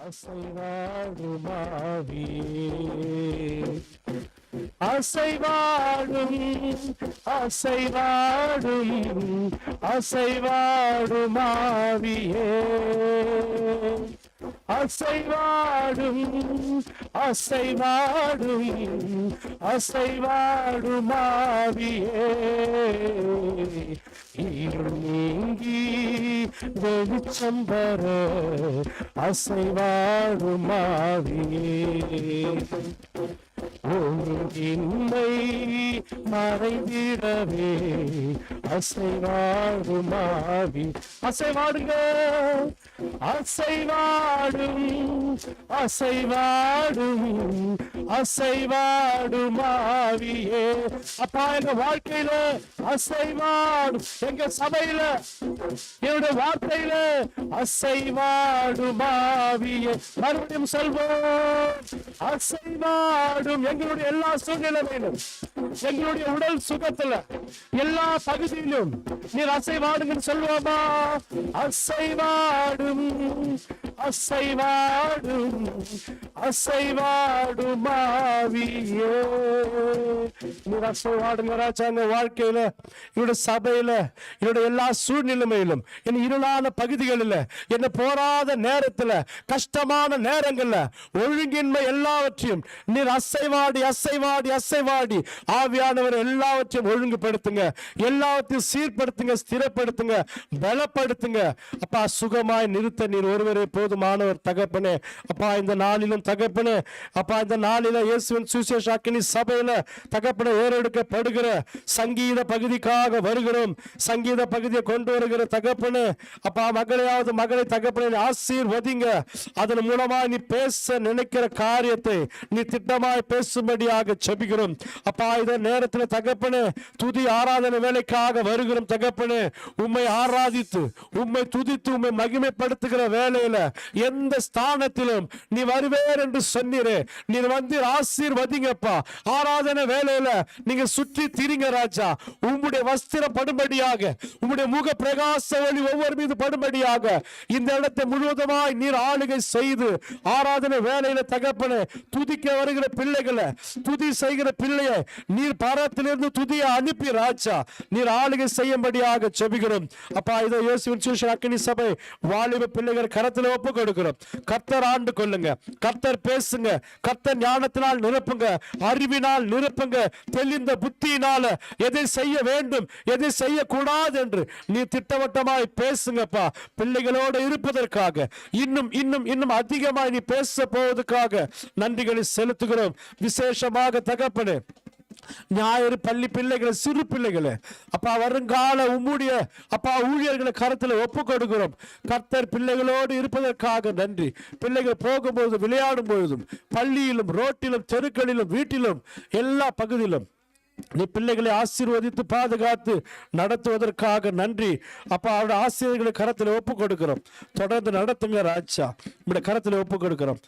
அசைவாடும் அசைவாடும் அசைவாடும் அசைவாடும் ஆவியே, அசைவாடும் அசைவாடும் அசைவாடும் ஆவியே, இருள் நீங்கி வெளிச்சம் வர அசைவாடும் ஆவியே, ஒழுங்கின்மை மறைந்திடவே அசைவாடும் ஆவி. அசைவாடுங்க, அசைவாடும் அசைவாடும் அசைவாடும் ஆவியே. அப்பா, எங்க வாழ்க்கையில அசைவாடும், எங்க சபையில என்னுடைய வார்த்தையில அசைவாடும் ஆவியே. மறுபடியும் சொல்வோம், அசைவாடும் எங்களுடைய எல்லா சூழ்நிலையிலும், எங்களுடைய உடல் சுகத்துல எல்லா பகுதியிலும் நீர் அசைவாடுங்கன்னு சொல்லுவோமா? அசைவாடும் அசைவாடும் அசைவாடும் ஆவியே, நீர் அசைவாடுங்க ராஜா. எங்க வாழ்க்கையில, என்னுடைய சபையில, என்னுடைய எல்லா சூழ்நிலைமையிலும், என் இருளான பகுதிகளில், என்ன போராத நேரத்துல, கஷ்டமான நேரங்கள்ல, ஒழுங்கின்மை எல்லாவற்றையும் நீர் அசைவாடி அசைவாடி அசைவாடி ஆவியானவர் எல்லாவற்றையும் ஒழுங்குபடுத்துங்க, எல்லாவற்றையும் சீர்படுத்துங்க, ஸ்திரப்படுத்துங்க, பலப்படுத்துங்க. அப்பா, சுகமாய் நிறுத்த நீர் ஒருவரே போதுமானவர் தகப்பனே. அப்பா, இந்த நாளிலும் தகப்பனே, அப்பா, இந்த நாளில இயேசுவின் சுவிசேஷ அக்கினி சபையில தகப்பனே ஏறெடுக்கப்படுகிற சங்கீத பகுதிக்காக வருகிறோம். சங்கீத பகுதியை கொண்டு வருகிற தகப்பனே, அப்பா, மகளையாவது மகளை தகப்பனே ஆசீர்வதிங்க. அதன் மூலமா நீ பேச நினைக்கிற காரியத்தை நீ திட்டமாய் பேசும்படியாக செபிக்கிறோம். அப்பா, இந்த நேரத்தில் தகப்பனே துதி ஆராதனை வேலைக்காக வருகிறோம் தகப்பனே. உம்மை ஆராதித்து, உம்மை துதித்து, உம்மை மகிமைப்படுத்துகிற வேலையில எந்த ஸ்தானத்திலும் நீ வருவேர் என்று சொன்னீரே, நீர் வந்து ஆசீர்வதிங்கப்பா. ஆராதனை வேலையில நீங்க சுற்றி திரிங்க ராஜா. உம்முடைய வஸ்திரம் படும்படியாக, உம்முடைய முக பிரகாச ஒளி ஒவ்வொரு மீது படும்படியாக இந்த இடத்தை முழுவதுமாய் நீர் ஆளுகை செய்து ஆராதனை வேலையில தகப்பனே துதிக்க வருகிற பிள்ளைகளை, துதி செய்கிற பிள்ளையை நீர் பரத்திலிருந்து துதியை அனுப்பி ராஜா நீர் ஆளுகை செய்யும்படியாக செபிக்கிறோம். அப்பா, இதை இயேசுவின் சுவிசேஷ அக்கினி சபை வாலிப பிள்ளைகள் கரத்தில் ஒப்பு கொடுக்கிறோம். கர்த்தர் ஆண்டு கொள்ளுங்க, கர்த்தர் பேசுங்க, கர்த்தர் ஞானத்தினால் நிரப்புங்க, அறிவினால் நிரப்புங்க, தெளிந்த புத்தியினால எதை செய்ய வேண்டும், எதை செய்யக்கூடாது என்று நீ திட்டவட்டமாய் பேசுங்கப்பா. பிள்ளைகளோடு இருப்பதற்காக, இன்னும் இன்னும் இன்னும் அதிகமாய் நீ பேச போவதற்காக நன்றிகளை செலுத்துகிறோம். விசேஷமாக தகப்பனே, ஞாயிறு பள்ளி பிள்ளைகளை, சிறு பிள்ளைகளை அப்பா, வருங்கால உம்முடைய அப்பா ஊழியர்களை கருத்துல ஒப்பு கொடுக்கிறோம். கர்த்தர் பிள்ளைகளோடு இருப்பதற்காக நன்றி. பிள்ளைகள் போகும்போது, விளையாடும் பொழுதும், பள்ளியிலும், ரோட்டிலும், தெருக்களிலும், வீட்டிலும், எல்லா பகுதியிலும் நீ பிள்ளைகளை ஆசீர்வதித்து பாதுகாத்து நடத்துவதற்காக நன்றி. அப்பா, அவருடைய ஆசிரியர்களை கரத்தில் ஒப்பு கொடுக்கிறோம். தொடர்ந்து நடத்துங்க ராஜா, நம்முடைய கரத்தில் ஒப்பு கொடுக்கிறோம்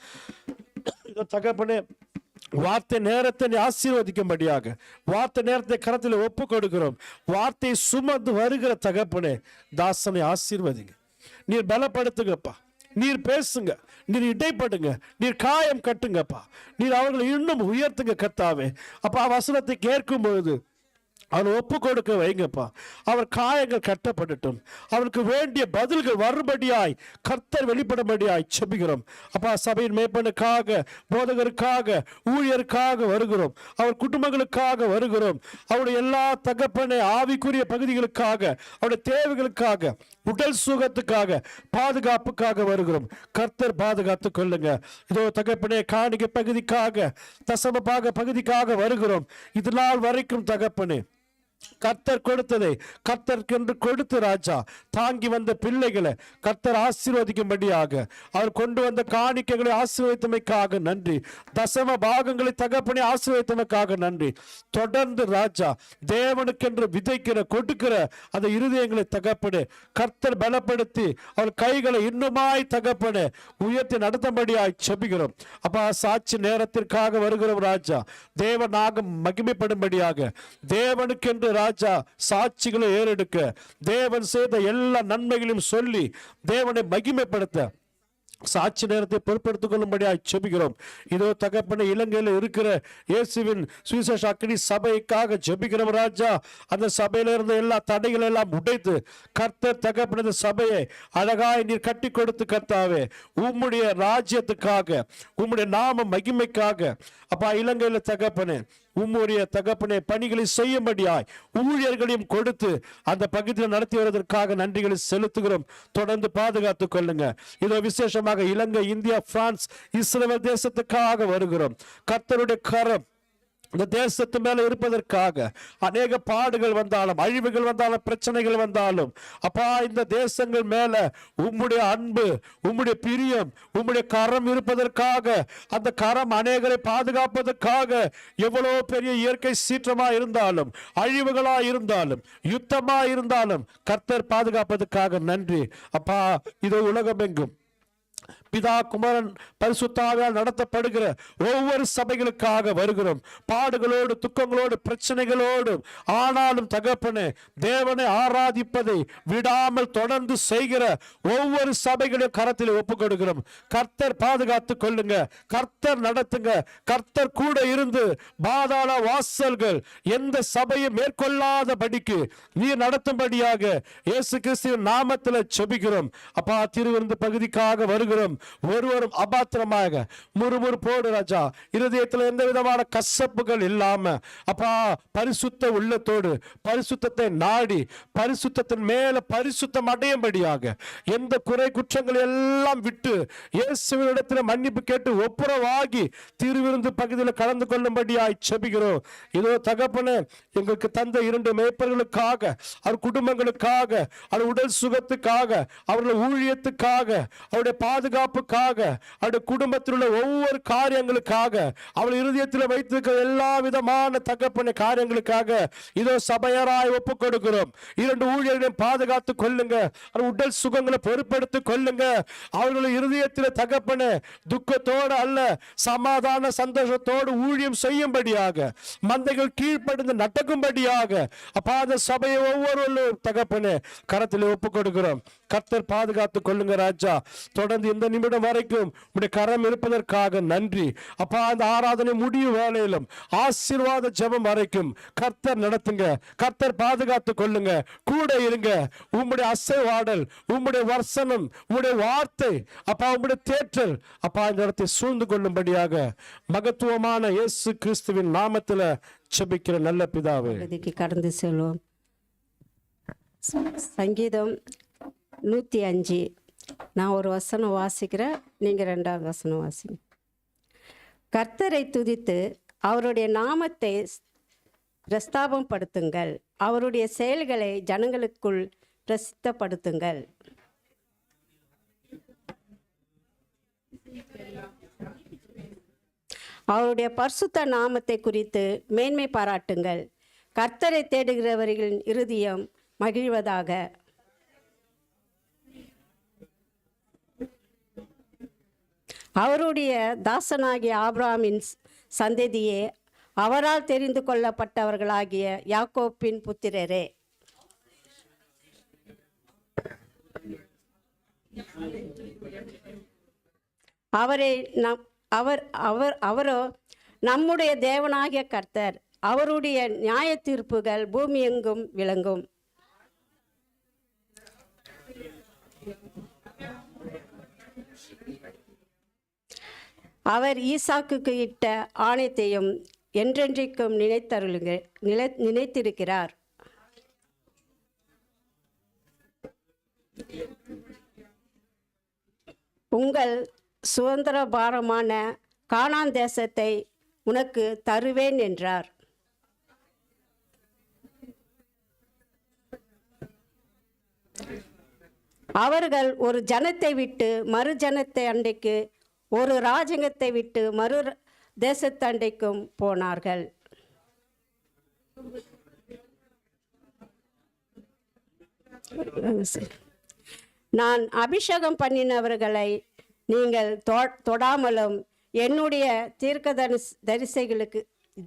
தகப்பனே. வார்த்தை நேரத்தை நீ ஆசீர்வதிக்கும்படியாக வார்த்தை நேரத்தை கரத்தில் ஒப்பு கொடுக்கிறோம். வார்த்தை சுமந்து வருகிற தகப்பனே, தாசனை ஆசீர்வதிங்க, நீர் பலப்படுத்துங்கப்பா, நீர் பேசுங்க, நீர் இடைப்படுங்க, நீர் காயம் கட்டுங்கப்பா, நீர் அவர்களை இன்னும் உயர்த்துங்க கர்த்தாவே. அப்பா, வசனத்தை கேட்கும் பொழுது அவன் ஒப்பு கொடுக்க வைங்கப்பா. அவர் காயங்கள் கட்டப்படட்டும், அவருக்கு வேண்டிய பதில்கள் வரும்படியாய் கர்த்தர் வெளிப்படும்படியாய் செபிக்கிறோம். அப்பா, சபையின் மேய்ப்பனுக்காக, போதகருக்காக, ஊழியருக்காக வருகிறோம். அவர் குடும்பங்களுக்காக வருகிறோம். அவருடைய எல்லா தகப்பனை ஆவிக்குரிய பகுதிகளுக்காக, அவருடைய தேவைகளுக்காக, உடல் சுகத்துக்காக, பாதுகாப்புக்காக வருகிறோம். கர்த்தர் பாதுகாத்து கொள்ளுங்க. இதோ தகப்பனே, காணிக்கை பகுதிக்காக, தசமபாக பகுதிக்காக வருகிறோம். இது நாள் வரைக்கும் தகப்பனே கர்த்தர் கொடுத்ததை கர்த்தர்க்கென்று கொடுத்து ராஜா தாங்கி வந்த பிள்ளைகளை கர்த்தர் ஆசீர்வதிக்கும்படியாக அவர் கொண்டு வந்த காணிக்கைகளை ஆசீர்வதித்தமைக்காக நன்றி. தசம பாகங்களை தகப்பனே ஆசீர்வதித்தமைக்காக நன்றி. தொடர்ந்து ராஜா தேவனுக்கென்று விதைக்கிற, கொடுக்கிற அந்த இருதயங்களை தகப்பனே கர்த்தர் பலப்படுத்தி அவர் கைகளை இன்னுமாய் தகப்பனே உயர்த்தி நடத்தும்படியாய் செபிக்கிறோம். அப்பா, சாட்சி நேரத்திற்காக வருகிறோம் ராஜா. தேவனாக மகிமைப்படும்படியாக தேவனுக்கென்று ராஜா சாட்சிகளை ஏறெடுக்க, தேவன் செய்த எல்லா நன்மைகளையும் சொல்லி தேவனை மகிமைப்படுத்த சாட்சி நேரத்தை பொறுப்படுத்திக் கொள்ளும்படியாய் ஜெபிக்கிறோம். இதோ தகப்பனே, இலங்கையில் இருக்கிற இயேசுவின் சுவிசேஷ அக்கினி சபைக்காக ஜெபிக்கிறோம் ராஜா. அந்த சபையில இருந்த எல்லா தடைகளை எல்லாம் உடைத்து கர்த்தர் தகப்பனே இந்த சபையை அழகாய் நீர் கட்டி கொடுத்து கர்த்தாவே, உம்முடைய ராஜ்யத்துக்காக, உம்முடைய நாம மகிமைக்காக அப்பா இலங்கையில தகப்பனே உம்முடைய தகப்பனே பணிகளை செய்யும்படியாய் ஊழியர்களையும் கொடுத்து அந்த பகுதியில் நடத்தி வருவதற்காக நன்றிகளை செலுத்துகிறோம். தொடர்ந்து பாதுகாத்துக் கொள்ளுங்க. இதோ விசேஷமாக இலங்கை, இந்தியா, பிரான்ஸ், இஸ்ரேல் தேசத்துக்காக வருகிறோம். கர்த்தருடைய கரம் இந்த தேசத்து மேல இருப்பதற்காக அநேக பாடுகள் வந்தாலும், அழிவுகள் வந்தாலும், பிரச்சனைகள் வந்தாலும் அப்பா இந்த தேசங்கள் மேல உம்முடைய அன்பு, உம்முடைய பிரியம், உம்முடைய கரம் இருப்பதற்காக, அந்த கரம் அநேகரை பாதுகாப்பதற்காக, எவ்வளவு பெரிய இயற்கை சீற்றமா இருந்தாலும், அழிவுகளா இருந்தாலும், யுத்தமா இருந்தாலும் கர்த்தர் பாதுகாப்பதற்காக நன்றி அப்பா. இதோ உலகமெங்கும் பிதா, குமாரன், பரிசுத்தாவியால் நடத்தப்படுகிற ஒவ்வொரு சபைகளுக்காக வருகிறோம். பாடுகளோடு, துக்கங்களோடு, பிரச்சனைகளோடு, ஆனாலும் தகப்பனே தேவனை ஆராதிப்பதை விடாமல் தொடர்ந்து செய்கிற ஒவ்வொரு சபைகளையும் கரத்தில் ஒப்புக் கொடுக்கிறோம். கர்த்தர் பாதுகாத்துக் கொள்ளுங்க, கர்த்தர் நடத்துங்க, கர்த்தர் கூட இருந்து பாதாள வாசல்கள் எந்த சபையை மேற்கொள்ளாதபடிக்கு நீர் நடத்தும்படியாக இயேசு கிறிஸ்துவின் நாமத்தில் ஜெபிக்கிறோம். அப்பா திருவிருந்து பகுதிக்காக வருகிறோம். ஒருவரும் அபாத்திரமாக முறுமுறுப்போடு ராஜா, இருதயத்தில் எந்த விதமான கசப்புகள் இல்லாம அப்பா பரிசுத்த உள்ளத்தோடு பரிசுத்தத்தை நாடி பரிசுத்தத்தின் மேல பரிசுத்தம் அடையும்படியாக எந்த குறை குற்றங்கள் எல்லாம் விட்டு இயேசுவினிடத்தில் மன்னிப்பு கேட்டு ஒப்புரவாகி திருவிருந்து பகுதியில் கலந்து கொள்ளும்படியாய் ஜெபிக்கிறோம். இதோ தகப்பனே, எங்களுக்கு தந்த 2 மேய்ப்பர்களுக்காக, அவர் குடும்பங்களுக்காக, அவர் உடல் சுகத்துக்காக, அவர்கள் ஊழியத்துக்காக, அவருடைய பாதுகாப்புக்காக, அவருடைய குடும்பத்தில் உள்ள ஒவ்வொரு காரியங்களுக்காக, அவள் இருதயத்தில் வைத்திருக்கிற எல்லா விதமான தகப்பன காரியங்களுக்காக இதோ சபையராய் ஒப்புக் கொடுக்கிறோம். 2 ஊழியர்களையும் பாதுகாத்துக் கொள்ளுங்க, உடல் சுகங்களை பொறுப்படுத்திக் கொள்ளுங்க. அவர்கள் இருதயத்தில் தகப்பன துக்கத்தோடு அல்ல, சமாதான சந்தோஷத்தோடு ஊழியம் செய்யும்படியாக, மந்தைகள் கீழ்ப்படிந்து நடக்கும்படியாக அப்பா அந்த சபையை ஒவ்வொருவரும் தகப்பனே கரத்தில் ஒப்புக் கொடுக்கிறோம். கர்த்தர் பாதுகாத்துக் கொள்ளுங்க ராஜா. தொடர்ந்து இந்த நிமிடம் வரைக்கும் உடைய கரம் இருப்பதற்காக நன்றி அப்பா. அந்த ஆராதனை முடிவு வேளையிலும் ஆசீர்வாத ஜெபம் வரைக்கும் கர்த்தர் நடத்துங்க, கர்த்தர் பாதுகாத்துக் கொள்ளுங்க, கூட இருங்க. உம்முடைய அசைவாடல், உம்முடைய வசனம், உம்முடைய வார்த்தை அப்பா, உம்முடைய தேற்றல் அப்பா இந்த இடத்தை சூழ்ந்து கொள்ளும்படியாக மகத்துவமான இயேசு கிறிஸ்துவின் நாமத்தில் ஜெபிக்கிற நல்ல பிதாவே. இதுக்கு கடந்து செல்வோம். சங்கீதம் 105. நான் ஒரு வசனம் வாசிக்கிறேன், நீங்கள் 2வது வசனம் வாசிங்க. கர்த்தரை துதித்து அவருடைய நாமத்தை பிரஸ்தாபம் படுத்துங்கள், அவருடைய செயல்களை ஜனங்களுக்குள் பிரசித்தப்படுத்துங்கள். அவருடைய பரிசுத்த நாமத்தை குறித்து மேன்மை பாராட்டுங்கள். கர்த்தரை தேடுகிறவர்களின் இருதயம் மகிழ்வதாக. அவருடைய தாசனாகிய ஆபிரகாமின் சந்ததியே, அவரால் தெரிந்து கொள்ளப்பட்டவர்களாகிய யாக்கோப்பின் புத்திரரே, அவரோ நம்முடைய தேவனாகிய கர்த்தர். அவருடைய நியாய தீர்ப்புகள் பூமி எங்கும் விளங்கும். அவர் ஈசாக்குக்கு இட்ட ஆணையத்தையும் என்றென்றைக்கும் நினைத்திருக்கிறார். உங்கள் சுதந்திர பாரமான கானான் தேசத்தை உனக்கு தருவேன் என்றார். அவர்கள் ஒரு ஜனத்தை விட்டு மறு ஜனத்தை அண்டைக்கு, ஒரு ராஜ்யத்தை விட்டு மறு தேசத்தண்டைக்கும் போனார்கள். நான் அபிஷேகம் பண்ணினவர்களை நீங்கள் தொடாமலும் என்னுடைய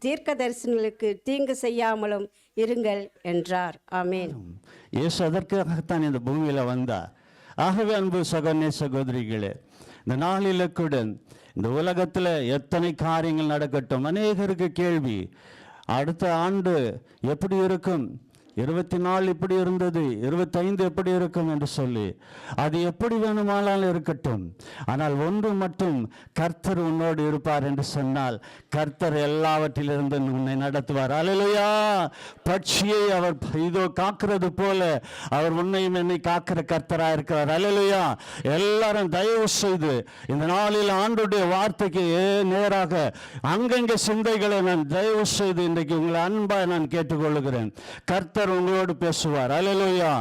தீர்க்கதரிசனங்களுக்கு தீங்கு செய்யாமலும் இருங்கள் என்றார். ஆமென். இயேசு அதற்காகத்தான் இந்த பூமியில் வந்தார். ஆகவே அன்பு சகோதரனே சகோதரிகளே, இந்த நாளில கூட இந்த உலகத்துல எத்தனை காரியங்கள் நடக்கட்டும், அநேகருக்கு கேள்வி, அடுத்த ஆண்டு எப்படி இருக்கும், 24 இப்படி இருந்தது, 25 எப்படி இருக்கும் என்று சொல்லி. அது எப்படி வேணுமானாலும் இருக்கட்டும், ஆனால் ஒன்று மட்டும், கர்த்தர் உன்னோடு இருப்பார் என்று சொன்னால் கர்த்தர் எல்லாவற்றிலிருந்து உன்னை நடத்துவார். அல்லேலூயா. பட்சியை அவர் இதோ காக்கிறது போல அவர் உன்னையும் என்னை காக்கிற கர்த்தராக இருக்கிறார். அல்லேலூயா. எல்லாரும் தயவு செய்து இந்த நாளில் ஆண்டுடைய வார்த்தைக்கு நேராக அங்கங்க சிந்தைகளை நான் தயவு செய்து இன்றைக்கு உங்களை அன்பாக நான் கேட்டுக்கொள்கிறேன். கர்த்தர் உங்களோடு பேசுவார். அல்லேலூயா.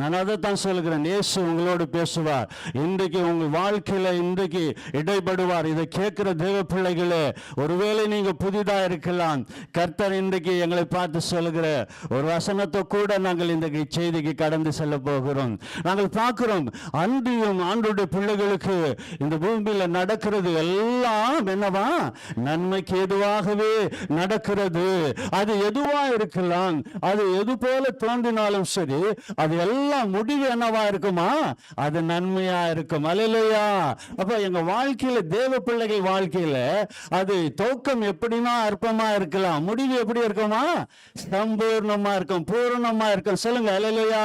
நான் அதைத்தான் சொல்கிறேன், இயேசு உங்களோடு பேசுவார். இன்றைக்கு உங்கள் வாழ்க்கையில இன்றைக்கு இடைப்படுவார். இதை கேட்கிற தேவ பிள்ளைகளே, ஒருவேளை நீங்க புதிதா இருக்கலாம், கர்த்தர் இன்றைக்கு எங்களை பார்த்து சொல்லுகிற ஒரு வசனத்தை கூட நாங்கள் இன்றைக்கு செய்திக்கு கடந்து செல்ல போகிறோம். நாங்கள் பார்க்கிறோம், அன்றியும் ஆண்டுடைய பிள்ளைகளுக்கு இந்த பூமியில நடக்கிறது எல்லாம் என்னவா, நன்மைக்கு எதுவாகவே நடக்கிறது. அது எதுவா இருக்கலாம், அது எது போல தோன்றினாலும் சரி, அது எல்லாம் முடிவு என்னவா இருக்குமா, அது நன்மையா இருக்கும். அல்லேலூயா. அப்ப எங்க வாழ்க்கையில, தேவ பிள்ளைகள் வாழ்க்கையில அது துவக்கம் எப்படின்னா அற்பமா இருக்கலாம், முடிவு எப்படி இருக்குமா, சம்பூர்ணமா இருக்கும், பூரணமா இருக்கும். சொல்லுங்க அல்லேலூயா.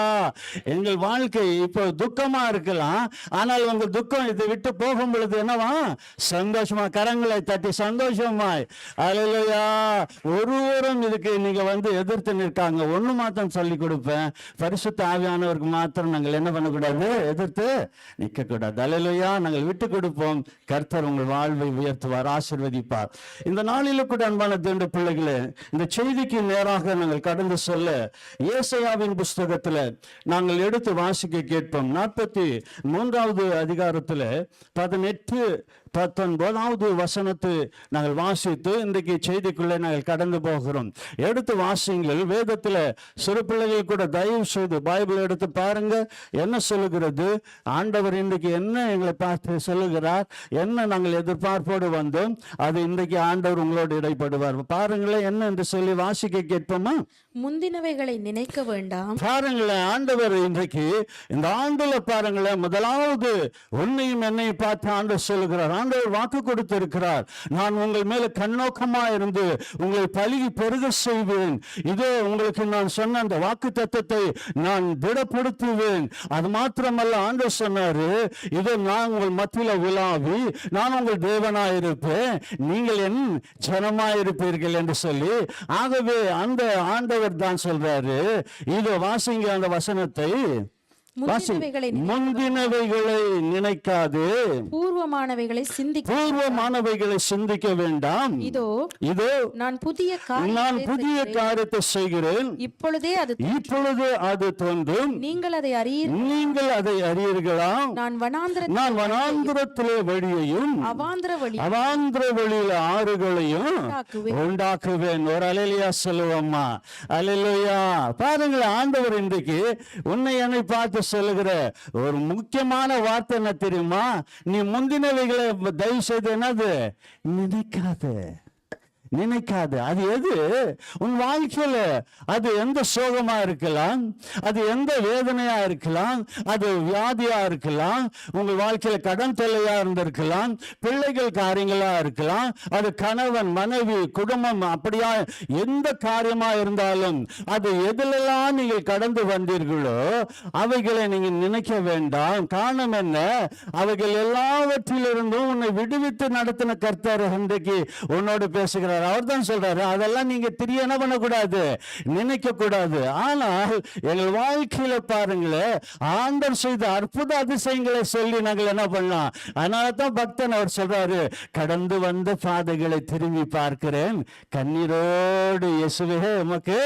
எங்கள் வாழ்க்கை இப்போ துக்கமா இருக்கலாம், ஆனால் உங்க துக்கம் இதை விட்டு போகும் பொழுது என்னவா, சந்தோஷமா, கரங்களை தட்டி சந்தோஷமாய். அல்லேலூயா. ஒருவரும் இதுக்கு நீங்க எதிர்த்து நிற்காங்க. ஒண்ணு மாத்திரம் சொல்லி கொடுப்பேன், பரிசுத்த ஆவியானவருக்கு மாத்திரம் நாங்கள் என்ன பண்ணக்கூடாது, எதிர்த்து நிற்க கூடாது. அல்லேலூயா. நாங்கள் விட்டு கொடுப்போம். கர்த்தர் உங்கள் வாழ்வை உயர்த்துவார், ஆசீர்வதிப்பார். இந்த நாளில கூட அன்பான தேவனுடைய பிள்ளைகளே, இந்த செய்திக்கு நேராக நாங்கள் கடந்து சொல்ல ஏசாயாவின் புஸ்தகத்துல நாங்கள் எடுத்து வாசிக்க கேட்போம். 43வது அதிகாரத்துல 18, 19வது வசனத்தை நாங்கள் வாசித்து இன்றைக்கு செய்திக்குள்ளே நாங்கள் கடந்து போகிறோம். எடுத்து வாசிங்கள். வேதத்தில் சிறு பிள்ளைகள் கூட தயவு செய்து பைபிள் எடுத்து பாருங்க, என்ன சொல்லுகிறது, ஆண்டவர் இன்றைக்கு என்ன எங்களை பார்த்து சொல்லுகிறார், என்ன நாங்கள் எதிர்பார்ப்போடு வந்தோம், அது இன்றைக்கு ஆண்டவர் உங்களோடு இடைப்படுவார். பாருங்களேன் என்ன என்று சொல்லி வாசிக்க கேட்போமா. முந்தினவைகளை நினைக்க வேண்டாம். பாருங்களேன், ஆண்டவர் இன்றைக்கு இந்த ஆண்டுல பாருங்களேன், முதலாவது உன்னையும் என்னை பார்த்து ஆண்டவர் சொல்லுகிறார். ஆண்டவர் வாக்கு கொடுத்திருக்கிறார், நான் உங்கள் மேல கண்ணோக்கமா இருந்து உங்களை பழுகி பெருக செய்வேன். இதோ உங்களுக்கு நான் சொன்ன அந்த வாக்கு தத்தத்தை நான் திடப்படுத்துவேன். அது மாத்திரமல்ல, ஆண்டவர் சொன்னாரு, இதோ நான் உங்கள் மத்தியில உலாவி நான் உங்கள் தேவனாயிருப்பேன், நீங்கள் என் ஜனமாயிருப்பீர்கள் என்று சொல்லி. ஆகவே அந்த ஆண்டவர் தான் சொல்றாரு. இதோ வாசிங்க அந்த வசனத்தை. முந்தினவைகளை நினைக்காது, பூர்வமானவைகளை சிந்திக்க வேண்டாம். இதோ நான் புதிய காரியத்தை செய்கிறேன், இப்பொழுது அது தோன்றும், நீங்கள் அதை அறியீர்களா. நான் வனாந்திரத்திலே வழியையும் அவாந்திர வழியில ஆறுகளையும் உண்டாக்குவேன். ஒரு அல்லேலூயா சொல்லுவோமா. அல்லேலூயா. பாருங்கள், ஆண்டவர் இன்றைக்கு உன்னை என்னை பார்த்து சொல்லுகிற ஒரு முக்கியமான வார்த்தை என்ன தெரியுமா, நீ முந்தினவைகளை தயவு செய்து என்னது நினைக்காது. அது எது உன் வாழ்க்கையில, அது எந்த சோகமா இருக்கலாம், அது எந்த வேதனையா இருக்கலாம், அது வியாதியா இருக்கலாம், உங்கள் வாழ்க்கையில கடன் தொல்லையா இருந்திருக்கலாம், பிள்ளைகள் காரியங்களா இருக்கலாம், அது கணவன் மனைவி குடும்பம், அப்படியா எந்த காரியமா இருந்தாலும் அது எதிலெல்லாம் நீங்கள் கடந்து வந்தீர்களோ அவைகளை நீங்க நினைக்க வேண்டாம். காரணம் என்ன, அவைகள் எல்லாவற்றிலிருந்தும் உன்னை விடுவித்து நடத்தின கர்த்தர் இன்றைக்கு உன்னோடு பேசுகிறார். அவர் தான் சொல்றாரு, அதெல்லாம் நீங்க திரிய என்ன பண்ணக்கூடாது, நினைக்க கூடாது. ஆனால் எங்கள் வாழ்க்கையில பாருங்களேன், ஆண்டவர் செய்த அற்புத அதிசயங்களை சொல்லி நாங்கள் என்ன பண்ணலாம். அதனால தான் பக்தன் அவர் சொல்றாரு, கடந்து வந்த பாதைகளை திரும்பி பார்க்கிறேன், கண்ணீரோடு இயேசுவே உமக்கு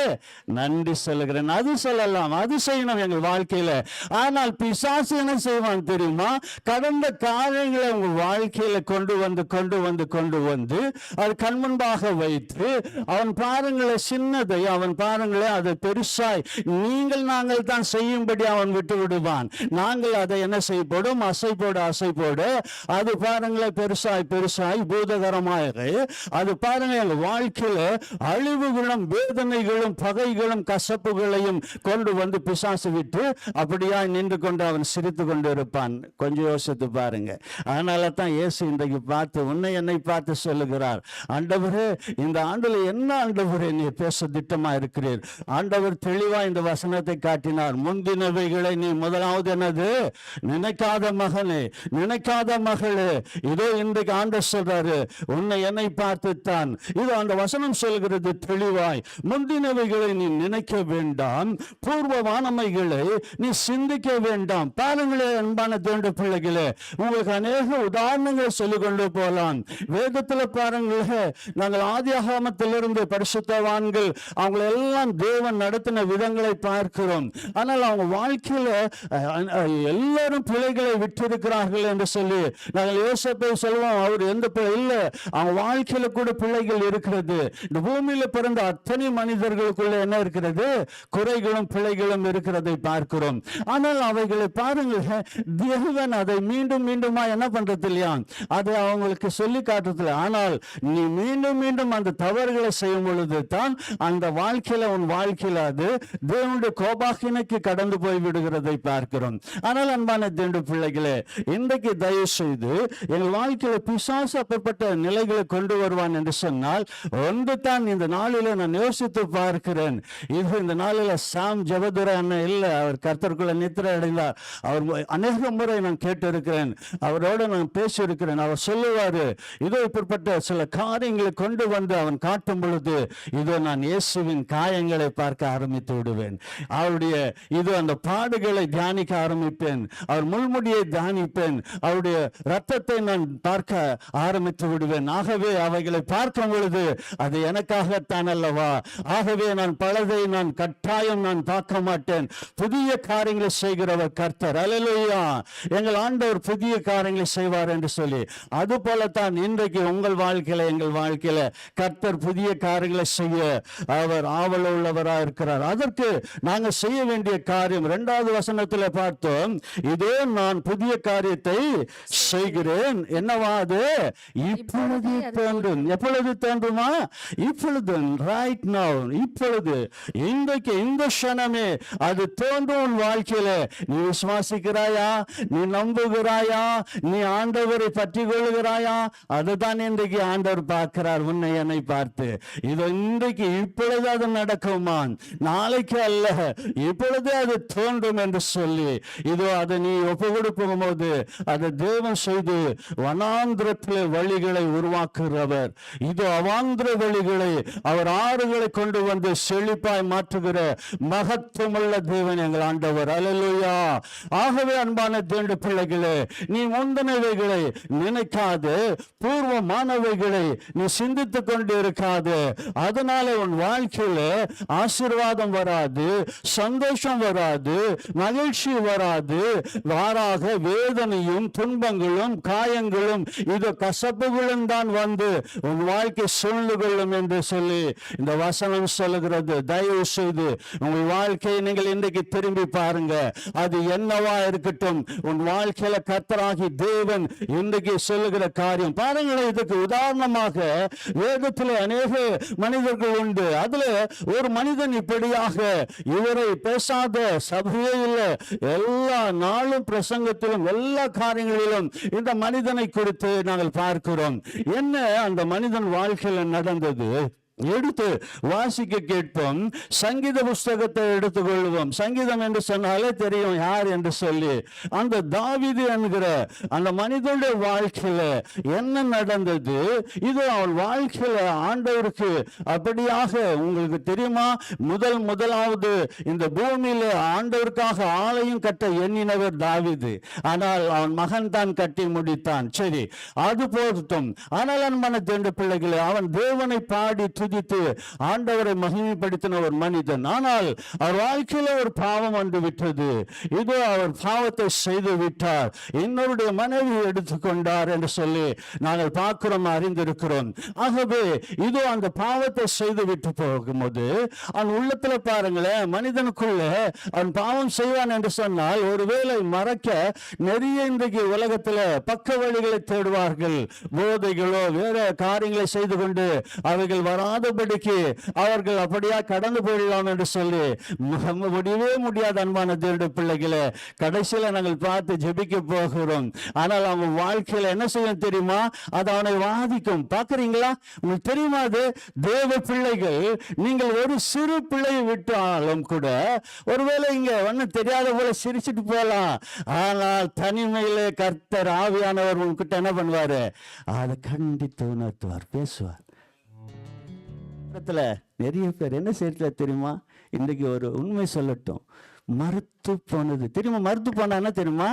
நன்றி சொல்லுகிறேன். அது சொல்லலாம், அது செய்யணும் எங்கள் வாழ்க்கையில. ஆனால் பிசாசு என்ன செய்வான் தெரியுமா, கடந்த காரியங்களை உங்கள் வாழ்க்கையில கொண்டு வந்து அது கண் முன்பாக சின்னதாக வைத்து அவன் பாருங்களே சின்னதை அவன் பாருங்களே அதை பெருசாய் நாங்கள் தான் செய்யும்படி அவன் விட்டு விடுவான். நாங்கள் அதை என்ன செய்யப்படும், அசை போட அது பாருங்களேன் பெருசாய் பூதகரமாக அது பாருங்க எங்க வாழ்க்கையில அழிவுகளும் வேதனைகளும் பகைகளும் கசப்புகளையும் கொண்டு வந்து பிசாசு விட்டு அப்படியா நின்று கொண்டு அவன் சிரித்து கொண்டு இருப்பான். கொஞ்சம் யோசித்து பாருங்க. அதனால தான் இயேசு இன்றைக்கு பார்த்து உன்னை என்னை பார்த்து சொல்லுகிறார், ஆண்டவரே இந்த ஆண்டுல என்ன ஆண்டவரே நீ பேச திட்டமா இருக்கிறீர். ஆண்டவர் தெளிவா இந்த வசனத்தை காட்டினார். முந்தினவைகளை நீ முதலாவது என்னது நினைக்காத மகனே, நினைக்காத மகளே, இதோ இன்றைக்கு ஆண்டவர் சொல்றாரு உன்னை என்னை பார்த்துத்தான். இது அந்த வசனம் சொல்கிறது தெளிவாய், முந்தினவைகளை நீ நினைக்க வேண்டாம், பூர்வமானவைகளை நீ சிந்திக்க வேண்டாம். பாருங்களே அன்பான தேவனுடைய பிள்ளைகளே, உங்களுக்கு அநேக உதாரணங்களை சொல்லிக் கொண்டு போகலாம். வேதத்துல பாருங்களே, நாங்கள் ஆதியாகமத்திலிருந்து பரிசுத்தவான்கள் அவங்களை எல்லாம் தேவன் நடத்தின விதங்களை பார்க்கிறோம். ஆனால் அவங்க வாழ்க்கையில எல்லாரும் பிள்ளைகளை விட்டிருக்கிறார்கள் என்று சொல்லி நாங்கள் யோசேப்பை சொல்லுவோம், அவர் எந்த பிள்ளை இல்லை, அவங்க வாழ்க்கையில கூட பிள்ளைகள் இருக்கிறது. இந்த பூமியில பிறந்த அத்தனை மனிதர்களுக்குள்ள என்ன இருக்கிறது, குறைகளும் பிள்ளைகளும் இருக்கிறதை பார்க்கிறோம். ஆனால் அவைகளை பாருங்க, தேவன் அதை மீண்டும் மீண்டுமா என்ன பண்றது இல்லையா, அதை அவங்களுக்கு சொல்லி காட்டுறதில்லை. ஆனால் நீ மீண்டும் மீண்டும் அந்த தவறுகளை செய்யும் பொழுது தான் அந்த வாழ்க்கையில உன் வாழ்க்கையில அது தேவனுடைய கோபாக்கினைக்கு கடந்து போய் விடுகிறதை பார்க்கிறோம். ஆனால் அன்பான தேவனுடைய பிள்ளைகளே, இன்றைக்கு தயவு செய்து எங்கள் வாழ்க்கையில பிசாசு அப்பப்பட்ட நிலைகளை கொண்டு வருவான் என்று சொன்னால் ஒன்று தான் இந்த நாளில நான் யோசித்து பார்க்கிறேன். இது இந்த நாளில சாம் ஜெபதுரை அண்ணன் இல்லை, அவர் கர்த்தருக்குள்ள நித்திரை அடைந்தார். அவர் அநேக முறை நான் கேட்டு இருக்கிறேன், அவரோட நான் பேசி இருக்கிறேன். அவர் சொல்லுவாரு, இதோ இப்படிப்பட்ட சில காரியங்களை கொண்டு வந்து அவன் காட்டும் பொழுது இதோ நான் இயேசுவின் காயங்களை பார்க்க ஆரம்பித்து விடுவேன். அவருடைய இது அந்த பாடுகளை தியானிக்க ஆரம்பிப்பேன், அவர் முள்முடியை தியானிப்பேன், அவருடைய ரத்தத்தை நான் பார்க்க ஆரம்பித்து விடுவேன். ஆகவே அவைகளை பார்க்கும் பொழுது அது எனக்காகத்தான் அல்லவா, ஆகவே நான் பலதை நான் கட்டாயம் நான் பார்க்க மாட்டேன். புதிய காரியங்களை செய்கிறவர் கர்த்தர். அல்லேலூயா, எங்கள் ஆண்டவர் புதிய காரியங்களை செய்வார் என்று சொல்லி, அது போலத்தான் இன்றைக்கு உங்கள் வாழ்க்கையில எங்கள் வாழ்க்கையில கர்த்தர் புதிய காரியங்களை செய்ய அவர் ஆவல் உள்ளவராக இருக்கிறார். அதற்கு நாங்கள் செய்ய வேண்டிய காரியம் 2வது வசனத்தில் பார்த்தோம், இதோ நான் புதிய காரியத்தை செய்கிறேன். என்னவாது, இப்பொழுது தோன்றும். எப்பொழுது தோன்றுமா, இப்பொழுது, ரைட் நவ், இப்பொழுது, இன்றைக்கு இந்த க்ஷணமே அது தோன்றும் வாழ்க்கையில. நீ விசுவாசிக்கிறாயா, நீ நம்புகிறாயா, நீ ஆண்டவரை பற்றி கொள்ளுகிறாயா, அதுதான் இன்றைக்கு ஆண்டவர் பார்க்கிறார் உன்னை என்னை பார்த்து. இது இன்றைக்கு இப்பொழுது அது நடக்குமா, நாளைக்கு அல்ல, இப்பொழுது அது தோன்றும் என்று சொல்லி இதோ அதை நீ ஒப்பு கொடுக்கும் போது அதை தேவன் செய்து வனாந்திரத்திலே வழிகளை உருவாக்குகிறவர். இதோ அவாந்திர வழிகளை அவர் ஆறுகளை கொண்டு வந்து செழிப்பாய் மாற்றுகிற மகத்துவமுள்ள தேவன் எங்கள் ஆண்டவர். அல்லேலூயா. ஆகவே அன்பான தேவனுடைய பிள்ளைகளே, நீ முந்தினவைகளை நினைக்காது, பூர்வமானவைகளை நீ சிந்தித்துக் கொண்டு இருக்காது. அதனால உன் வாழ்க்கையில ஆசீர்வாதம் வராது, சந்தோஷம் வராது, மகிழ்ச்சி வராது, மாறாக வேதனையும் துன்பங்களும் காயங்களும் இது கசப்புகளும் தான் வந்து உன் வாழ்க்கை சூழ்ந்து கொள்ளும் என்று சொல்லி இந்த வசனம் சொல்லுகிறது. தயவு செய்து உங்கள் வாழ்க்கையை நீங்கள் இன்றைக்கு திரும்பி பாருங்க. அது என்னவா இருக்கட்டும், உன் வாழ்க்கையில கர்த்தராகி தேவன் இன்றைக்கு சொல்லுகிற காரியம் பாருங்களேன். இதுக்கு உதாரணமாக வேதத்தில் அநேக மனிதர்கள் உண்டு. அதுல ஒரு மனிதன் இப்படியாக, இவரை பேசாத சபையே இல்லை, எல்லா நாளும் பிரசங்கத்திலும் எல்லா காரியங்களிலும் இந்த மனிதனை குறித்து நாங்கள் பார்க்கிறோம். என்ன அந்த மனிதன் வாழ்க்கையில் நடந்தது எடுத்து வாசிக்க கேட்போம். சங்கீத புஸ்தகத்தை எடுத்துக்கொள்வோம். சங்கீதம் என்று சொன்னாலே தெரியும் யார் என்று சொல்லி. அந்த தாவீது என்கிற அந்த மனிதனுடைய வாழ்க்கையில என்ன நடந்தது, இது அவன் வாழ்க்கையில ஆண்டவருக்கு அப்படியாக உங்களுக்கு தெரியுமா, முதலாவது இந்த பூமியில ஆண்டவருக்காக ஆலயம் கட்ட எண்ணினவர் தாவீது. ஆனால் அவன் மகன் தான் கட்டி முடித்தான். சரி, அது போதும். ஆனால் அன்பான தேவனுடைய பிள்ளைகளே, அவன் தேவனை பாடி துதித்து ஆண்டவரை மகிமைப்படுத்தின ஒரு மனிதன். ஆனால் அவர் வாழ்க்கையில ஒரு பாவம் வந்து விட்டது. இதோ அவர் பாவத்தை செய்து விட்டார், இன்னொருடைய மனைவி எடுத்துக்கொண்டார் என்று சொல்லி நாங்கள் பார்க்கிறோம், அறிந்திருக்கிறோம். ஆகவே இதோ அந்த பாவத்தை செய்து விட்டு போகும்போது அவன் உள்ளத்துல பாருங்களேன், மனிதனுக்குள்ள அவன் பாவம் செய்வான் என்று சொன்னால் ஒருவேளை மறைக்க நிறைய இன்றைக்கு உலகத்துல பக்க வழிகளை தேடுவார்கள். போதைகளோ வேற காரியங்களை செய்து கொண்டு அவைகள் வராதபடிக்கு அவர்கள் அப்படியா கடந்து போயிடலாம் என்று சொல்லி முடியவே முடியாத அன்பான தேவனுடைய பிள்ளைகளை கடைசியில நாங்கள் பார்த்து ஜெபிக்க போகிறோம். ஆனால் அவங்க வாழ்க்கையில என்ன செய்யும் தெரியுமா? அது அவனை வாதிக்கும். பார்க்கறீங்களா? உங்களுக்கு தெரியுமா? அது தேவ பிள்ளைகள், நீங்கள் ஒரு சிறு பிள்ளையை விட்டாலும் கூட ஒருவேளை இங்க ஒன்னும் தெரியாத போல சிரிச்சுட்டு போகலாம், ஆனால் தனிமையிலே கர்த்தர் ஆவியானவர் உங்ககிட்ட என்ன பண்ணுவாரு? அதை கண்டித்து உணர்த்துவார், பேசுவார். நிறைய பேர் என்ன செய்யல தெரியுமா? இன்றைக்கு ஒரு உண்மை சொல்லட்டும், மறுத்து போனது தெரியுமா? மறுத்து போனா என்ன தெரியுமா?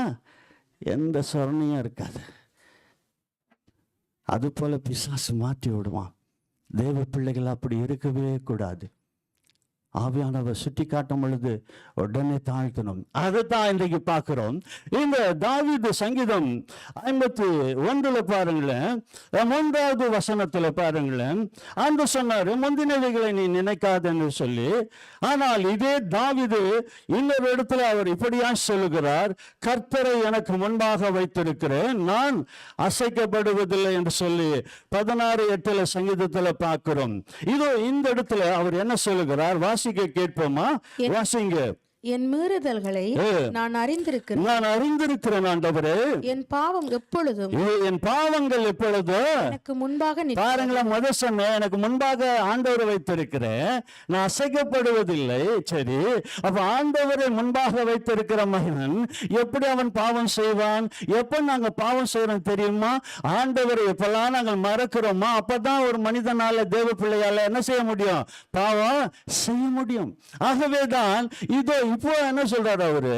எந்த சொரணையும் இருக்காது. அது போல பிசாசு மாற்றி விடுவான். தேவ பிள்ளைகள் அப்படி இருக்கவே கூடாது. ஆவியானவர் சுட்டி காட்டும் பொழுது உடனே தாழ்த்தணும். அதைத்தான் இன்றைக்கு பார்க்கிறோம். இந்த தாவீது சங்கீதம் 51 பாருங்களேன், 3வது வசனத்துல பாருங்களேன், அந்த சொன்னாரு முந்தினவைகளை நீ நினைக்காதன்னு சொல்லி. ஆனால் இதே தாவீது இன்னொரு இடத்துல அவர் இப்படியா சொல்லுகிறார், கர்த்தரை எனக்கு முன்பாக வைத்திருக்கிறேன், நான் அசைக்கப்படுவதில்லை என்று சொல்லி 16:8 சங்கீதத்துல பார்க்கிறோம். இதோ இந்த இடத்துல அவர் என்ன சொல்லுகிறார்? வாசிக்க கேட்போமா? வாசிங்க. என் மீறுதல்களை நான் அறிந்திருக்கிறேன். நான் அறிந்திருக்கிறேன் ஆண்டவரே. என் பாவம் எப்பொழுதும், என் பாவங்கள் எப்பொழுதும் எனக்கு முன்பாக பாருங்களா. முதல் சொன்ன எனக்கு முன்பாக ஆண்டவரை வைத்திருக்கிறேன், நான் அசைக்கப்படுவதில்லை. சரி, அப்ப ஆண்டவரை முன்பாக வைத்திருக்கிற மகன் எப்படி அவன் பாவம் செய்வான்? எப்ப நாங்க பாவம் செய்யறோம் தெரியுமா? ஆண்டவரை எப்பெல்லாம் நாங்கள் மறக்கிறோமா அப்பதான் ஒரு மனிதனால, தேவ பிள்ளையால என்ன செய்ய முடியும்? பாவம் செய்ய முடியும். ஆகவேதான் இதோ இப்போ என்ன சொல்றாரு அவரு?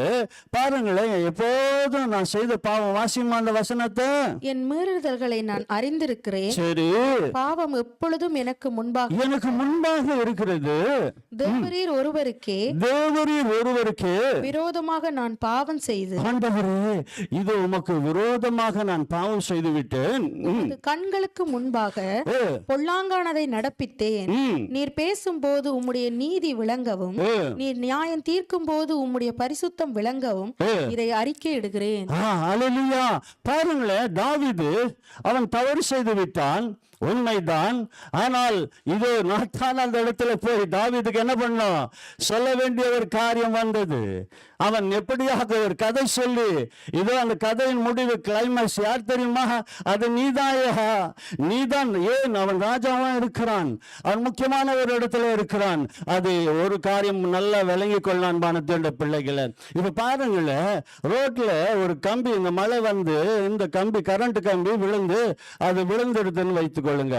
பாருங்களேன், எப்போதும் நான் செய்த பாவம். வாசிமா அந்த வசனத்தை. என் மீறுதல்களை நான் அறிந்திருக்கிறேன், சரி, பாவம் எப்பொழுதும் எனக்கு முன்பாக இருக்கிறது. தேவரீர் ஒருவருக்கே விரோதமாக நான் பாவம் செய்து, ஆண்டவரே இது உமக்கு விரோதமாக நான் பாவம் செய்து விட்டேன், கண்களுக்கு முன்பாக பொல்லாங்கானதை நடப்பித்தேன். நீர் பேசும்போது உம்முடைய நீதி விளங்கவும், நீர் நியாயம் தீர்க்கும் போது உம்முடைய பரிசுத்தம் விளங்கவும் இதை அறிக்கையிடுகிறேன். அல்லேலூயா. பாருங்களேன், தாவீது அவன் தவறு செய்து விட்டான், உண்மைதான். ஆனால் இது நாத்தான் அந்த இடத்துல போய் தாவீதுக்கு என்ன பண்ணோம்? சொல்ல வேண்டிய ஒரு காரியம் வந்தது. அவன் எப்படியாக ஒரு கதை சொல்லி, இதோ அந்த கதையின் முடிவு, கிளைமேக்ஸ் யார் தெரியுமா? அது நீதான். ஏன்? அவன் ராஜாவா இருக்கிறான், அவன் முக்கியமான ஒரு இடத்துல இருக்கிறான். அது ஒரு காரியம் நல்லா விளங்கி கொள்ளான் பானத்தோட பிள்ளைகளை. இப்ப பாருங்களேன், ரோட்ல ஒரு கம்பி, இந்த மழை வந்து இந்த கம்பி, கரண்ட் கம்பி விழுந்து அது விழுந்துடுதுன்னு வைத்துக் கொள்ளுங்க.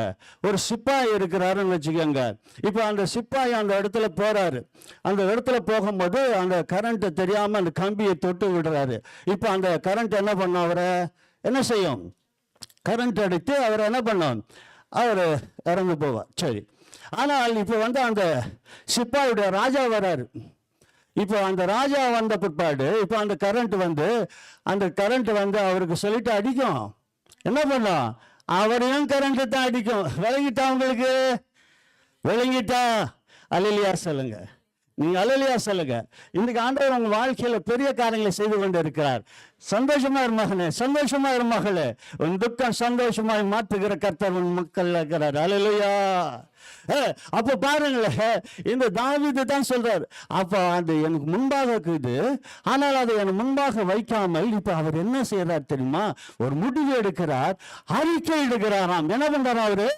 ஒரு சிப்பாய் இருக்கிறாருன்னு வச்சுக்கோங்க. இப்ப அந்த சிப்பாய் அந்த இடத்துல போறாரு. அந்த இடத்துல போகும்போது அந்த கரண்ட் தெரியாம அந்த கம்பியை தொட்டு விடுறாரு. இப்ப அந்த கரண்ட் என்ன பண்ணும்? அவரை என்ன செய்யும்? கரண்ட் அடித்து அவர் என்ன பண்ணும்? அவர் இறந்து போவார். சரி, ஆனால் இப்ப வந்து அந்த சிப்பாயுடைய ராஜா வராரு. இப்போ அந்த ராஜா வந்த பிற்பாடு இப்போ அந்த கரண்ட் வந்து அவருக்கு சொல்லிட்டு அடிக்கும். என்ன பண்ணும்? அவரையும் கரண்ட் தான் அடிக்கும். விளங்கிட்டா? உங்களுக்கு விளங்கிட்டா? அல்லேலூயா சொல்லுங்க. நீங்க அல்லேலூயா சொல்லுங்க. இன்னைக்கு ஆண்டவர் உங்க வாழ்க்கையில பெரிய காரியங்களை செய்து கொண்டு இருக்கிறார். சந்தோஷமா இரு மகனே, சந்தோஷமா இரு மகளே. உன் துக்கம் சந்தோஷமாய் மாற்றுகிற கர்த்தர் உன் மக்கள் இருக்கிறார். அல்லேலூயா. அப்ப பாருங்களேன், இந்த தாவீது தான் சொல்றாரு, அப்ப அது எனக்கு முன்பாக இருக்குது, ஆனால் அதை எனக்கு முன்பாக வைக்காமல் இப்ப அவர் என்ன செய்யறார் தெரியுமா? ஒரு முடிவு எடுக்கிறார், அறிக்கை இடுகிறாராம். என்ன பண்றாரு? அவரு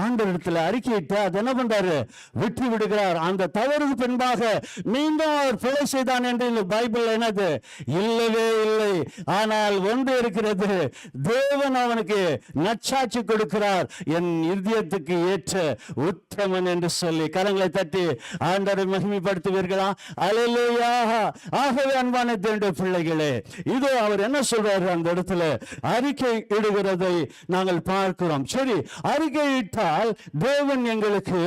ஆண்டவரிடத்துல அறிக்கையிட்டு அது என்ன பண்றாரு? விட்டு விடுகிறார். அந்த தவறுக்கு பின்பாக காரணமாக மீண்டும் அவர் பிழை செய்தான் என்று இந்த பைபிள் என்னது? இல்லவே இல்லை. ஆனால் ஒன்று இருக்கிறது, தேவன் அவனுக்கு நற்சாட்சி கொடுக்கிறார், என் இருதயத்துக்கு ஏற்ற உத்தமன் என்று சொல்லி. கரங்களை தட்டி ஆண்டவரை மகிமைப்படுத்துவீர்களா? அல்லேலூயா. ஆகவே அன்பான தேவனுடைய பிள்ளைகளே, இதோ அவர் என்ன சொல்றாரு அந்த இடத்துல? அறிக்கை இடுகிறதை நாங்கள் பார்க்கிறோம். சரி, அறிக்கை இட்டால் தேவன் எங்களுக்கு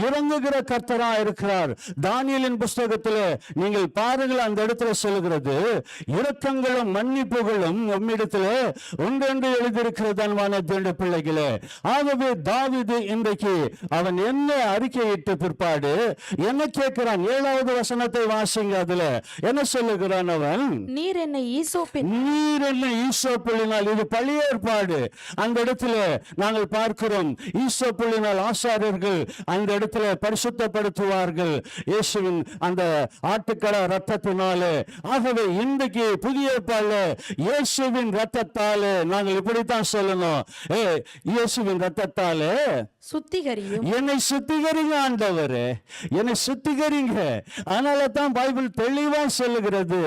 இறங்குகிற கர்த்தரா இருக்கிறார். தானியேலின் புஸ்தகத்தில் நீங்கள் பாருங்கள், அந்த இடத்துல சொல்லுகிறது, இரக்கங்களும் மன்னிப்புகளும் நம்மிடத்தில் ஒன்றென்று எழுதியிருக்கிறது அன்பான தேவனுடைய பிள்ளைகளே. ஆகவே தாவீது இன்றைக்கு அவன் என்ன அறிக்கையிட்ட பிற்பாடு என்ன கேட்கிறான்? 7வது வசனத்தை வாசிங்க. அதுல என்ன சொல்லுகிறான் அவன்? நீர் என்னை ஈசோப்பினால், இது பழைய ஏற்பாடு. அந்த இடத்துல நாங்கள் பார்க்கிறோம், ஈசோப்பினால் ஆசாரியர்கள் அந்த இடத்துல பரிசுத்தப்படுத்துவார்கள் இயேசுவின் அந்த ஆட்டுக்கடா ரத்தத்தினாலே. ஆகவே இன்றைக்கு புதிய ஏற்பாடுல இயேசுவின் ரத்தத்தாலே நாங்கள் இப்படித்தான் சொல்லணும், இயேசுவின் ரத்தத்தாலே சுத்திகரியும். என்னை சுத்திகரிங்க ஆண்டவரே, என்னை சுத்திகரிங்க. அதனால தான் பைபிள் தெளிவா சொல்லுகிறது.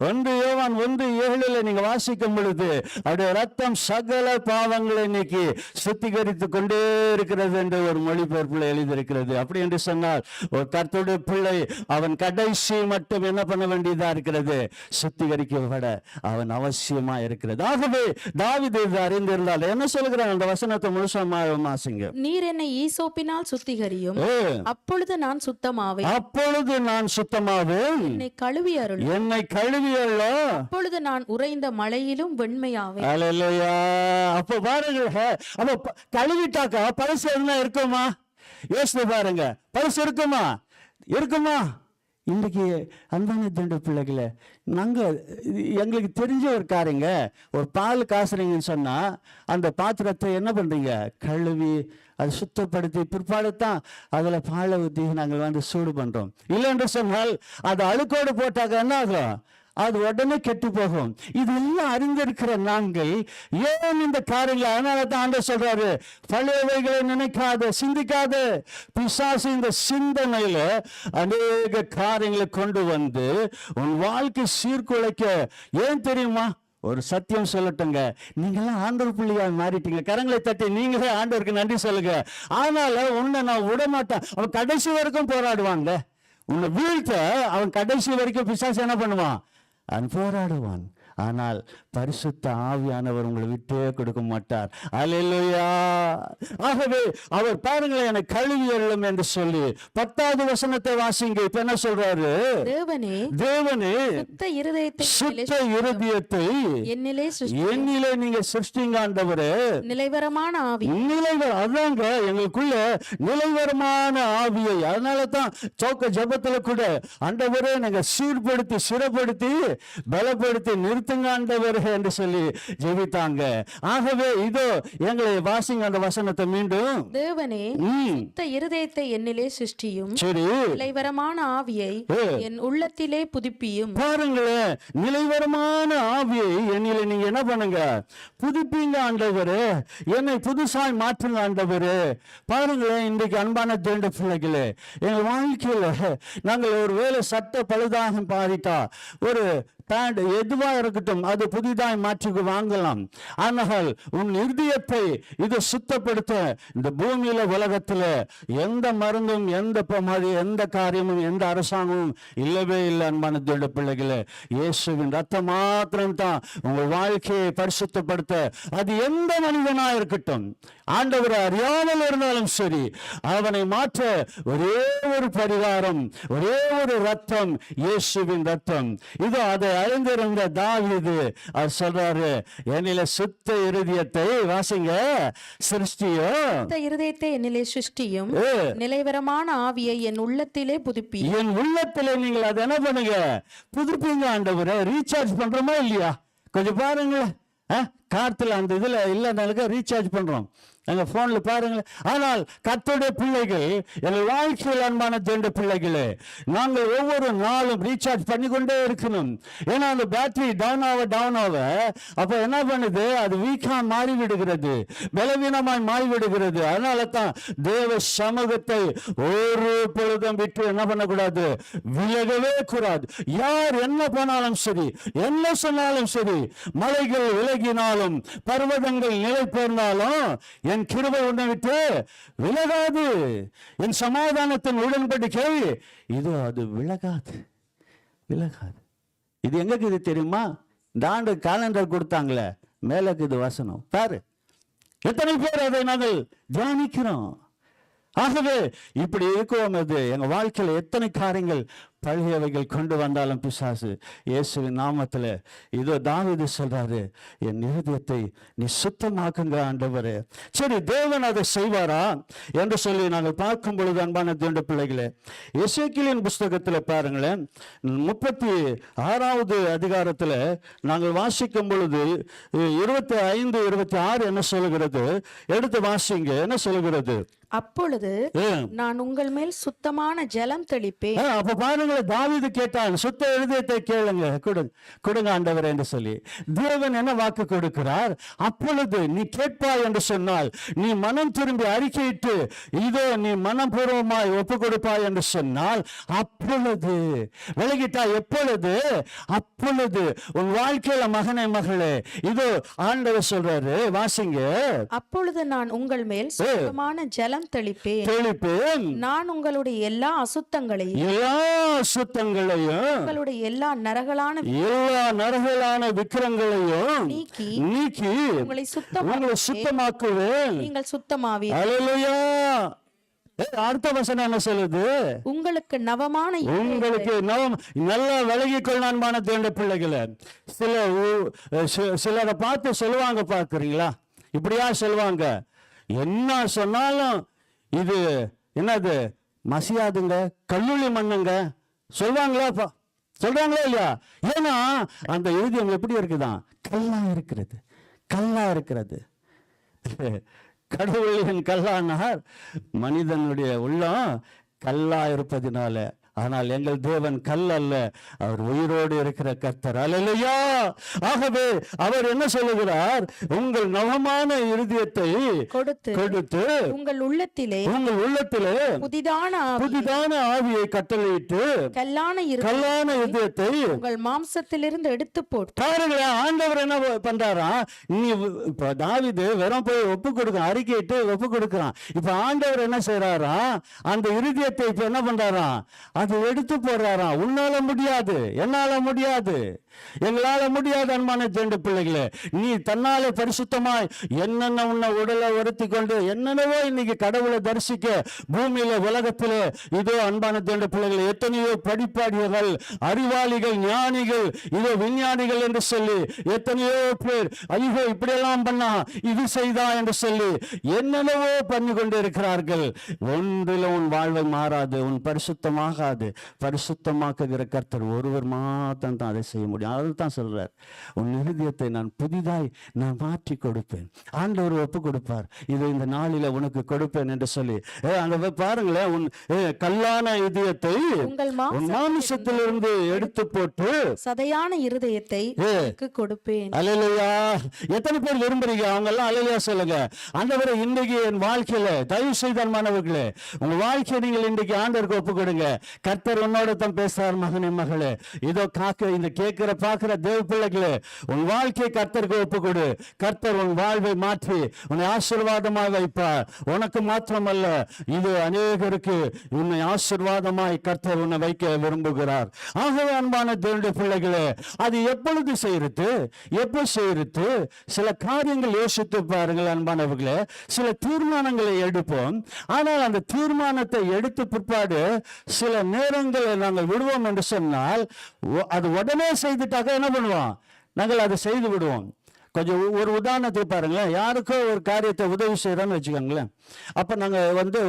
1 யோவான் 1:7 நீங்க வாசிக்கும் பொழுது, அவருடைய ரத்தம் சகல பாவங்களை இன்னைக்கு சுத்திகரித்து கொண்டே இருக்கிறது என்று ஒரு மொழிபெயர்ப்புல எழுதியிருக்கிறது. அப்படி என்று சொன்னால் ஒரு கர்த்தருடைய பிள்ளை அவன் கடைசி மட்டும் என்ன பண்ண வேண்டியதா இருக்கிறது? சுத்திகரிக்கப்பட அவன் அவசியமா இருக்கிறது. ஆகவே தாவீது அறிந்திருந்தால் என்ன சொல்கிறான்? அந்த வசனத்தை முழுசமா வாசிங்க. நீர் என்னை ஈசோப்பினால் சுத்திகரியும், அப்பொழுது நான் சுத்தமாவேன். என்னை கழுவி அருளும், அப்பொழுது நான் உறைந்த மலையிலும் வெண்மையாவேன். அல்லேலூயா. அப்ப பாருங்க, அப்ப கழுவிட்டாக்கா பரிசு என்ன இருக்குமா? யோசித்து பாருங்க, பரிசு இருக்குமா? இன்றைக்கு அன்பான தேவனுடைய பிள்ளைகளை, நாங்கள் எங்களுக்கு தெரிஞ்ச ஒரு காரியங்க, ஒரு பால் காசுறீங்கன்னு சொன்னா அந்த பாத்திரத்தை என்ன பண்றீங்க? கழுவி அதை சுத்தப்படுத்தி பிற்பாடு தான் அதில் பாலை ஊற்றி நாங்கள் சூடு பண்றோம். இல்லை என்று சொன்னால் அது அழுக்கோடு போட்டாக்க என்ன ஆகும்? அது உடனே கெட்டு போகும். இதெல்லாம் அறிந்திருக்கிற நாங்கள் ஏன் இந்த காரியங்களை? அதனால தான் ஆண்டவர் சொல்றாரு, பழையவைகளை நினைக்காத, சிந்திக்காத. பிசாசு இந்த சிந்தனையில அநேக காரியங்களை கொண்டு வந்து உன் வாழ்க்கை சீர்குலைக்க. ஏன் தெரியுமா? ஒரு சத்தியம் சொல்லட்டுங்க, நீங்களாம் ஆண்டவர் பிள்ளையா மாறிட்டீங்க. கரங்களை தட்டி நீங்களே ஆண்டவருக்கு நன்றி சொல்லுங்க. அதனால உன்னை நான் விட மாட்டேன். அவன் கடைசி வரைக்கும் போராடுவாங்க. உன்னை வீழ்த்த அவன் கடைசி வரைக்கும் பிசாசு என்ன பண்ணுவான்? அவன் போராடுவான். ஆனால் பரிசுத்த ஆவியானவர் உங்களை விட்டே கொடுக்க மாட்டார். அல்லேலூயா. ஆகவே அவர் பாருங்களேன், என்னை கழுவி அருளும் என்று சொல்லி 10வது வசனத்தை வாசிங்க. இப்ப என்ன சொல்றாரு? தேவனே சுத்த இருதயத்தை என்னிலே நீங்க சிருஷ்டிங்க ஆண்டவரே. நிலைவரமான ஆவி, அதாங்க எங்களுக்குள்ள நிலைவரமான ஆவியை. அதனால தான் சோக்க ஜபத்துல கூட ஆண்டவரே நாங்க சீர்படுத்தி சிறப்படுத்தி பலப்படுத்தி நிறுத்துங்க ஆண்டவரே என்று சொல்லி ஜெபித்தாங்க. ஆகவே இதோ எங்களை வாசிங்க அந்த வசனத்தை மீண்டும். தேவனே சுத்த இருதயத்தை என்னிலே சிருஷ்டியும், சரி, நிலைவரமான ஆவியை என் உள்ளத்திலே புதுப்பியும். பாருங்களேன், நிலைவரமான ஆவியை என்னிலே நீங்க என்ன பண்ணுங்க? புதுப்பிங்க ஆண்டவரே, என்னை புதுசாய் மாற்றுங்க ஆண்டவரே. பாருங்களேன், இன்றைக்கு அன்பான தேவனுடைய பிள்ளைகளே, எங்கள் வாழ்க்கையில நாங்கள் ஒரு வேலை சட்ட பழுதாக பாதித்தா, ஒரு பேண்ட் எதுவா இருக்கட்டும் அது புதிதாய் மாற்றி வாங்கலாம். ஆனால் உன் இருதயத்தை இது சுத்தப்படுத்த இந்த பூமியில உலகத்துல எந்த மருந்தும் எந்த காரியமும் எந்த அரசாங்கமும் இல்லவே இல்லை. அன்பான தேவனுடைய பிள்ளைகளே, இயேசுவின் ரத்தம் மாத்திரம் தான் உங்கள் வாழ்க்கையை பரிசுத்தப்படுத்த. அது எந்த மனிதனா இருக்கட்டும், ஆண்டவரை அறியாமல் இருந்தாலும் சரி, அவனை மாற்ற ஒரே ஒரு பரிகாரம், ஒரே ஒரு ரத்தம், இயேசுவின் ரத்தம். இது அதை அறிந்திருந்த தாவீது அவர் சொல்றாரு, என்னில சுத்த இருதயத்தை வாசிங்க சிருஷ்டியும், நிலைவரமான ஆவியை என் உள்ளத்திலே புதுப்பி. என் உள்ளத்திலே நீங்கள் அதை என்ன பண்ணுங்க? புதுப்பிங்க ஆண்டவரே. ரீசார்ஜ் பண்றோமா இல்லையா? கொஞ்சம் பாருங்க. கார்த்தில் அந்த இதில் இல்லைனாலுக்கு ரீசார்ஜ் பண்ணுறோம் எங்கள் ஃபோனில் பாருங்களேன். ஆனால் கர்த்தருடைய பிள்ளைகள், எங்கள் வாழ்க்கையில் அன்பான தேவனுடைய பிள்ளைகளே, நாங்கள் ஒவ்வொரு நாளும் ரீசார்ஜ் பண்ணி கொண்டே இருக்கணும். ஏன்னா அந்த பேட்டரி டவுன் ஆக அப்போ என்ன பண்ணுது, அது வீக்காக மாறிவிடுகிறது, பலவீனமாய் மாறிவிடுகிறது. அதனால தான் தேவ சமூகத்தை ஒரு பொழுதும் விட்டு என்ன பண்ணக்கூடாது, விலகவே கூடாது. யார் என்ன பண்ணாலும் சரி, என்ன சொன்னாலும் சரி, மலைகள் விலகினாலும் பர்வதங்கள் நிலை பெயர்ந்தாலும் என் கிருபை உன்னை விட்டு விலகாது, என் சமாதானத்தின் உடன்படிக்கை இது அது விலகாது. இது எங்க இது தெரியுமா? இந்த ஆண்டு காலண்டர் கொடுத்தாங்களே, மேலக்கு இது வசனம் பாரு. எத்தனை பேர் அதை நாங்கள் தியானிக்கிறோம். ஆகவே இப்படி இருக்கும் அது எங்க வாழ்க்கையில எத்தனை காரியங்கள் பழையவைகள் கொண்டு வந்தாலும் பிசாசு இயேசுவின் நாமத்தில் இதோ தாவீது சொல்றாரு, என் இருதயத்தை நீ சுத்தமாக்குங்க ஆண்டவரே. சரி, தேவன் அதை செய்வாரா என்று சொல்லி நாங்கள் பார்க்கும் பொழுது அன்பான தேவனுடைய பிள்ளைகளே, எசேக்கியேலின் புஸ்தகத்தில் பாருங்களேன், 36வது அதிகாரத்தில் நாங்கள் வாசிக்கும் பொழுது 25, 26 என்ன சொல்லுகிறது? எடுத்து வாசிங்க. என்ன சொல்லுகிறது? அப்பொழுது நான் உங்கள் மேல் சுத்தமான ஜலம் தெளிப்பேன். அப்ப பாருங்க, தாவீது கேட்டான், சுத்த இருதயத்தை கேளுங்க, கொடுங்க ஆண்டவர் என்று சொல்லி. தேவன் என்ன வாக்கு கொடுக்கிறார்? அப்பொழுது நீ கேட்பாய் என்று சொன்னால், நீ மனம் திரும்பி அறிக்கையிட்டு இதோ நீ மனப்பூர்வமாய் ஒப்பு கொடுப்பாய் என்று சொன்னால், அப்பொழுது விலகிட்டா. எப்பொழுது? அப்பொழுது உன் வாழ்க்கையில மகனே மகளே, இதோ ஆண்டவர் சொல்றாரு, வாசிங்க. அப்பொழுது நான் உங்கள் மேல் சுத்தமான ஜலம் தெளிப்பேன். நான் உங்களுடைய எல்லா அசுத்தங்களையும் உங்களுடைய எல்லா நரகலான விக்கிரங்களையும் நீக்கி உங்களை சுத்தமாக்குவேன். நீங்கள் சுத்தமாவீர்கள். அல்லேலூயா. அடுத்த வசனம் என்ன சொல்லுது? உங்களுக்கு நவமான நல்லா விலகிக்கொள் அன்பான தேவனுடைய பிள்ளைகளை. சிலரை பார்த்து சொல்லுவாங்க, பார்க்குறீங்களா? இப்படியா சொல்லுவாங்க, என்ன சொன்னாலும் இது என்னது மசியாதுங்க, கல்லுளி மண்ணுங்க சொல்லுவாங்களா? சொல்றாங்களா இல்லையா? ஏன்னா அந்த இருதயம் எப்படி இருக்குதான்? கல்லா இருக்கிறது. கடவுளின் கல்லானார், மனிதனுடைய உள்ளம் கல்லா இருப்பதினால. ஆனால் எங்கள் தேவன் கல் அல்ல, அவர் உயிரோடு இருக்கிற கர்த்தர். அல்லேலூயா. ஆகவே அவர் என்ன சொல்லுகிறார்? உங்கள் நவமான இருதயத்தை கொடுத்து உங்கள் உள்ளத்திலே புதிதான ஆவியை கட்டளையிட்டு கல்லான இருதயத்தை உங்கள் மாம்சத்திலிருந்து எடுத்து போட்டு. பாருங்களேன், ஆண்டவர் என்ன பண்றாரா? நீ இப்ப தாவீது வெறும் போய் ஒப்பு கொடுக்க, அறிக்கையிட்டு ஒப்பு கொடுக்கிறான். இப்ப ஆண்டவர் என்ன செய்யறாரா? அந்த இருதயத்தை இப்ப என்ன பண்றாரா? அது எடுத்து போடுறாராம். உன்னால முடியாது, என்னால முடியாது, எங்களால முடியாது. அன்பான தேவனுடைய பிள்ளைகளே, நீ தன்னாலே பரிசுத்தமாய் என்னென்ன உன்னை உடலை வருத்தி கொண்டு என்னென்னவோ இன்னைக்கு கடவுளை தரிசிக்க பூமியில உலகத்திலே இதோ அன்பான தேவனுடைய பிள்ளைகளை எத்தனையோ படிப்பாளிகள், அறிவாளிகள், ஞானிகள், இதோ விஞ்ஞானிகள் என்று சொல்லி எத்தனையோ பேர் ஐயோ இப்படியெல்லாம் பண்ணா, இது செய்தா என்று சொல்லி என்னென்னவோ பண்ணி கொண்டு இருக்கிறார்கள். ஒன்றில் உன் வாழ்வை மாறாது, உன் பரிசுத்தமாகாது. பரிசுத்தமாக்குகிற கர்த்தர் ஒருவர் மாத்திரம் தான் அதை செய்ய முடியும். அதுதான் சொல்றார், உன் இருதயத்தை நான் புதிதாய் நான் மாற்றி கொடுப்பேன். ஆண்டவர் ஒப்பு கொடுப்பார், இதை இந்த நாளில உனக்கு கொடுப்பேன் என்று சொல்லி அங்க பாருங்களேன், உன் கல்லான இதயத்தை உன் மாமிசத்திலிருந்து எடுத்து போட்டு சதையான இருதயத்தை கொடுப்பேன். அல்லேலூயா. எத்தனை பேர் விரும்புறீங்க? அவங்க எல்லாம் அல்லேலூயா சொல்லுங்க. ஆண்டவரே, இன்றைக்கு என் வாழ்க்கையில தயவு செய்த மாணவர்களே, உங்க வாழ்க்கையை நீங்கள் இன்றைக்கு ஆண்டவருக்கு ஒப்பு கொடுங்க. கர்த்தர் உன்னோட தான் பேசுறார், மகனே மகளே. இதோ இந்த கேட்கிற பார்க்கிற தேவ பிள்ளைகளே, உன் வாழ்க்கையை கர்த்தருக்கு ஒப்பு கொடு. கர்த்தர் உன் வாழ்வை மாற்றி உன்னை ஆசீர்வாதமாய் வைப்பார். உனக்கு மாத்திரமல்ல, இது அநேகருக்கு உன்னை ஆசீர்வாதமாய் கர்த்தர் உன்னை வைக்க விரும்புகிறார். ஆகவே அன்பான தேவனுடைய பிள்ளைகளே, அது எப்பொழுது செய்யறது, எப்போ செய்யறது? சில காரியங்கள் யோசித்து பாருங்கள் அன்பானவர்களே. சில தீர்மானங்களை எடுப்போம், ஆனால் அந்த தீர்மானத்தை எடுத்து பிற்பாடு சில நேரங்களை நாங்கள் விடுவோம் என்று சொன்னால், அது உடனே செய்துட்டாக்க என்ன பண்ணுவோம்? நாங்கள் அதை செய்து விடுவோம். கொஞ்சம் ஒரு உதாரணத்துக்கு பாருங்களேன். யாருக்கோ ஒரு காரியத்தை உதவி செய்யறோன்னு வச்சுக்கோங்களேன். அப்ப நாங்க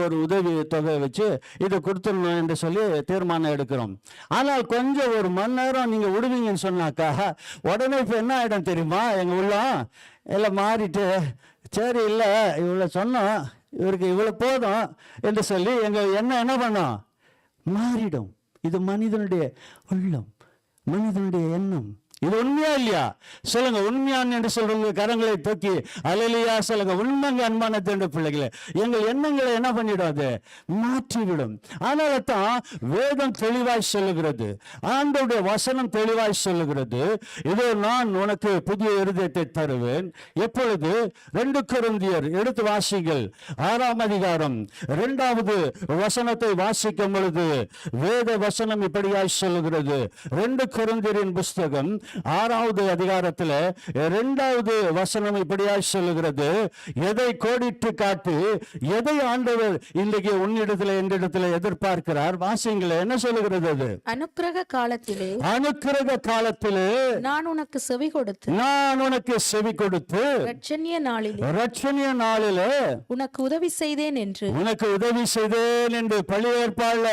ஒரு உதவி தொகை வச்சு இதை கொடுத்துடணும் என்று சொல்லி தீர்மானம் எடுக்கிறோம். ஆனால் கொஞ்சம் ஒரு மணி நேரம் நீங்க விடுவீங்கன்னு சொன்னாக்கா உடனே இப்ப என்ன ஆயிடும் தெரியுமா? எங்க உள்ளம் எல்லாம் மாறிட்டு, சரி இல்லை இவ்வளோ சொன்னோம், இவருக்கு இவ்வளோ போதும் என்று சொல்லி எங்கள் என்ன பண்ணோம்? மாறிடும். இது மனிதனுடைய உள்ளம், மனிதனுடைய எண்ணம். இது உண்மையா இல்லையா? சொல்லுங்க. உண்மையான் என்று சொல்றவங்க கரங்களை தூக்கி அல்லேலூயா சொல்லுங்க. உண்மைங்க அன்பான தேவனுடைய பிள்ளைகளே, எங்கள் எண்ணங்களை என்ன பண்ணிடும்? அது மாற்றிவிடும். அதனால தான் வேதம் தெளிவாய் சொல்லுகிறது, ஆண்டவருடைய வசனம் தெளிவாய் சொல்லுகிறது, இதோ நான் உனக்கு புதிய இருதயத்தை தருவேன். எப்பொழுது? 2 கொரிந்தியர் எடுத்து வாசிங்கள், 6ஆம் அதிகாரம் 2வது வசனத்தை வாசிக்கும் பொழுது வேத வசனம் இப்படியாய் சொல்லுகிறது. 2 கொரிந்தியரின் புஸ்தகம் 6வது அதிகாரத்தில் 2வது வசனம் இப்படியாய் சொல்லுகிறது. எதை கோடிட்டு காட்டி, எதை ஆண்டவர் இன்றைக்கு உன்னிடத்தில் என்னிடத்தில் எதிர்பார்க்கிறார்? வாசிங்களே, என்ன சொல்லுகிறது? அது அனுக்கிரக காலத்திலே, அனுக்கிரக காலத்திலே நான் உனக்கு செவி கொடுத்து, நான் உனக்கு செவி கொடுத்து, இரட்சணிய நாளிலே, இரட்சணிய நாளிலே உனக்கு உதவி செய்தேன் என்று, உனக்கு உதவி செய்தேன் என்று பழைய ஏற்பாடுல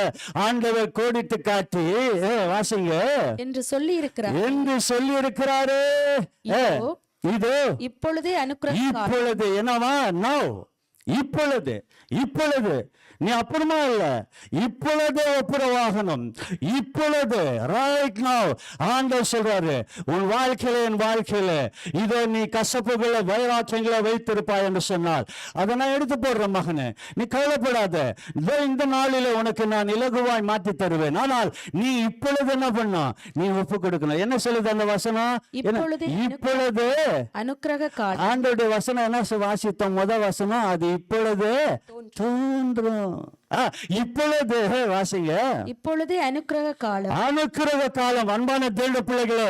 ஆண்டவர் கோடிட்டு காட்டி, வாசிங்க, என்று சொல்லி இருக்கிறார். என்று சொல்லி இருக்கிறாரே. இதோ இப்பொழுதே அனுக்கிரக இப்பொழுது என்னவா? நோ, இப்பொழுது, இப்பொழுது. நீ அப்புறமா இல்ல, இப்பொழுதே ஒப்புரவாகணும். இப்பொழுது, ரைட் நவ். ஆண்டவர் சொல்றாரு, உன் வாழ்க்கையில, என் வாழ்க்கையில இதோ நீ கசப்புகளை வைராக்கியங்களை வைத்திருப்பாய் என்று சொன்னால் அதை நான் எடுத்து போடுறேன் மகனே, நீ கவலைப்படாத. இந்த நாளில உனக்கு நான் இலகுவாய் மாற்றி தருவேன். ஆனால் நீ இப்பொழுது என்ன பண்ணும்? நீ ஒப்பு கொடுக்கணும். என்ன சொல்லுது அந்த வசனம்? இப்பொழுது அனுக்கிரக காலம். ஆண்டவருடைய வசனம் என்ன வாசித்தோம்? முதல் வசனம், அது இப்பொழுது தோன்றும். இப்பொழுது வாசிங்க. இப்பொழுதே அனுக்கிரக காலம். அனுக்கிரக காலம். அன்பான தேவனுடைய பிள்ளைகளே,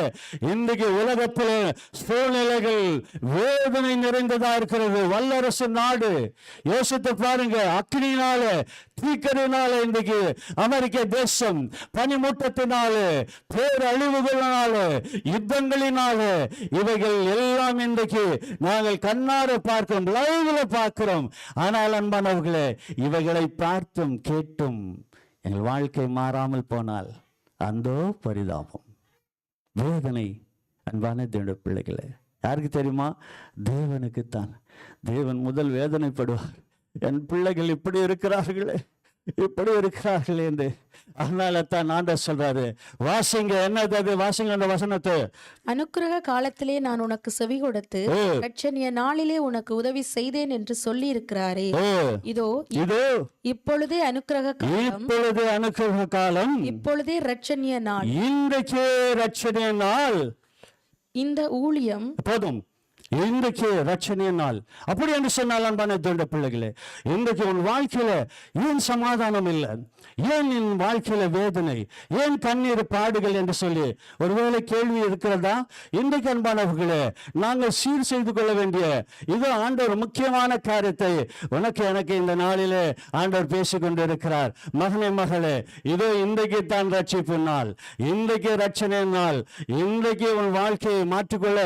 இன்றைக்கு உலகத்தில் சூழ்நிலைகள் வேதனை நிறைந்ததா இருக்கிறது. வல்லரசு நாடு, யோசித்து பாருங்க. அக்னியினால, தீக்கரினால இன்றைக்கு அமெரிக்க தேசம், பனிமூட்டத்தினால, பேரழிவுகளினால, யுத்தங்களினால, இவைகள் எல்லாம் இன்றைக்கு நாங்கள் கண்ணார பார்க்கிறோம், லைவ்ல பார்க்கிறோம். ஆனால் அன்பானவர்களே, இவைகளை பார்த்தும் கேட்டும் எங்கள் வாழ்க்கை மாறாமல் போனால் அந்தோ பரிதாபம், வேதனை. அன்பான தேவனுடைய பிள்ளைகளே, யாருக்கு தெரியுமா? தேவனுக்குத்தான். தேவன் முதல் வேதனைப்படுவார். என் பிள்ளைகள் இப்படி இருக்கிறார்களே, இப்படி இருக்கிறார்களே என்று. அதனால தான் ஆண்டவர் சொல்றாரு, வாசிங்க. என்னது அது? வாசிங்க அந்த வசனத்தை. அனுக்கிரக காலத்திலே நான் உனக்கு செவி கொடுத்து, இரட்சணிய நாளிலே உனக்கு உதவி செய்தேன் என்று சொல்லி இருக்கிறாரே. இதோ இப்பொழுதே அனுக்கிரக காலம். இப்பொழுது அனுக்கிரக காலம். இப்பொழுதே இரட்சணிய நாள். இன்றைக்கே இரட்சணிய நாள். இந்த ஊழியம் போதும். இன்றைக்கு ரட்சணிய நாள். அப்படி என்று சொன்னால் அன்பான தேவனுடைய பிள்ளைகளே, இன்றைக்கு உன் வாழ்க்கையில ஏன் சமாதானம் இல்லை? ஏன் என் வாழ்க்கையில வேதனை? ஏன் கண்ணீர் பாடுகள் என்று சொல்லி ஒருவேளை கேள்வி இருக்கிறதா? இன்றைக்கு அன்பானவர்களே, நாங்கள் சீர் செய்து கொள்ள வேண்டிய இது ஆண்டவர் முக்கியமான காரியத்தை உனக்கு எனக்கு இந்த நாளிலே ஆண்டவர் பேசிக் கொண்டிருக்கிறார். மகனே, மகளே, இதோ இன்றைக்கு தான் ரட்சிப்பு நாள், இன்றைக்கு ரட்சணை நாள். இன்றைக்கு உன் வாழ்க்கையை மாற்றிக்கொள்ள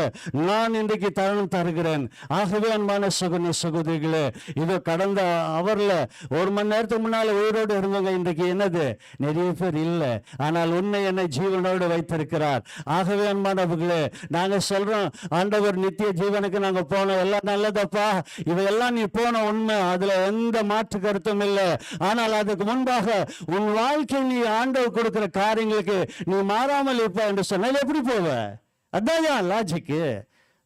நான் இன்றைக்கு தருகிறேன். ஆகவே அன்பான சகோதரிகளே, இது கடந்த அவர்ல 1 மணி நேரத்துக்கு முன்னால உயிரோடு இருந்தவங்க இன்றைக்கு என்னது? நிறைய பேர் இல்லை. ஆனால் உன்னை என்னை ஜீவனோடு வைத்திருக்கிறார். ஆகவே அன்பானவர்களே, நாங்க சொல்றோம், ஆண்டவர் நித்திய ஜீவனுக்கு நாங்க போனோம், எல்லாம் நல்லதப்பா, இவையெல்லாம் நீ போன உண்மை, அதுல எந்த மாற்று கருத்தும் இல்லை. ஆனால் அதுக்கு முன்பாக உன் வாழ்க்கை நீ ஆண்டவர் கொடுக்கிற காரியங்களுக்கு நீ மாறாமல் இருப்ப என்று சொன்னால் எப்படி போவ? அதான் லாஜிக்கு,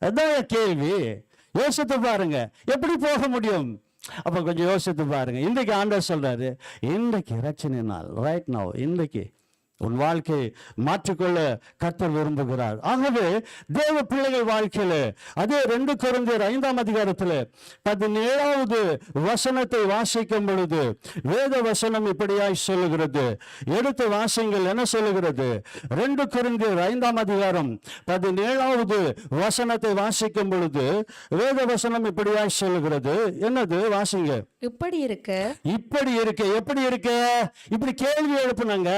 அதான் கேள்வி. யோசித்து பாருங்க, எப்படி போக முடியும்? அப்ப கொஞ்சம் யோசித்து பாருங்க. இன்றைக்கு ஆண்டவர் சொல்றாரு, இன்றைக்கு இரட்சணை நாள், ரைட் நவ். இன்றைக்கு உன் வாழ்க்கையை மாற்றிக்கொள்ள கர்த்தர் விரும்புகிறார். ஆகவே தேவ பிள்ளைகள் வாழ்க்கையில அதே 2 கொரிந்தியர் 5ஆம் அதிகாரத்தில் 17வது வசனத்தை வாசிக்கும் பொழுது வேத வசனம் இப்படியாய் சொல்லுகிறது. எடுத்து வாசிங்கள். என்ன சொல்லுகிறது? 2 கொரிந்தியர் 5ஆம் அதிகாரம் 17வது வசனத்தை வாசிக்கும் பொழுது வேத வசனம் இப்படியாய் சொல்லுகிறது. என்னது? வாசிங்க. இப்படி இருக்க, இப்படி இருக்க, எப்படி இருக்க? இப்படி கேள்வி எழுப்புனாங்க.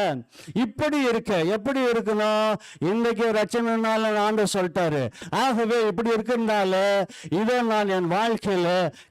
இப்படி இருக்க எப்படி இருக்கணும்? இன்றைக்கு ரட்சணைனால ஆண்டவர் சொல்லிட்டாரு. ஆகவே இப்படி இருக்கிறதுனால இதை நான் என் வாழ்க்கையில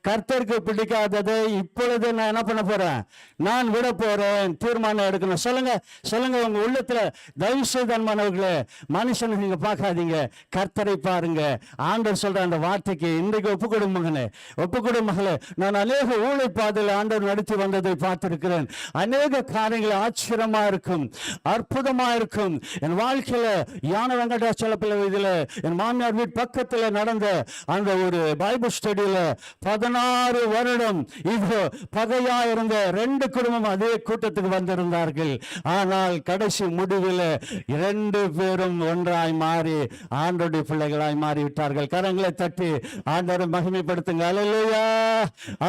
கர்த்தருக்கு பிடிக்காததை இப்பொழுது நான் என்ன பண்ண போறேன்? நான் விட போறேன். தீர்மானம் எடுக்கணும். சொல்லுங்க சொல்லுங்க உங்க உள்ளத்துல. தயவு செய்து அன்பானவர்களே, மனுஷனை நீங்க பார்க்காதீங்க, கர்த்தரை பாருங்க. ஆண்டவர் சொல்ற அந்த வார்த்தைக்கு இன்றைக்கு ஒப்புக்கொடு மகனே, ஒப்புக்கொடு மகளே. நான் அநேக ஊழை பாதையில் ஆண்டவர் நடத்தி வந்ததை பார்த்திருக்கிறேன். அநேக காரியங்கள் ஆச்சரியமா இருக்கும், அற்புதமா இருக்கும். என் வாழ்க்கையில யான வெங்கடாச்சலப்பிள்ளை இதுல என் மாமியார் வீட்டு பக்கத்துல நடந்த அந்த ஒரு பைபிள் ஸ்டடியில 16 வருடம் இது பகையா இருந்த 2 குடும்பம் அதே கூட்டத்துக்கு வந்திருந்தார்கள். ஆனால் கடைசி முடிவில் 2 பேரும் ஒன்றாய் மாறி ஆண்டவருடைய பிள்ளைகளாய் மாறிவிட்டார்கள். கரங்களை தட்டி ஆண்டவரை மகிமைப்படுத்துங்க. அல்லேலூயா,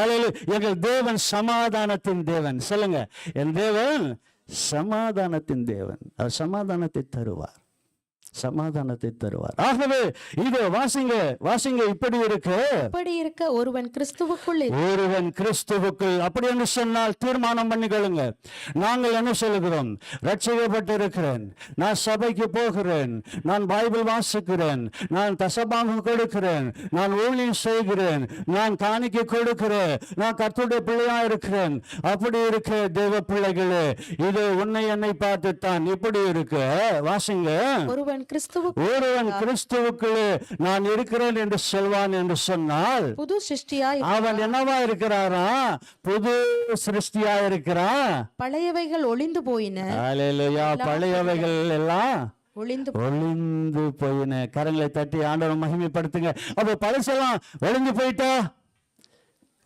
அல்லேலூயா. எங்கள் தேவன் சமாதானத்தின் தேவன். சொல்லுங்க, என் தேவன் சமாதானத்தின் தேவன். அவர் சமாதானத்தை தருவார், சமாதானத்தை தருவார். ஆகவே இது வாசிங்க வாசிங்க. இப்படி இருக்க ஒருவன் கிறிஸ்துவுக்குள் ஒருவன் கிறிஸ்துவுக்குள். அப்படி என்று சொன்னால் தீர்மானம் பண்ணிக்கொள்ளுங்க. நாங்கள் என்ன சொல்லுகிறோம்? ரட்சிக்கப்பட்டிருக்கிறேன், நான் சபைக்கு போகிறேன், நான் பைபிள் வாசிக்கிறேன், நான் தசபாகம் கொடுக்கிறேன், நான் ஊழியம் செய்கிறேன், நான் காணிக்கை கொடுக்கிறேன், நான் கர்த்தருடைய பிள்ளையா இருக்கிறேன். அப்படி இருக்க தேவ பிள்ளைகளே, இது உன்னை என்னை பார்த்துத்தான். இப்படி இருக்க வாசிங்க. ஒருவன் கிறிஸ்துவுக்குள்ளே நான் இருக்கிறேன் என்று சொல்வான் என்று சொன்னால் புது சிருஷ்டியாய் அவன் என்னவா இருக்கிறாரா? புது சிருஷ்டியா இருக்கிறான். பழையவைகள் ஒளிந்து போயின. அல்லேலூயா. பழையவைகள் எல்லாம் ஒளிந்து போயின. கரங்களை தட்டி ஆண்டவரை மகிமைப்படுத்துங்க. அப்ப பழசெல்லாம் ஒளிந்து போயிட்டா,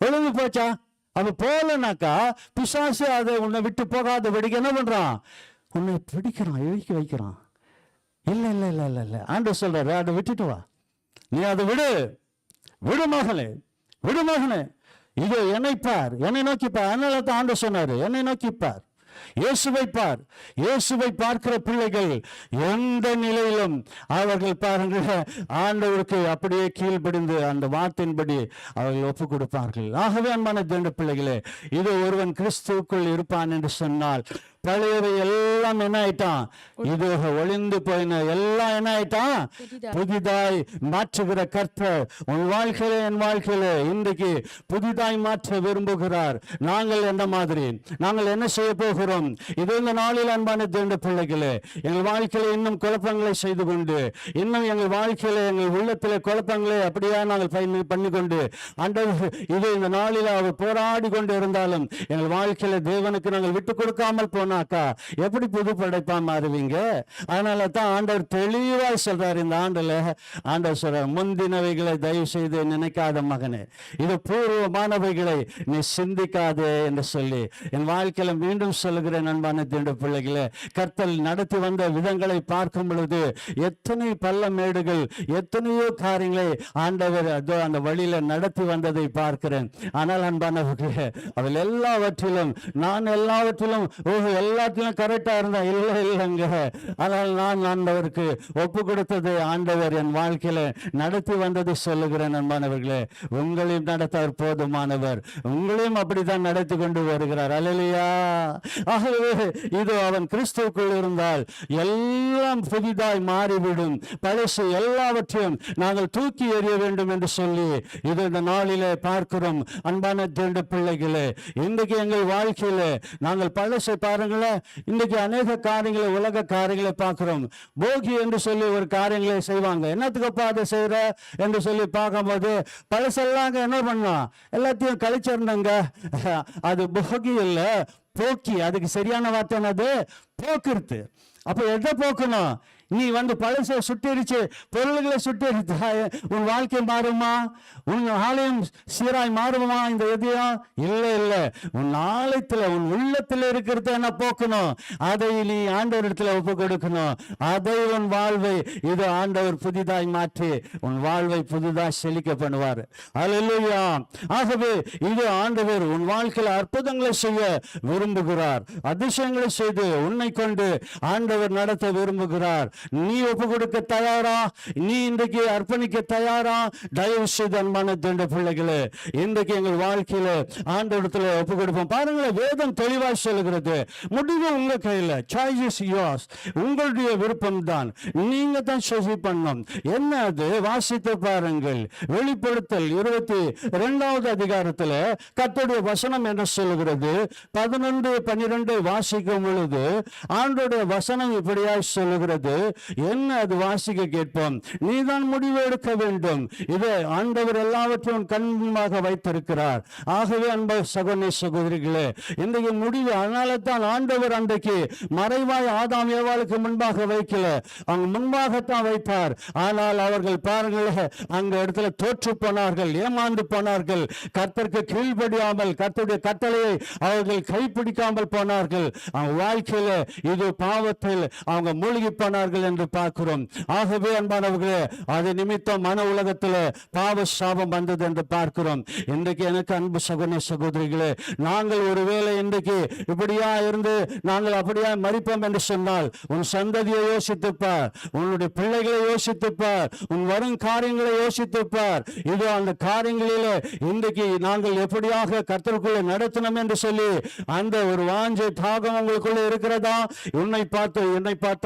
ஒளிந்து போச்சா? அப்ப போலனாக்கா பிசாசு அதை உன்னை விட்டு போகாத வெடிக்க என்ன பண்றான்? உன்னை பிடிக்கிறான், இழுக்கி வைக்கிறான். இல்ல இல்ல இல்ல இல்ல இல்ல ஆண்டவர் சொல்றாரு, அதை விட்டுட்டு வா, நீ அதை விடு, விடு மகளே, விடு மகனே. இது என்னை பார், என்னை நோக்கி பார். அதனால தான் ஆண்டவர் சொன்னாரு, என்னை நோக்கி பார், இயேசுவை பார். இயேசுவை பார்க்கிற பிள்ளைகள் எந்த நிலையிலும் அவர்கள் பாருங்க ஆண்டவருக்கு அப்படியே கீழ்ப்படிந்து அந்த வார்த்தையின்படி அவர்கள் ஒப்பு கொடுப்பார்கள். ஆகவே அன்பான தேவ பிள்ளைகளே, இது ஒருவன் கிறிஸ்துவுக்குள் இருப்பான் என்று சொன்னால் பழையவை எல்லாம் என்ன ஆயிட்டான்? இது ஒளிந்து போயின எல்லாம் என்ன ஆயிட்டான்? புதிதாய் மாற்றுகிற கர்த்தர் உன் வாழ்க்கையில என் வாழ்க்கையில இன்றைக்கு புதிதாய் மாற்ற விரும்புகிறார். நாங்கள் எந்த மாதிரி, நாங்கள் என்ன செய்ய போகிறோம்? இது இந்த நாளில் அன்பான தேவ பிள்ளைகளே, எங்கள் வாழ்க்கையில இன்னும் குழப்பங்களை செய்து கொண்டு, இன்னும் எங்கள் வாழ்க்கையில எங்கள் உள்ளத்திலே குழப்பங்களை அப்படியே நாங்கள் பண்ணிக்கொண்டு ஆண்டவர் இது இந்த நாளில் அவர் போராடி கொண்டு இருந்தாலும் எங்கள் வாழ்க்கையில தேவனுக்கு நாங்கள் விட்டு கொடுக்காமல் போனாக்கா எப்படி புது படைப்பா மாறுவீங்க? அதனால தான் ஆண்டவர் தெளிவாய் சொல்றார். இந்த ஆண்டுல ஆண்டவர் சொல்றார், முந்தினவைகளை தயவு செய்து நினைக்காத மகனே, இது பூர்வமானவைகளை நீ சிந்திக்காதே என்று சொல்லி என் வாழ்க்கையில மீண்டும் சொல்லுகிறேன். அன்பான தேவ பிள்ளைகளே, கர்த்தர் நடத்தி வந்த விதங்களை பார்க்கும் பொழுது எத்தனை பள்ளமேடுகள், எத்தனையோ காரியங்களை ஆண்டவர் அந்த வழியில நடத்தி வந்ததை பார்க்கிறேன். ஆனால் அன்பானவர்களே, அவள் எல்லாவற்றிலும் நான் எல்லாவற்றிலும் எல்லாத்திலும் கரெக்டா இருந்தா இல்லைங்க. ஆனால் நான் ஆண்டவருக்கு ஒப்பு கொடுத்தது ஆண்டவர் என் வாழ்க்கையில நடத்தி வந்ததை சொல்லுகிறேன். அன்பானவர்களே, உங்களையும் நடத்தார் போதுமானவர், உங்களையும் அப்படித்தான் நடத்தி கொண்டு வருகிறார். அல்லேலூயா. ஆகவே இது அவன் கிறிஸ்துவுக்குள் இருந்தால் எல்லாம் புதிதாய் மாறிவிடும். பழசு எல்லாவற்றையும் நாங்கள் தூக்கி எறிய வேண்டும் என்று சொல்லி இது இந்த நாளிலே பார்க்கிறோம். அன்பான தேவ பிள்ளைகளே, இன்றைக்கு எங்கள் வாழ்க்கையில நாங்கள் பழசை பாருங்களேன். இன்றைக்கு அநேக காரியங்களை, உலக காரியங்களை பார்க்கிறோம். போகி என்று சொல்லி ஒரு காரியங்களை செய்வாங்க. என்னத்துக்கு அதை செய்யற என்று சொல்லி பார்க்கும்போது பழசெல்லாம் என்ன பண்ணோம்? எல்லாத்தையும் கழிச்சிருந்தாங்க. அது போகி இல்ல, போக்கி. அதுக்கு சரியான வார்த்தை என்னது? போக்குறது. அப்ப எதை போக்கணும்? நீ பழசை சுட்டரிச்சு, பொருள்களை சுட்டரித்தா உன் வாழ்க்கை மாறுமா? உன் ஆலயம் சீராய் மாறுமா? இந்த எதையும் இல்லை இல்லை. உன் ஆலயத்துல, உன் உள்ளத்துல இருக்கிறத என்ன போக்கணும்? அதை நீ ஆண்டவரிடத்துல ஒப்பு கொடுக்கணும். அதை உன் வாழ்வை இது ஆண்டவர் புதிதாய் மாற்றி உன் வாழ்வை புதிதாய் செழிக்க பண்ணுவார். அல்லேலூயா. ஆகவே இது ஆண்டவர் உன் வாழ்க்கையில் அற்புதங்களை செய்ய விரும்புகிறார். அதிசயங்களை செய்து உன்னை கொண்டு ஆண்டவர் நடத்த விரும்புகிறார். நீ ஒப்பு கொடுக்க தயாரா? நீ இன்றைக்கு அர்ப்பணிக்க தயாரா? தயவு செய்து அன்பான தேவனுடைய பிள்ளைகளே, இன்றைக்கு எங்கள் வாழ்க்கையில ஆண்டவரிடத்துல ஒப்பு கொடுப்போம். பாருங்களேன், வேதம் தெளிவாய் சொல்லுகிறது, முடிவு உங்க கையில. Choice is yours. உங்களுடைய விருப்பம் தான், நீங்க தான் சூஸ் பண்ணணும். என்ன அது? வாசித்து பாருங்கள். வெளிப்படுத்தல் 22வது அதிகாரத்துல கர்த்தருடைய வசனம் என்ன சொல்லுகிறது? 11-12 வாசிக்கும் பொழுது ஆண்டவருடைய வசனம் இப்படியாய் சொல்லுகிறது. என்ன அது? வாசிக்க கேட்போம். நீதான் முடிவு எடுக்க வேண்டும். இதை ஆண்டவர் எல்லாவற்றையும் கண்முன்பாக வைத்திருக்கிறார். ஆகவே அன்பு சகோதர சகோதரிகளே, இன்றைக்கு முடிவு. அதனால தான் ஆண்டவர் அன்றைக்கு மறைவாய் ஆதாம் ஏவாளுக்கு முன்பாக வைக்கல, அவங்க முன்பாகத்தான் வைத்தார். ஆனால் அவர்கள் பாருங்களேன், அங்க இடத்துல தோற்று போனார்கள், ஏமாந்து போனார்கள், கர்த்தருக்கு கீழ்ப்படியாமல், கர்த்தருடைய கட்டளையை அவர்கள் கைப்பிடிக்காமல் போனார்கள். அவங்க வாழ்க்கையில இது பாவத்தில் அவங்க மூழ்கி போனார்கள் என்று பார்க்கிறோம். ஆகவே அன்பானவர்களே, அது நிமித்தம் மன உலகத்தில் பாவ சாபம் வந்தது என்று பார்க்கிறோம். இன்றைக்கு எனக்கு அன்பு சகோதர சகோதரிகளே, நாங்கள் ஒருவேளை இன்றைக்கு இப்படியா இருந்து நாங்கள் அப்படியா மரிப்போம் என்று சொன்னால், உன் சந்ததியை யோசித்துப்பார், உன்னுடைய பிள்ளைகளை யோசித்துப்பார், உன் வரும் காரியங்களை யோசித்துப்பார். இதோ அந்த காரியங்களிலே இன்றைக்கு நாங்கள் எப்படியாக கர்த்தருக்குள்ளே நடத்தணும் என்று சொல்லி அந்த ஒரு வாஞ்சை தாகம் உங்களுக்குள்ள இருக்கிறதா? என்னை பார்த்து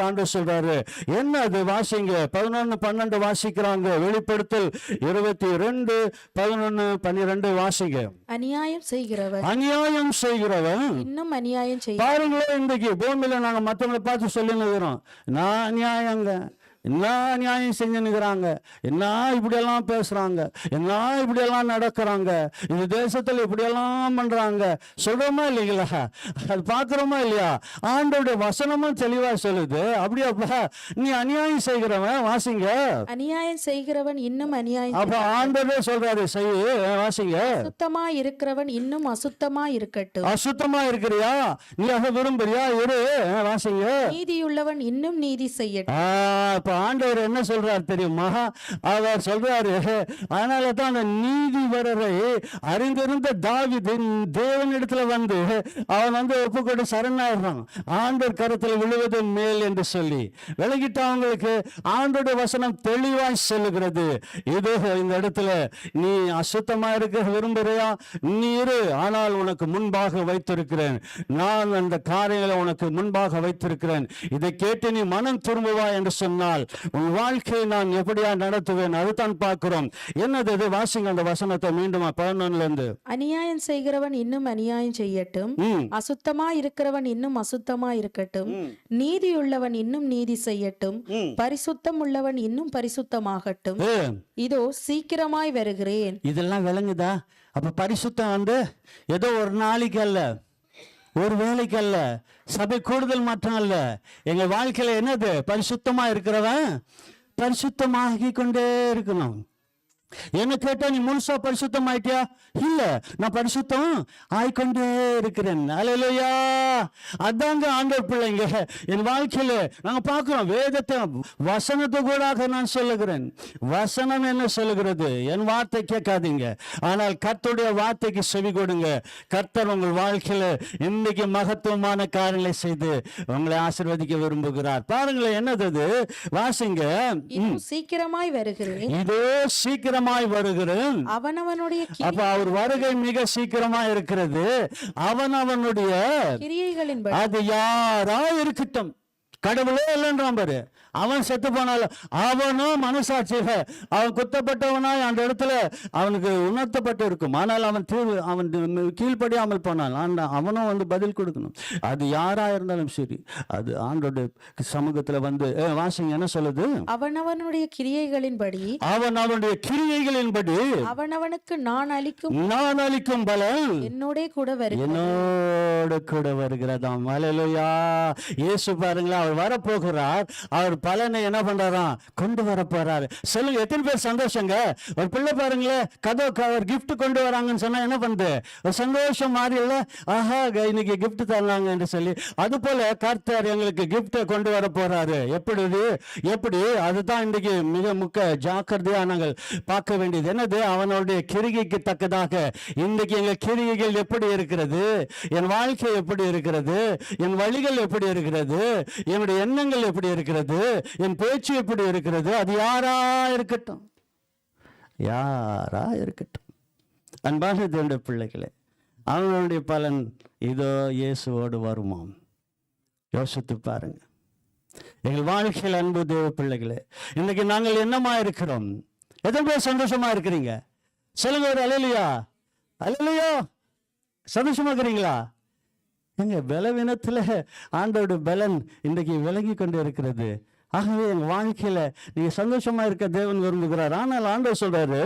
ஆண்டவர் சொல்றாரு. என்ன அது? வாசிங்க. 11-12 வாசிக்கிறாங்க. வெளிப்படுத்தல் 22-11-12 வாசிங்க. அநியாயம் செய்கிறவன் இன்னும் அநியாயம் செய்ய. பாருங்களேன், இன்றைக்கு பூமியில நாங்க மற்றவங்களை பார்த்து சொல்லினுக்கிறோம், நான் அநியாயங்க, என்ன நியாயம் செஞ்சுன்னுக்கிறாங்க, என்ன இப்படியெல்லாம் பேசுறாங்க, என்ன இப்படியெல்லாம் நடக்கிறாங்க, இந்த தேசத்துல இப்படியெல்லாம் பண்றாங்க. சொல்றோமா இல்லைங்களா? அது பார்க்கிறோமா இல்லையா? ஆண்டோடைய வசனமும் தெளிவா சொல்லுது. அப்படியாப்பா, நீ அநியாயம் செய்கிறவன், வாசிங்க. அநியாயம் செய்கிறவன் இன்னும் அநியாயம். அப்ப ஆண்டவரே சொல்றாரு, செய்ய. வாசிங்க. சுத்தமா இருக்கிறவன் இன்னும் அசுத்தமா இருக்கட்டும். அசுத்தமா இருக்கிறியா? நீ அதை விரும்புறியா? இரு. வாசிங்க. நீதியுள்ளவன் இன்னும் நீதி செய்யட்டும். ஆண்டவர் என்ன சொல்றார் தெரியுமா? அவர் சொல்றாரு, அதனால தான் அந்த நீதிபரரை அறிந்திருந்த தாவீது தேவனிடத்துல வந்து அவன் வந்து ஒப்புக்கொண்டு சரணாயிடுறான். ஆண்டவர் கருத்தில் விழுவது மேல் என்று சொல்லி விலகிட்டவங்களுக்கு ஆண்டோட வசனம் தெளிவாய் சொல்லுகிறது. இது இந்த இடத்துல நீ அசுத்தமா இருக்க விரும்புறியா? நீ இரு, ஆனால் உனக்கு முன்பாக வைத்திருக்கிறேன், நான் அந்த காரியங்களை உனக்கு முன்பாக வைத்திருக்கிறேன். இதை கேட்டு நீ மனம் திரும்புவா என்று சொன்னால் உன் வாழ்க்கையை நான் எப்படியா நடத்துவேன். அதுதான் பார்க்கிறோம். என்னது இது? வாசிங்க அந்த வசனத்தை மீண்டும் 11 அநியாயம் செய்கிறவன் இன்னும் அநியாயம் செய்யட்டும், அசுத்தமா இருக்கிறவன் இன்னும் அசுத்தமா இருக்கட்டும், நீதியுள்ளவன் இன்னும் நீதி செய்யட்டும், பரிசுத்தம் உள்ளவன் இன்னும் பரிசுத்தமாகட்டும், இதோ சீக்கிரமாய் வருகிறேன். இதெல்லாம் விளங்குதா? அப்ப பரிசுத்தம் வந்து ஏதோ ஒரு நாளைக்கு அல்ல, ஒரு வேலைக்கு அல்ல, சபை கூடுதல் மாற்றம் அல்ல. எங்க வாழ்க்கையில என்னது? பரிசுத்தமா இருக்கிறவன் பரிசுத்தமாகி கொண்டே இருக்கணும். என்ன கேட்டா, நீ முழுசா பரிசுத்தம் ஆயிட்டியா? இல்ல, நான் பரிசுத்தம் ஆய்கொண்டே இருக்கிறேன். அல்லேலூயா. அதாங்க ஆண்டவர் பிள்ளைங்க. என் வாழ்க்கையில நாங்க பார்க்கிறோம், வேதத்தை வசனத்தை கூட நான் சொல்லுகிறேன். வசனம் என்ன சொல்லுகிறது? என் வார்த்தை கேட்காதீங்க, ஆனால் கர்த்தருடைய வார்த்தைக்கு செவி கொடுங்க. கர்த்தர் உங்கள் வாழ்க்கையில இன்னைக்கு மகத்துவமான காரியங்களை செய்து உங்களை ஆசீர்வதிக்க விரும்புகிறார். பாருங்களேன், என்னது? வாசிங்க. சீக்கிரமாய் வருகிறேன். இதோ சீக்கிரம் வருகிறேன். அவனவனுடைய அப்ப அவர் வருகை மிக சீக்கிரமா இருக்கிறது. அவனவனுடைய கிரியைகளின்படி, அது யாரா இருக்கட்டும், கடவுளே இல்லைன்றான் பாரு. அவன் செத்து போனாலும் அவனும் மனசாட்சியில அவன் குத்தப்பட்டவனாய் அந்த இடத்துல அவனுக்கு உணர்த்தப்பட்டு இருக்கும். ஆனால் அவன் கீழ்ப்படியாமல் போனான், அவனும் வந்து பதில் கொடுக்கணும். அது யாரா இருந்தாலும் சரி, அது ஆண்டோட சமூகத்துல வந்து வாசிங்க. என்ன சொல்லுது? அவனவனுடைய கிரியைகளின்படி, அவனவனுடைய கிரியைகளின்படி அவனவனுக்கு நான் அளிக்கும் பலன் என்னோட கூட வருகிறதாம். அல்லேலூயா. இயேசு பாருங்களா, அவர் வரப்போகிறார். அவர் பலனை என்ன பண்றாராம்? கொண்டு வர போறாரு. சொல்லுங்க, எத்தனை பேர் சந்தோஷங்க? ஒரு பிள்ளை பாருங்களேன், ஒரு கிஃப்ட் கொண்டு வராங்கன்னு சொன்னா என்ன பண்ணுது? ஒரு சந்தோஷம் மாறி இல்ல, ஆஹா இன்னைக்கு கிஃப்ட் தரலாங்க என்று சொல்லி. அது போல கர்த்தர் எங்களுக்கு கிஃப்ட கொண்டு வர போறாரு. எப்படி? அதுதான் இன்றைக்கு மிக முக்கிய ஜாக்கிரதையா நாங்கள் பார்க்க வேண்டியது. என்னது? அவனுடைய கிரிகைக்கு தக்கதாக இன்றைக்கு எங்க கிரிகைகள் எப்படி இருக்கிறது, என் வாழ்க்கை எப்படி இருக்கிறது, என் வழிகள் எப்படி இருக்கிறது, என்னுடைய எண்ணங்கள் எப்படி இருக்கிறது, என் பேச்சு எப்படி இருக்கிறது, அது யாரா இருக்கட்டும், யாரா இருக்கட்டும். அன்பான தேவனுடைய பிள்ளைகளே, அவங்களுடைய பலன் இதோ இயேசுவோடு வருமாம். யோசித்து பாருங்க. எங்கள் வாழ்க்கையில் அன்பு தேவ பிள்ளைகளே, இன்னைக்கு நாங்கள் என்னமா இருக்கிறோம்? எத்தனை பேர் சந்தோஷமா இருக்கிறீங்க? சொல்லுங்க ஒரு அல்லேலூயா. அல்லேலூயா. சந்தோஷமா இருக்கிறீங்களா? எங்க பலவீனத்துல ஆண்டோட பலன் இன்றைக்கு விளங்கி கொண்டு இருக்கிறது. ஆகவே என் வாழ்க்கையில நீங்க சந்தோஷமா இருக்க தேவன் விரும்புகிறார். ஆனால் ஆண்டவர் சொல்றாரு,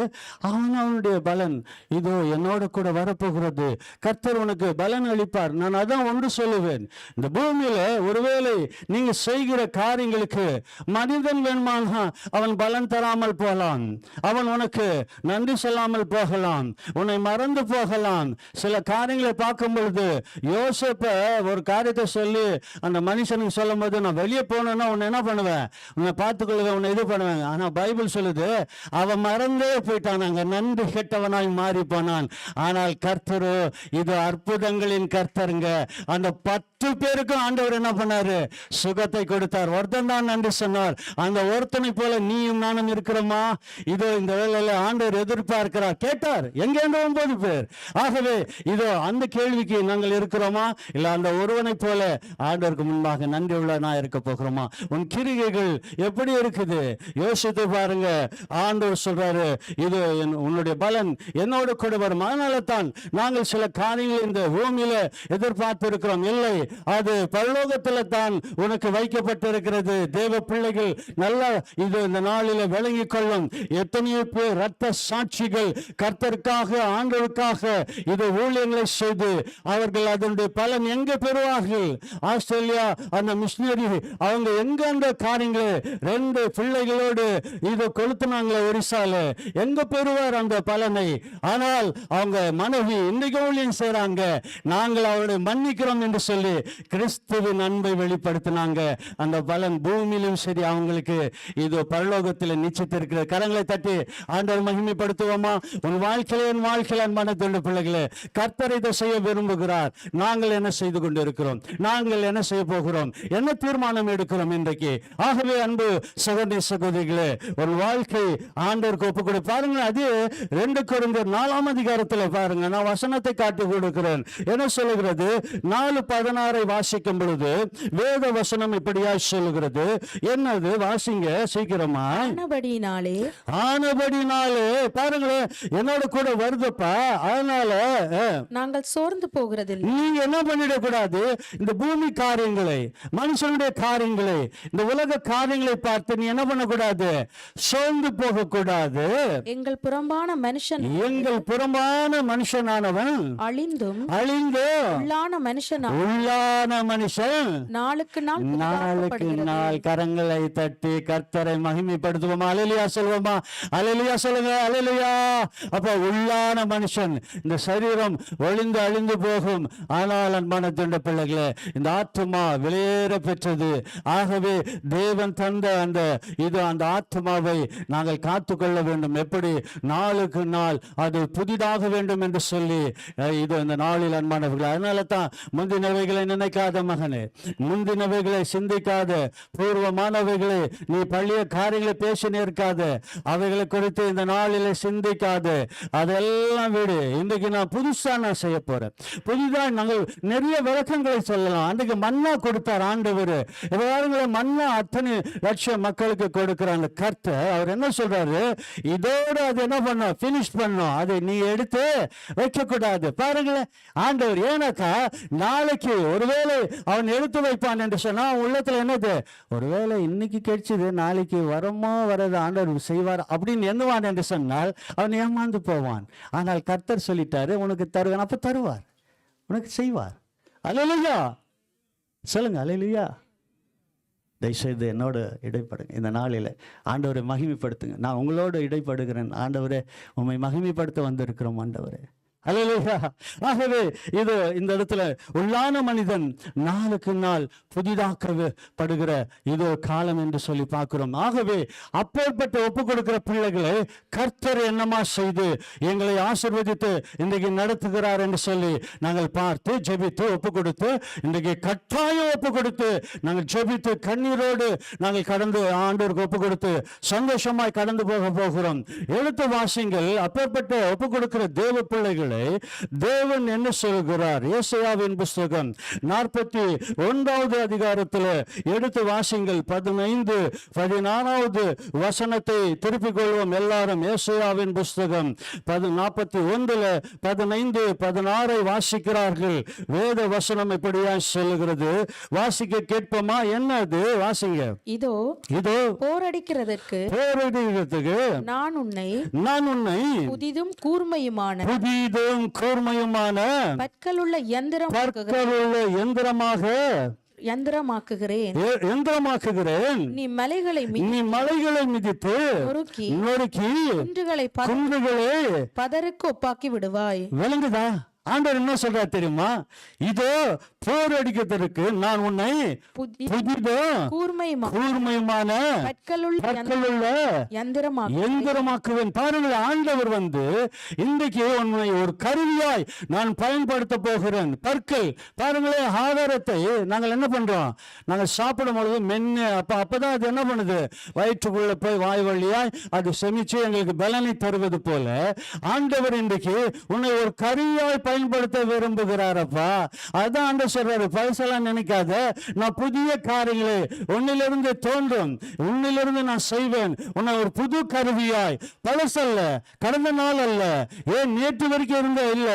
அவனுடைய பலன் இதோ என்னோட கூட வரப்போகிறது. கர்த்தர் உனக்கு பலன் அளிப்பார். நான் அதான் ஒன்று சொல்லுவேன், இந்த பூமியில ஒருவேளை நீங்க செய்கிற காரியங்களுக்கு மனிதன் வேணுமானா அவன் பலன் தராமல் போகலாம், அவன் உனக்கு நன்றி சொல்லாமல் போகலாம், உன்னை மறந்து போகலாம். சில காரியங்களை பார்க்கும் பொழுது யோசேப்ப ஒரு காரியத்தை சொல்லி அந்த மனுஷனுக்கு சொல்லும் போது, நான் வெளியே போனேன்னா உன்னை என்ன பண்ணுவேன், உன்னை பார்த்துக்கொள்ளுவேன், உன்னை இது பண்ணுவேன். ஆனா பைபிள் சொல்லுது, அவன் மறந்தே போயிட்டான், நன்றி கெட்டவனாய் மாறி போனான். ஆனால் கர்த்தரு இது அற்புதங்களின் கர்த்தருங்க. அந்த 10 பேருக்கும் ஆண்டவர் என்ன பண்ணாரு, சுகத்தை கொடுத்தார். ஒருத்தன் தான் நன்றி சொன்னார். அந்த ஒருத்தனை போல நீயும் நானும் இருக்கிறோமா? இதோ இந்த வேளையில ஆண்டவர் எதிர்பார்க்கிறார். கேட்டார், எங்க 9 பேர். ஆகவே இதோ அந்த கேள்விக்கு நாங்கள் இருக்கிறோமா? இல்ல அந்த ஒருவனை போல ஆண்டவருக்கு முன்பாக நன்றி உள்ளவனா இருக்க போகிறோமா? உன் கிரிகைகள் எப்படி இருக்குது யோசித்து பாருங்க. ஆண்டவர் சொல்றாரு, இது உன்னுடைய பலன் என்னோடு கூட வரும். அதனால தான் நாங்கள் சில காரியங்கள் இந்த பூமியில எதிர்பார்த்து இருக்கிறோம். இல்லை, அது பரலோகத்துல தான் உனக்கு வைக்கப்பட்டிருக்கிறது. தேவ பிள்ளைகள் நல்லா இது இந்த நாளில விளங்கிக் கொள்ளும். எத்தனையோ பேர் இரத்த சாட்சிகள் கர்த்தருக்காக ஆண்டவருக்காக இது ஊழியங்களை செய்து அவர்கள் அதனுடைய பலன் எங்க பெறுவார்கள்? ஆஸ்திரேலியா அந்த மிஷினரி அவங்க எங்க அந்த காரியங்களை 2 பிள்ளைகளோடு இது கொளுத்துனாங்களே ஒரிசால, எங்க பெறுவார் அந்த பலனை? ஆனால் அவங்க மனைவி இன்னைக்கு ஊழியம் செய்றாங்க. நாங்கள் அவருடைய மன்னிக்கிறோம் என்று சொல்லி கிறிஸ்துவின் அன்பை வெளிப்படுத்தினாங்க. அந்த பலன் பூமியிலும் சரி அவங்களுக்கு இது பரலோகத்தில் நிச்சயித்திருக்கிற. கரங்களை தட்டி ஆண்டவர் மகிமைப்படுத்துவோமா? உன் வாழ்க்கையில என் வாழ்க்கையில் அன்பான பிள்ளைகளே, கர்த்தர் இதை செய்ய விரும்புகிறார். நாங்கள் என்ன செய்து கொண்டு இருக்கிறோம்? நாங்கள் என்ன செய்ய போகிறோம்? என்ன தீர்மானம் எடுக்கிறோம் இன்றைக்கு? ஆகவே அன்பு சகோதரி சகோதரிகளே, ஒரு வாழ்க்கை ஆண்டவருக்கு ஒப்பு கொடு. பாருங்க, அது 2 கொரிந்தியர் 4ஆம் அதிகாரத்தில் பாருங்க, நான் வசனத்தை காட்டி கொடுக்கிறேன். என்ன சொல்லுகிறது? 4:16 வாசிக்கும் பொழுது வேத வசனம் இப்படியா சொல்லுகிறது. என்னது? வாசிங்க சீக்கிரமா. ஆனபடினாலே பாருங்களேன், என்னோட கூட வருதுப்பா. அதனால நாங்கள் சோர்ந்து போகிறதில்லை. நீங்க என்ன பண்ணிடக்கூடாது, இந்த பூமி காரியங்களை, மனுஷனுடைய காரியங்களை, இந்த உலக காரியங்களை பார்த்து நீ என்ன பண்ணக்கூடாது, சோர்ந்து போக கூடாது. எங்கள் புறம்பான மனுஷனானவன் அழிந்து உள்ளான மனுஷன் நாளுக்கு நாள். கரங்களை தட்டி கர்த்தரை மகிமைப்படுத்துவோம். அல்லேலூயா சொல்வோமா? அல்லேலூயா சொல்லுங்க. அல்லேலூயா. அப்ப உள்ளான மனுஷன், இந்த சரீரம் ஒளிந்து அழிந்து போகும். ஆனால் அன்பான தேவனுடைய பிள்ளைகளே, இந்த ஆத்துமா விலையேற பெற்றது. ஆகவே தேவன் தந்த அந்த ஆத்மாவை நாங்கள் காத்துக்கொள்ள வேண்டும். எப்படி? நாளுக்கு நாள் அது புதிதாக வேண்டும் என்று சொல்லி இது இந்த நாளில் அன்பானவர்கள். அதனால தான் முந்தினவைகளை நினைக்காத மகனே, முந்தினவைகளை சிந்திக்காத, பூர்வமானவைகளை நீ பள்ளிய காரியங்களை பேசி நிற்காத, அவைகளை குறித்து இந்த நாளில் சிந்திக்காத, அதெல்லாம் விடு. இன்றைக்கு நான் புதுசா நான் செய்ய போறேன். புதிதாக நாங்கள் நிறைய விளக்கங்களை சொல்லலாம். அன்றைக்கு மன்னா கொடுத்தார் ஆண்டவர். மன்னா அத்தனை லட்சம் மக்களுக்கு கொடுக்கிறாங்க. கர்த்தர் அவர் என்ன சொல்றாரு, இதோடு அது என்ன பண்ணும், பினிஷ் பண்ணும். அதை நீ எடுத்து வைக்க கூடாது. பாருங்களேன் ஆண்டவர். ஏன்னாக்கா நாளைக்கு ஒருவேளை அவன் எடுத்து வைப்பான் என்று சொன்னா உள்ளத்துல என்னது, ஒருவேளை இன்னைக்கு கிடைச்சது நாளைக்கு வரமோ வரது ஆண்டவர் செய்வார் அப்படின்னு எண்ணுவான் என்று சொன்னால் அவன் ஏமாந்து போவான். ஆனால் கர்த்தர் சொல்லிட்டாரு, உனக்கு தருவேன். அப்ப தருவார், உனக்கு செய்வார். அல்லேலூயா சொல்லுங்க. அல்லேலூயா. தயவுசெய்து என்னோட இடைப்படுங்க. இந்த நாளில் ஆண்டவரை மகிமைப்படுத்துங்க. நான் உங்களோட இடைப்படுகிறேன். ஆண்டவரே, உண்மை மகிமைப்படுத்த வந்திருக்கிறோம். ஆண்டவரே, அல்லேலூயா. ஆகவே இது இந்த இடத்துல உள்ளான மனிதன் நாளுக்கு நாள் புதிதாக்கப்படுகிற இது காலம் என்று சொல்லி பார்க்கிறோம். ஆகவே அப்பேற்பட்ட ஒப்பு கொடுக்கிற பிள்ளைகளை கர்த்தர் என்னமா செய்து எங்களை ஆசீர்வதித்து இன்றைக்கு நடத்துகிறார் என்று சொல்லி நாங்கள் பார்த்து ஜெபித்து ஒப்பு கொடுத்து இன்றைக்கு கட்டாயம் ஒப்பு கொடுத்து நாங்கள் ஜெபித்து கண்ணீரோடு நாங்கள் கடந்து ஆண்டவருக்கு ஒப்பு கொடுத்து சந்தோஷமாய் கடந்து போகிறோம். எழுத்து வாசிங்கள் அப்பேற்பட்ட ஒப்பு கொடுக்கிற தேவ பிள்ளைகளை தேவன் என்ன சொல்கிறார்? ஏசாயாவின் புஸ்தகம் 41வது அதிகாரத்தில் எடுத்து வாசிங்கள் 15, 16வது வசனத்தை திருப்பிக் கொள்வோம் எல்லாரும். ஏசாயாவின் புஸ்தகம் 41 15, 16 வாசிக்கிறார்கள். வேத வசனம் இப்படியா சொல்லுகிறது, வாசிக்க கேட்போமா? என்னது? வாசிங்க. இதோ இதோ போரடிக்கிறதற்கு நான் உன்னை புதிதும் கூர்மையுமான பற்களுள்ள யந்திரமாக்குகிறேன். நீ மலைகளை மிதித்து நொறுக்கி குன்றுகளை பதருக்கு ஒப்பாக்கி விடுவாய். விளங்குதா? ஆண்டவர் என்ன சொல்றார் தெரியுமா? இதோ போர் அடிக்கிறதற்கு நான் உன்னை கூர்மையுமான பற்களுள்ள யந்திரமாக்குவேன். பாருங்கள், ஆண்டவர் இன்றைக்கு உன்னை ஒரு கருவியாய் நான் பயன்படுத்த போகிறேன். பற்கள் பாருங்களே, ஆதாரத்தை நாங்கள் என்ன பண்றோம்? நாங்கள் சாப்பிடும் பொழுது மென்னு அப்பதான் அது என்ன பண்ணுது? வயிற்றுக்குள்ள போய் வாய் வழியாய் அது செமிச்சு எங்களுக்கு பலனை தருவது போல ஆண்டவர் இன்றைக்கு உன்னை ஒரு கருவியாய் பயன்படுத்த விரும்புகிறாரப்பா. அதான் ஆண்டவர் சொல்றாரு, பழசெல்லாம் நினைக்காத, நான் புதிய காரியங்களை உன்னிலிருந்து தோன்றும், உன்னிலிருந்து நான் செய்வேன். உன்னை ஒரு புது கருவியாய், பழசல்ல, கடந்த நாள் அல்ல, ஏன் நேற்று வரைக்கும் இருந்த இல்ல,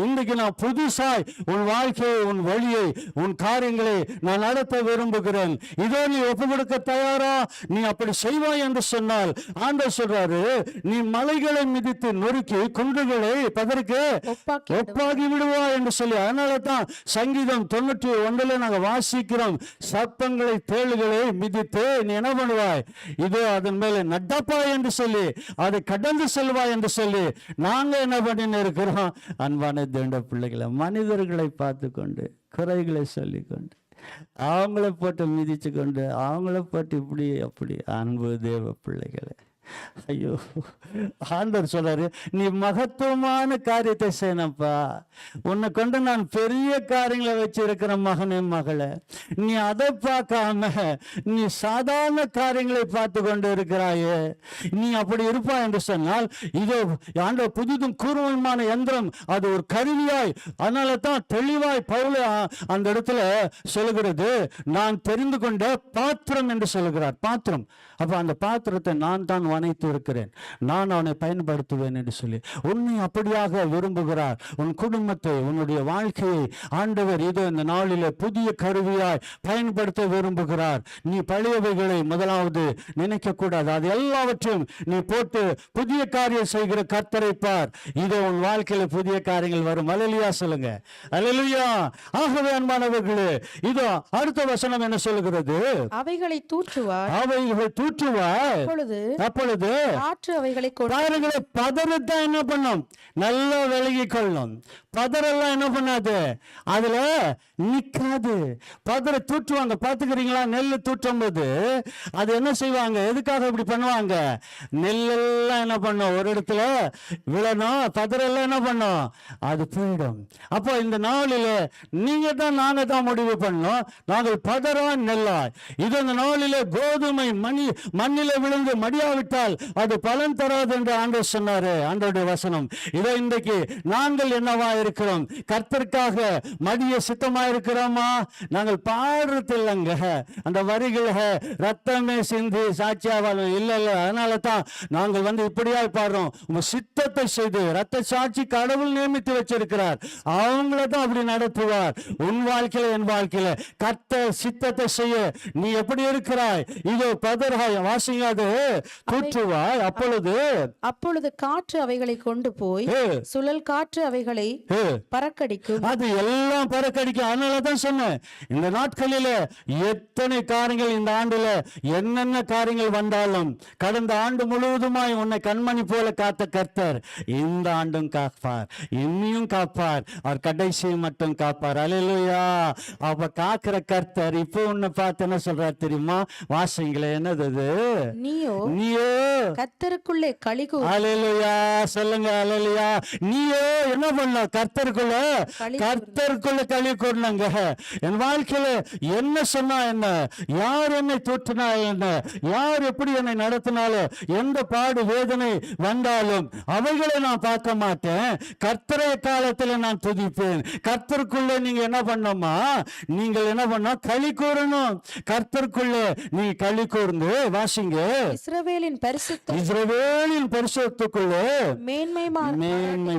இன்றைக்கு நான் புதுசாய் உன் வாழ்க்கையை, உன் வழியை, உன் காரியங்களை நான் நடத்த விரும்புகிறேன். இதோ நீ ஒப்பு கொடுக்க தயாரா? நீ அப்படி செய்வாய் என்று சொன்னால் ஆண்டவர் சொல்றாரு, நீ மலைகளை மிதித்து நொறுக்கி குன்றுகளை பதருக்கு ஒப்பாகி விடுவாய் என்று சொல்லி. அதனால தான் சங்கீதம் 91 நாங்கள் வாசிக்கிறோம், சர்ப்பங்களை தேளுகளை மிதித்து நீ என்ன பண்ணுவாய்? இதோ அதன் மேலே நடப்பாய் என்று சொல்லி, அதை கடந்து செல்வாய் என்று சொல்லி நாங்க என்ன பண்ணி இருக்கிறோம்? அன்பான தேண்ட பிள்ளைகளை, மனிதர்களை பார்த்து கொண்டு குறைகளை சொல்லிக்கொண்டு அவங்கள போட்டு மிதிச்சு கொண்டு அவங்கள போட்டு இப்படி அப்படி. அன்பு தேவ பிள்ளைகளை, ஐயோ, ஆண்டவர் சொல்றாரு, நீ மகத்துவமான காரியத்தை செய்யணும்ப்பா. உன்னை கொண்டு நான் பெரிய காரியங்களை வச்சிருக்கிற மகனே மகளே, நீ அதை பார்க்காம நீ சாதாரண காரியங்களை பார்த்து கொண்டு இருக்கிறாயே. நீ அப்படி இருப்பா என்று சொன்னால் இதோ ஆண்டவர் புதிதும் கூர்மையுமான யந்திரம், அது ஒரு கருவியாய். அதனால தான் தெளிவாய் பவுல் அந்த இடத்துல சொல்லுகிறது, நான் தெரிந்து கொண்ட பாத்திரம் என்று சொல்லுகிறார். பாத்திரம். அப்ப அந்த பாத்திரத்தை நான் தான் வனைத்து இருக்கிறேன், நான் அவனை பயன்படுத்துவேன் என்று சொல்லி உன்னை அப்படியாக விரும்புகிறார். உன் குடும்பத்தை, உன்னுடைய வாழ்க்கையை ஆண்டவர் இதோ இந்த நாளிலே புதிய கருவியாய் பயன்படுத்த விரும்புகிறார். நீ பழையவைகளை முதலாவது நினைக்க கூடாது, அது எல்லாவற்றையும் நீ போட்டு புதிய காரியம் செய்கிற கர்த்தரை பார். இதோ உன் வாழ்க்கையில புதிய காரியங்கள் வரும். அல்லேலூயா சொல்லுங்க, அல்லேலூயா. ஆகவே அன்பானவர்களே, இதோ அடுத்த வசனம் என்ன சொல்லுகிறது? அவைகளை தூற்றுவார், அப்பொழுது காற்று அவைகளை பதறத்தான் என்ன பண்ணும்? நல்லா விலகி கொள்ளும். பதரெல்லாம் என்ன பண்ணாது? அதுல நிக்காது. பதற தூற்றுவாங்க. பாத்துக்கிறீங்களா? நெல் தூற்றும் போது அது என்ன செய்வாங்க? எதுக்காக இப்படி பண்ணுவாங்க? நெல்லெல்லாம் என்ன பண்ணும்? ஒரு இடத்துல விழணும், பதரெல்லாம் என்ன பண்ணும்? அது போயிடும். அப்போ இந்த நாளில நீங்க தான், நாங்க தான் முடிவு பண்ணோம், நாங்கள் பதறா நெல்லா. இது இந்த நாளில கோதுமை மண்ணில விழுந்து மடியாவிட்டால் அது பலன் தராது என்று ஆண்டவர் சொன்னாரு. ஆண்டவருடைய வசனம். இதோ இன்றைக்கு நாங்கள் என்னவா இருக்கிறோம்? கர்த்தருக்காக மடிய சித்தமா இருக்கிறோமா? நாங்கள் பாடுறது இல்லைங்க அந்த வரிகளை, ரத்தமே சிந்தி சாட்சியாவாலும் இல்ல இல்ல. அதனால தான் நாங்கள் இப்படியா பாடுறோம். உங்க சித்தத்தை செய்து ரத்த சாட்சி கடவுள் நியமித்து வச்சிருக்கிறார், அவங்கள தான் அப்படி நடத்துவார். உன் வாழ்க்கையில என் வாழ்க்கையில கர்த்தர் சித்தத்தை செய்ய நீ எப்படி இருக்கிறாய்? இதோ பதறாய். வாசிங்காது ஊற்றுவாய், அப்பொழுது காற்று அவைகளை கொண்டு போய் சுழல் காற்று அவைகளை பறக்கடிக்கும். அது எல்லாம் பறக்கடிக்கும். அதனாலதான் சொன்னேன், இந்த நாட்களில எத்தனை காரியங்கள், இந்த ஆண்டுல என்னென்ன காரியங்கள் வந்தாலும், கடந்த ஆண்டு முழுவதுமாய் உன்னை கண்மணி போல காத்த கர்த்தர் இந்த ஆண்டும் காப்பார், இன்னியும் காப்பார், அவர் கடைசியை மட்டும் காப்பார். அல்லேலூயா. அப்ப காக்கிற கர்த்தர் இப்போ உன்னை பார்த்து என்ன சொல்றார் தெரியுமா? வாசிங்களே, என்னது அது? நீயோ கர்த்தருக்குள்ளே களிகூர். அல்லேலூயா. சொல்லுங்க அல்லேலூயா. நீயோ என்ன பண்ண? கர்த்தருக்குள்ள களி கூர்ந்தாங்க. என் வாழ்க்கையில என்ன சொன்னா என்ன, யார் என்னை தூற்றினா என்ன, யார் எப்படி என்னை நடத்தினாலும், எந்த பாடு வேதனை வந்தாலும் அவைகளை நான் பார்க்க மாட்டேன். கர்த்தரை காலத்தில் நான் துதிப்பேன். கர்த்தருக்குள்ள நீங்க என்ன பண்ணோமா? நீங்கள் என்ன பண்ண? களி கூறணும். கர்த்தருக்குள்ள நீ களி கூர்ந்து வாசிங்க. இஸ்ரவேலின் பரிசுத்தத்துக்குள்ளே மேன்மை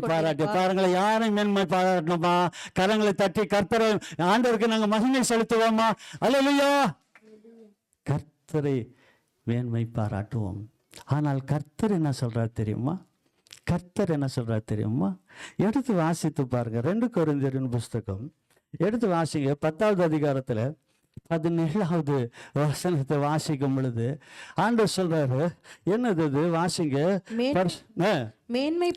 பாராட்டு. பாருங்களேன், யாரை மேன்மை பாராட்டணுமா? கரங்களை தட்டி கர்த்தரை, ஆண்டவருக்கு நாங்க மகிமை செலுத்துவோமா? அல்லேலூயா. கர்த்தரை மேன்மை பாராட்டுவோம். ஆனால் கர்த்தர் என்ன சொல்றார் தெரியுமா? எடுத்து வாசித்து பாருங்க. 2 கொரிந்தியரின் புஸ்தகம் எடுத்து வாசிங்க. 10வது அதிகாரத்துல 17வது வசனத்தை வாசிக்கும் பொழுது ஆண்டவர் சொல்றாரு, என்னது அது? வாசிங்க. மேன்மை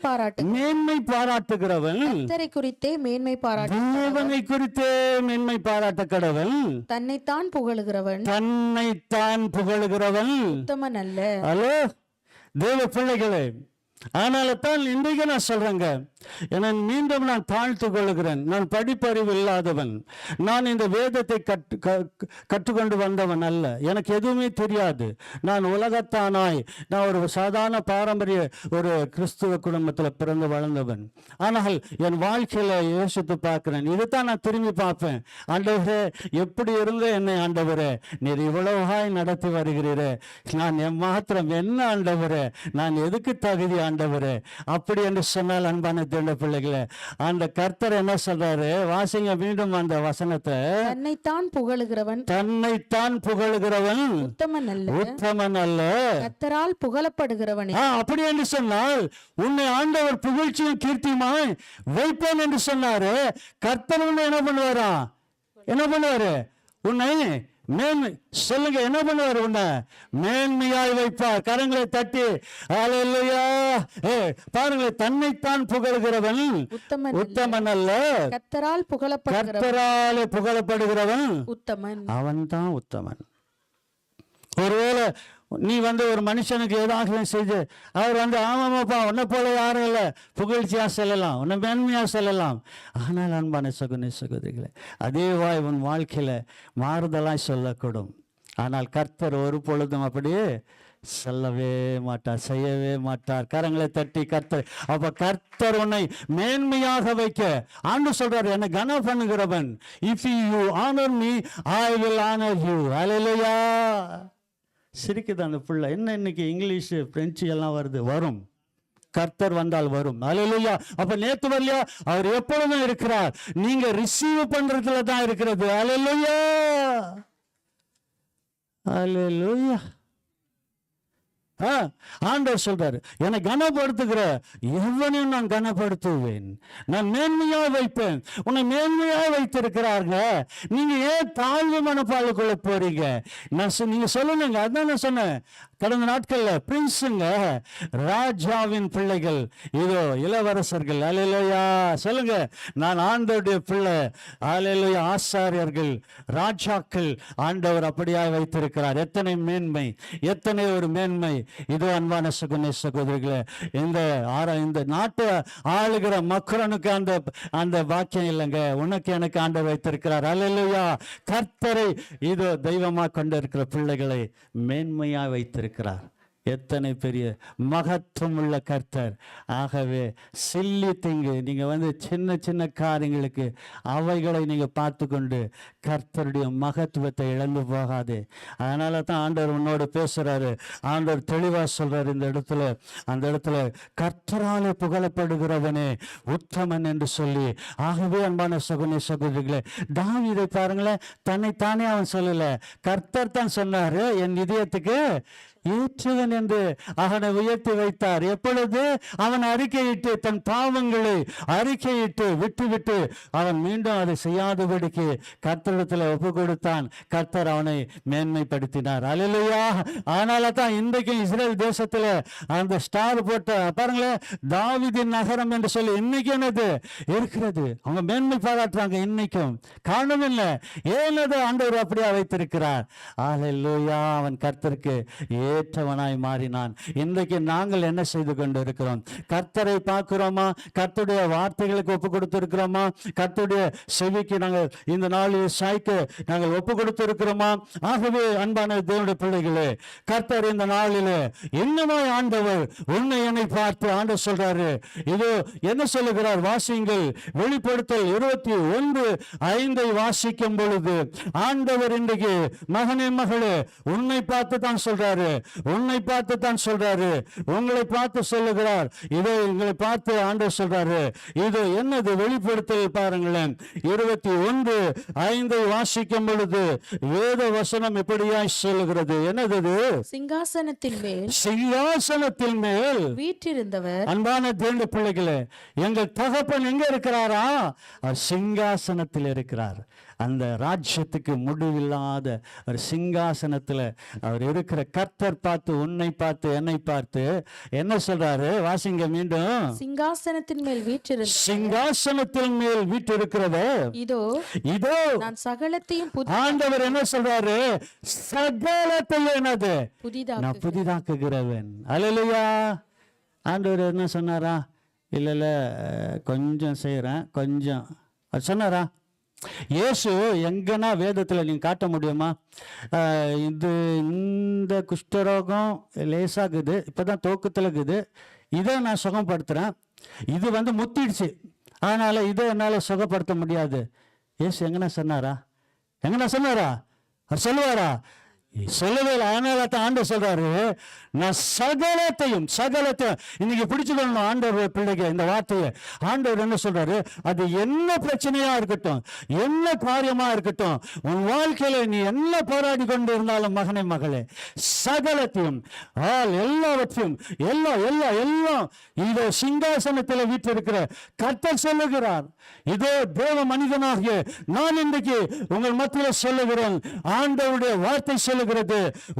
பாராட்டுகிறவன் கர்த்தரை குறித்தே மேன்மை பாராட்டு, தேவனை குறித்தே மேன்மை பாராட்ட கடவன், தன்னைத்தான் புகழுகிறவன் உத்தமன் அல்ல. ஹலோ தேவ பிள்ளைகளே, ஆனால தான் இன்றைக்கு நான் சொல்றேங்க, மீண்டும் நான் தாழ்த்து கொள்கிறேன். நான் படிப்பறிவு இல்லாதவன், நான் இந்த வேதத்தை கற்றுக்கொண்டு வந்தவன் அல்ல, எனக்கு எதுவுமே தெரியாது. நான் உலகத்தானாய், நான் ஒரு சாதாரண பாரம்பரிய ஒரு கிறிஸ்துவ குடும்பத்தில் பிறந்து வளர்ந்தவன். ஆனால் என் வாழ்க்கையில யோசித்து பார்க்கிறேன். இதுதான் நான் திரும்பி பார்ப்பேன். ஆண்டவரே, எப்படி இருந்த என்னை ஆண்டவரே நீர் இவ்வளவாய் நடத்தி வருகிறீரே, நான் மாத்திரம் என்ன ஆண்டவரே, நான் எதுக்கு தகுதி ஆண்டவரே? அப்படி என்று சொன்னால் அன்பான தேவ பிள்ளைகளே, அந்த கர்த்தர் என்ன சொல்றாரு? வாசிங்க மீண்டும் அந்த வசனத்தை. தன்னைத்தான் புகழுகிறவன் உத்தமன் அல்ல, கர்த்தரால் புகழப்படுகிறவனே. அப்படி என்று சொன்னால் உன்னை ஆண்டவர் புகழ்ச்சியும் கீர்த்தியுமாய் வைப்பேன் என்று சொன்னாரு. கர்த்தர் உன்னை என்ன பண்ணுவாரு? உன்னை சொல்லுங்க, என்ன பண்ணுவார்? உன்னை மேன்மையாய் வைப்பார். கரங்களை தட்டி அல்லேலூயா. பாருங்களேன், தன்னைத்தான் புகழ்கிறவன் உத்தமன் அல்ல, கர்த்தரால் புகழப்படுகிறவன் உத்தமன். அவன் தான் உத்தமன். ஒருவேளை நீ ஒரு மனுஷனுக்கு ஏதாவது செய்து அவர் ஆமாமாப்பா உன்னை போல யாரும் இல்லை புகழ்ச்சியா சொல்லலாம், உன்னை மேன்மையா சொல்லலாம். ஆனால் அன்பான சகோதரிகளே, அதே வாய் உன் வாழ்க்கையில மாறுதலாய் சொல்லக்கூடும். ஆனால் கர்த்தர் ஒரு பொழுதும் அப்படியே சொல்லவே மாட்டார், செய்யவே மாட்டார். கரங்களை தட்டி கர்த்தர். அப்ப கர்த்தர் உன்னை மேன்மையாக வைக்க ஆண்டு சொல்றாரு, என்னை கனம் பண்ணுகிறவன். If you honour me I will honour you. Hallelujah. சிரிக்குது அந்த பிள்ளை. என்ன இன்னைக்கு இங்கிலீஷ் பிரெஞ்சு எல்லாம் வரும். கர்த்தர் வந்தால் வரும். அல்லேலூயா. அப்ப நேத்து வரலையா? அவர் எப்பொழுதும் இருக்கிறார். நீங்க ரிசீவ் பண்றதுல தான் இருக்கிறது. அல்லேலூயா. அல்லேலூயா. ஆண்டவர் சொல்றாரு, என்னை கனப்படுத்துகிற எவனையும் நான் கனப்படுத்துவேன், நான் மேன்மையா வைப்பேன். உன்னை மேன்மையா வைத்திருக்கிறாங்க. நீங்க ஏன் தாழ்வு மனப்பாலுக்குள்ள போறீங்க? நீங்க சொல்லணுங்க. அதான் நான் சொன்னேன் கடந்த நாட்கள்ல. பிரின்ஸுங்க, ராஜாவின் பிள்ளைகள், இதோ இளவரசர்கள். அல்லேலூயா. சொல்லுங்க, நான் ஆண்டவருடைய பிள்ளை. அல்லேலூயா. ஆசாரியர்கள், ராஜாக்கள் ஆண்டவர் அப்படியா வைத்திருக்கிறார். எத்தனை மேன்மை, எத்தனை ஒரு மேன்மை. இது அன்பான சகோதரிகளே, இந்த நாட்டை ஆளுகிற மக்களுக்கு அந்த பாக்கியம் இல்லைங்க. உனக்கு எனக்கு ஆண்டவர் வைத்திருக்கிறார். அல்லேலூயா. கர்த்தரை இதோ தெய்வமா கொண்டிருக்கிற பிள்ளைகளை மேன்மையா வைத்திருக்கிறார். எத்தனை பெரிய மகத்துவம் உள்ள கர்த்தர். ஆகவே சில்லி திங்கு, நீங்க சின்ன சின்ன காரியங்களுக்கு அவைகளை நீங்க பார்த்து கொண்டு கர்த்தருடைய மகத்துவத்தை இழந்து போகாது. அதனால தான் ஆண்டவர் உன்னோடு பேசுறாரு. ஆண்டவர் தெளிவா சொல்றாரு அந்த இடத்துல கர்த்தராலே புகழப்படுகிறவனே உத்தமன் என்று சொல்லி. ஆகவே அன்பான சகோதரிகளே, தாவீதை பாருங்களேன், தன்னைத்தானே அவன் சொல்லல, கர்த்தர் தான் சொன்னாரு, என் இதயத்துக்கு ஏற்றவன் என்று அவனை உயர்த்தி வைத்தார். எப்பொழுது அவன் அறிக்கையிட்டு தன் பாவங்களை அறிக்கையிட்டு விட்டு அவன் மீண்டும் அதை செய்யாதபடிக்கு கர்த்தரிடத்தில் ஒப்பு கொடுத்தான். கர்த்தர் அவனை மேன்மைப்படுத்தினார். அல்லேலூயா. அதனால தான் இன்றைக்கு இஸ்ரேல் தேசத்துல அந்த ஸ்டார் போட்ட பாருங்களேன், தாவீதின் நகரம் என்று சொல்லி இன்னைக்கு என்னது இருக்கிறது. அவங்க மேன்மை பாராட்டுறாங்க இன்னைக்கும். காரணம் என்ன? ஏனது ஆண்டவர் அப்படியா வைத்திருக்கிறார். அல்லேலூயா. அவன் கர்த்தருக்கு ஏற்றவனாய் மாறினான். இன்றைக்கு நாங்கள் என்ன செய்து கொண்டு இருக்கிறோம்? கர்த்தரை பார்க்கிறோமா? கர்த்தருடைய வார்த்தைகளுக்கு ஒப்பு கொடுத்திருக்கிறோமா? கர்த்தருடைய செவிக்கு நாங்கள் இந்த நாளில் சாய்க்க நாங்கள் ஒப்பு கொடுத்திருக்கிறோமா? ஆகவே அன்பான தேவனுடைய பிள்ளைகளே, கர்த்தர் இந்த நாளிலே இன்னமாய் ஆண்டவர் உன்னை என்னை பார்த்து ஆண்டவர் சொல்றாரு. இது என்ன சொல்லுகிறார்? வாசியுங்கள். வெளிப்படுத்தல் 21:5 வாசிக்கும் பொழுது ஆண்டவர் இன்றைக்கு மகனே மகளே உன்னை பார்த்து தான் சொல்றாரு. உன்னை பார்த்து தான் சொல்றாரு. உங்களை பார்த்து சொல்லுகிறார். இதோ உங்களை பார்த்து ஆண்டவர் சொல்றாரு. இது என்னது? வெளிப்படுத்தல் பாருங்களேன். 21:5 வாசிக்கும் பொழுது வேத வசனம் எப்படியாய் சொல்லுகிறது? என்னது? சிங்காசனத்தின் மேல் வீற்றிருந்தவர். அன்பான தேவனுடைய பிள்ளைகளே, எங்கள் தகப்பன் எங்க இருக்கிறாரா? சிங்காசனத்தில் இருக்கிறார். அந்த ராஜ்யத்துக்கு முடிவில்லாத ஒரு சிங்காசனத்தில் அவர் இருக்கிற கர்த்தர் பார்த்து உன்னை பார்த்து என்னை பார்த்து என்ன சொல்றாரு? வாசிங்க மீண்டும். சிங்காசனத்தின் மேல் வீற்றிருந்த சிங்காசனத்தின் மேல் வீற்றிருக்கிறது. இதோ நான் சகலத்தையும் ஆண்டவர் என்ன சொல்றாரு? சகலத்தையும் என்னது? நான் புதிதாக்குகிறவன். அல்லேலூயா. ஆண்டவர் என்ன சொன்னாரா? இல்ல கொஞ்சம் செய்யறேன் கொஞ்சம் சொன்னாரா? இயேசு எங்கன்னா வேதத்தில் நீங்க காட்ட முடியுமா? இந்த குஷ்டரோகம் லேசாகுது, இப்பதான் தோக்கத்தில் இருக்குது, இதை நான் சுகப்படுத்துறேன், இது முத்திடுச்சு, அதனால இதை என்னால் சுகப்படுத்த முடியாது. இயேசு எங்கன்னா சொன்னாரா? சொல்லுவாரா? சொல்லவே இல்லை. அதனால தான் ஆண்டவர் சொல்றாரு, நான் சகலத்தையும் இன்னைக்கு பிடிச்சுக்கணும் ஆண்டவர் பிள்ளைங்க இந்த வார்த்தையை. ஆண்டவர் என்ன சொல்றாரு? அது என்ன பிரச்சனையா இருக்கட்டும், என்ன காரியமா இருக்கட்டும், உன் வாழ்க்கையில நீ என்ன போராடி கொண்டு இருந்தாலும் மகனே மகளே, சகலத்தையும் எல்லாவற்றையும் எல்லாம் இதோ சிங்காசனத்தில் வீற்றிருக்கிற கர்த்தர் சொல்லுகிறார். இதோ தேவ மனிதனாகிய நான் இன்றைக்கு உங்கள் மத்தியில் சொல்லுகிறேன். ஆண்டவருடைய வார்த்தை சொல்லுகிறது.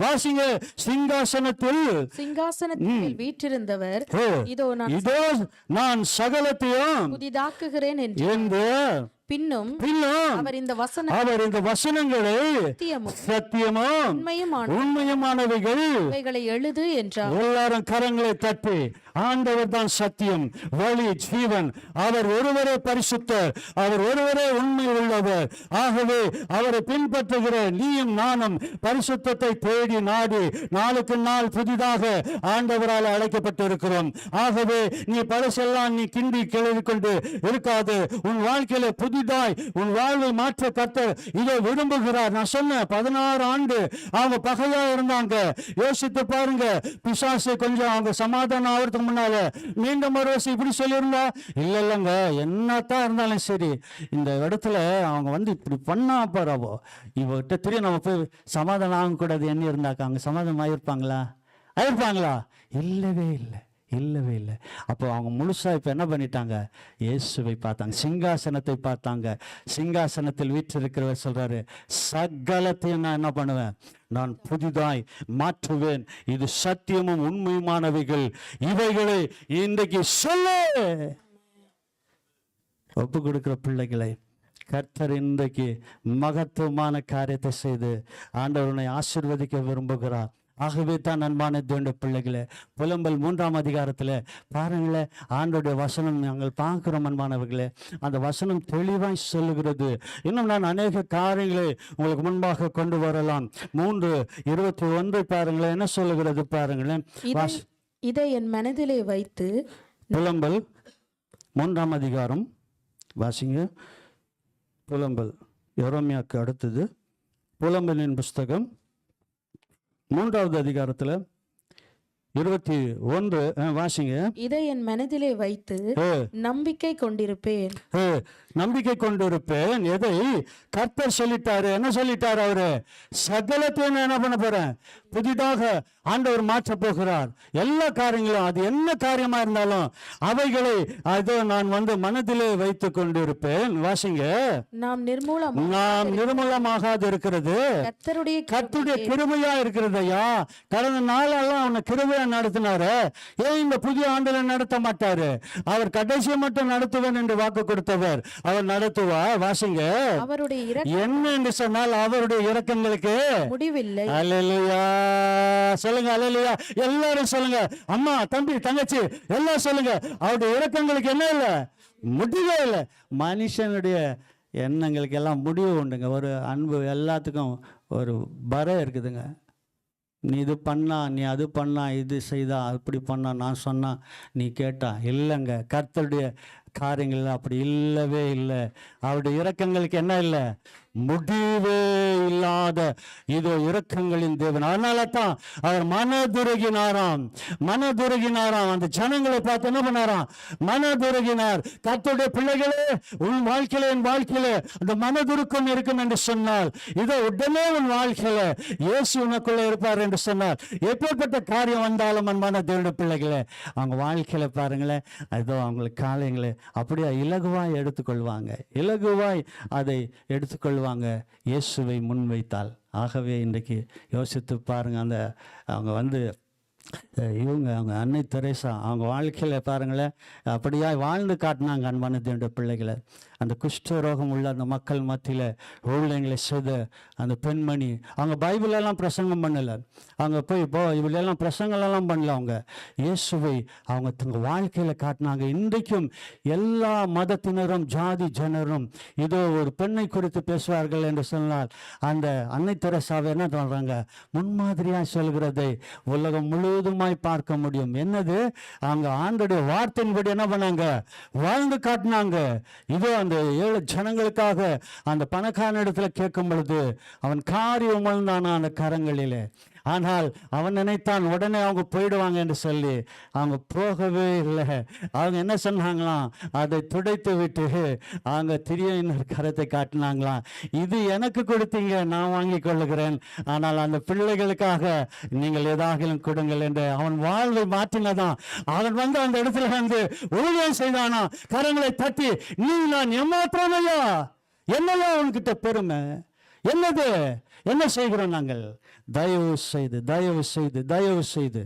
வாசிங்க. சிங்காசனத்தில் வீற்றிருந்தவர் இதோ நான் சகலத்தையும் புதிதாக்குகிறேன் என்று பின்னும் அவர் இந்த வசனங்களை சத்தியமும் உண்மையுமானவைகளை எழுது என்றார். எல்லாரும் கரங்களை தட்டி, ஆண்டவர் தான் சத்தியம், வழி, ஜீவன், அவர் ஒருவரே பரிசுத்தர், அவர் ஒருவரே உண்மை உள்ளவர். ஆகவே அவரை பின்பற்றுகிற நீயும் நானும் பரிசுத்தத்தை தேடி நாடி நாளுக்கு நாள் புதிதாக ஆண்டவரால் அழைக்கப்பட்டிருக்கிறோம். ஆகவே நீ பரிசெல்லாம் நீ கிண்டி கிளறி கொண்டு இருக்காது. உன் வாழ்க்கையில புதிதாய் உன் வாழ்வை மாற்ற கர்த்தர் இதை விரும்புகிறார். நான் சொன்னேன் 16 ஆண்டு அவங்க பகையா இருந்தாங்க. யோசித்து பாருங்க. பிசாசு கொஞ்சம் அவங்க சமாதானம் ஆகிறதுக்கு முன்னால மீண்டும் ஒரு வருஷம் இப்படி சொல்லியிருந்தா, இல்லைங்க என்னத்தான் இருந்தாலும் சரி, இந்த இடத்துல அவங்க இப்படி பண்ணா போறவோ இவர்கிட்ட தெரியும், நம்ம போய் சமாதானம் ஆகக்கூடாது என்ன இருந்தாக்கா அவங்க சமாதானம் ஆயிருப்பாங்களா? இல்லவே இல்லை. அப்போ அவங்க முழுசா இப்ப என்ன பண்ணிட்டாங்க? இயேசுவை பார்த்தாங்க, சிங்காசனத்தை பார்த்தாங்க. சிங்காசனத்தில் வீற்றிருக்கிறவர் சொல்றாரு, சகலத்தையும் நான் என்ன பண்ணுவேன்? நான் புதிதாய் மாற்றுவேன். இது சத்தியமும் உண்மையுமானவைகள், இவைகளை இன்றைக்கு சொல்லு. ஒப்பு கொடுக்கிற பிள்ளைகளை கர்த்தர் இன்றைக்கு மகத்துவமான காரியத்தை செய்து ஆண்டவனை ஆசீர்வதிக்க விரும்புகிறார். ஆகவே தான் அன்பான தேவனுடைய பிள்ளைகளே, புலம்பல் 3ஆம் அதிகாரத்தில் பாருங்களேன், ஆண்டோடைய வசனம் நாங்கள் பார்க்கிறோம். அன்பானவர்களே, அந்த வசனம் தெளிவாய் சொல்லுகிறது. இன்னும் நான் அநேக காரியங்களை உங்களுக்கு முன்பாக கொண்டு வரலாம். 3:21 பாருங்களேன், என்ன சொல்லுகிறது பாருங்களேன். இதை என் மனதிலே வைத்து. புலம்பல் 3ஆம் அதிகாரம் வாசிங்க. புலம்பல் எரேமியாவுக்கு அடுத்தது புலம்பலின் புஸ்தகம் 3வது அதிகாரத்தில் 21 வாசிங்க. இதை என் மனதிலே வைத்து நம்பிக்கை கொண்டிருப்பேன். எதை கர்த்தர் சொல்லிட்டாரு? என்ன சொல்லிட்டாரு? அவரு சகலத்தையும் என்ன பண்ண போறேன்? புதிதாக ஆண்டவர் மாற்ற போகிறார். எல்லா காரியங்களும், அது என்ன காரியமா இருந்தாலும் அவைகளை அதோ நான் மனதிலே வைத்துக் கொண்டிருப்பேன். வாசிங்க. நாம் நிர்மூலமாகாது இருக்கிறது கர்த்தருடைய கிருபையா இருக்கிறது. ஐயா, கடந்த நாளெல்லாம் அவனை கிருபையா நடத்தினாரு, ஏன் இந்த புதிய ஆண்டுல நடத்த மாட்டாரு? அவர் கடைசியை மட்டும் நடத்துவேன் என்று வாக்கு கொடுத்தவர், அவர் நடத்துவார். வாசிங்க. என்ன என்று சொன்னால் அவருடைய இரக்கங்களுக்கு முடிவில்லை. அல்லேலூயா சொல்லுங்க. அல்லேலூயா எல்லாரும் சொல்லுங்க. அம்மா, தம்பி, தங்கச்சி எல்லாம் சொல்லுங்க. அவருடைய இரக்கங்களுக்கு என்ன இல்லை? முடிவே இல்லை. மனுஷனுடைய எண்ணங்களுக்கு எல்லாம் முடிவு உண்டுங்க. ஒரு அன்பு எல்லாத்துக்கும் ஒரு பரம் இருக்குதுங்க. நீ இது பண்ணா, நீ அது பண்ணா, இது செய்தா, அப்படி பண்ணா, நான் சொன்னா, நீ கேட்டா. இல்லைங்க, கர்த்தருடைய காரியங்கள் அப்படி இல்லவே இல்லை. அவருடைய இரக்கங்களுக்கு என்ன இல்லை? முடிவே இல்லாத இதோ இரக்கங்களின் தேவன். அதனால தான் அவர் மனதுருகினாராம். அந்த ஜனங்களை பார்த்து என்ன பண்ணாராம்? மனதுருகினார். கர்த்தருடைய பிள்ளைகளே, உன் வாழ்க்கையில, என் வாழ்க்கையில அந்த மனதுருக்கம் இருக்கும் என்று சொன்னால், இதோ உடனே உன் வாழ்க்கையில இயேசு உனக்குள்ள இருப்பார் என்று சொன்னார். எப்பேற்பட்ட காரியம் வந்தாலும் அன்பான தேவனுடைய பிள்ளைகளே, அவங்க வாழ்க்கையில பாருங்களேன், அதோ அவங்களுக்கு காரியங்களை அப்படியே இலகுவாய் எடுத்துக்கொள்வாங்க. இலகுவாய் அதை எடுத்துக்கொள்வாங்க இயேசுவை முன்வைத்தால். ஆகவே இன்றைக்கு யோசித்து பாருங்க. அவங்க அவங்க அன்னை தெரேசா அவங்க வாழ்க்கையில் பாருங்களேன், அப்படியா வாழ்ந்து காட்டினாங்க அன்பான தேவனுடைய பிள்ளைகளை. அந்த குஷ்டரோகம் உள்ள அந்த மக்கள் மத்தியில் ஊழியங்களை செய்த அந்த பெண்மணி, அவங்க பைபிளெல்லாம் பிரசங்கம் பண்ணலை, அவங்க போய் இவளெல்லாம் பிரசங்கமெல்லாம் பண்ணல. அவங்க இயேசுவை அவங்க தங்கள் வாழ்க்கையில் காட்டினாங்க. இன்றைக்கும் எல்லா மதத்தினரும் ஜாதி ஜனரும் இதோ ஒரு பெண்ணை குறித்து பேசுவார்கள் என்று சொன்னால், அந்த அன்னை தெரேசாவை என்ன சொல்கிறாங்க? முன்மாதிரியாக சொல்கிறதை உலகம் முழுவதுமாய் பார்க்க முடியும். என்னது? அவங்க ஆண்டோடைய வார்த்தையின்படி என்ன பண்ணாங்க? வாழ்ந்து காட்டினாங்க. இதோ அந்த ஏழு ஜனங்களுக்காக அந்த பணக்காரன் இடத்துல கேட்கும் பொழுது அவன் காரியம் உமழ்ந்தானா அந்த கரங்களிலே. ஆனால் அவன் நினைத்தான் உடனே அவங்க போயிடுவாங்க என்று சொல்லி. அவங்க போகவே இல்லை. அவங்க என்ன சொன்னாங்களாம்? அதை துடைத்து விட்டு அவங்க திரிய கரத்தை காட்டினாங்களாம். இது எனக்கு கொடுத்தீங்க, நான் வாங்கி கொள்ளுகிறேன், ஆனால் அந்த பிள்ளைகளுக்காக நீங்கள் ஏதாகிலும் கொடுங்கள் என்று அவன் வாழ்வை மாற்றினதான். அவன் அந்த இடத்துல ஊழியம் செய்தானா, கரங்களை தட்டி, நீ நான் ஏமாற்றமையா, என்னையா உன்கிட்ட பெருமை? என்னது? என்ன செய்கிறோம் நாங்கள்? தயவு செய்து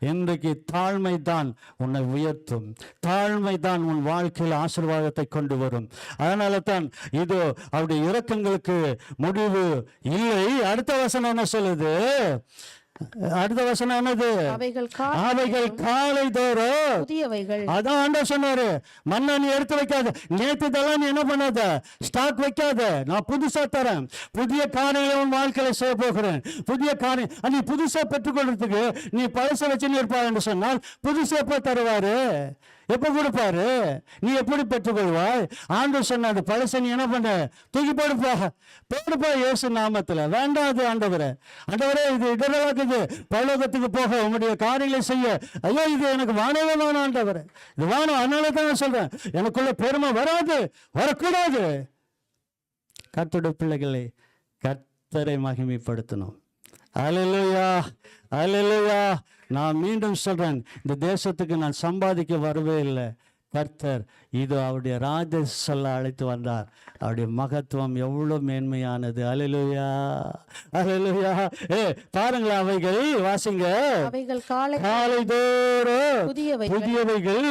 இன்றைக்கு தாழ்மை தான் உன்னை உயர்த்தும். தாழ்மை தான் உன் வாழ்க்கையில் ஆசீர்வாதத்தை கொண்டு வரும். அதனால தான் இதோ அவருடைய இரக்கங்களுக்கு முடிவு இல்லை. அடுத்த வசனம் என்ன சொல்லுது? அடுத்த வசனம் என்னது? அவைகள் காலை தோறும் புதியவைகள். அதான் ஆண்டவர் சொன்னாரு, மண்ணை நீ எடுத்து வைக்காத, நேற்றுதெல்லாம் நீ என்ன பண்ணாத, ஸ்டாக் வைக்காத, நான் புதுசா தரேன், புதிய காரியங்களை உன் வாழ்க்கையில செய்ய போகிறேன். புதிய காரியம் நீ புதுசா பெற்றுக்கொள்றதுக்கு நீ பழச வச்சுன்னு இருப்பார் என்று சொன்னால், புதுசு எப்போ தருவாரு? எப்போ கொடுப்பாரு? நீ எப்படி பெற்றுக்கொள்வாய்? ஆண்டவர் சொன்ன அந்த பழச நீ என்ன பண்ண? தூக்கி போடுப்பா இயேசு நாமத்துல. வேண்டாது ஆண்டவரே, இது இடரலாக்குது, பரலோகத்துக்கு போக உங்களுடைய காரியங்களை செய்ய. ஐயோ, இது எனக்கு வானவே வேணும் ஆண்டவரே, இது வானம். அதனால தான் நான் சொல்றேன், எனக்குள்ள பெருமை வரக்கூடாது. கர்த்தருடைய பிள்ளைகளை கர்த்தரை மகிமைப்படுத்தணும். அல்லேலூயா. நான் மீண்டும் சொல்றேன், இந்த தேசத்துக்கு நான் சம்பாதிக்க வரவே இல்லை. கர்த்தர் இது அவருடைய ராஜ சொல்ல அழைத்து வந்தார். அவருடைய மகத்துவம் எவ்வளவு மேன்மையானது. அல்லேலூயா. பாருங்களா, அவைகள் வாசிங்க. அவைகள் காலை தோறும் புதியவைகள்,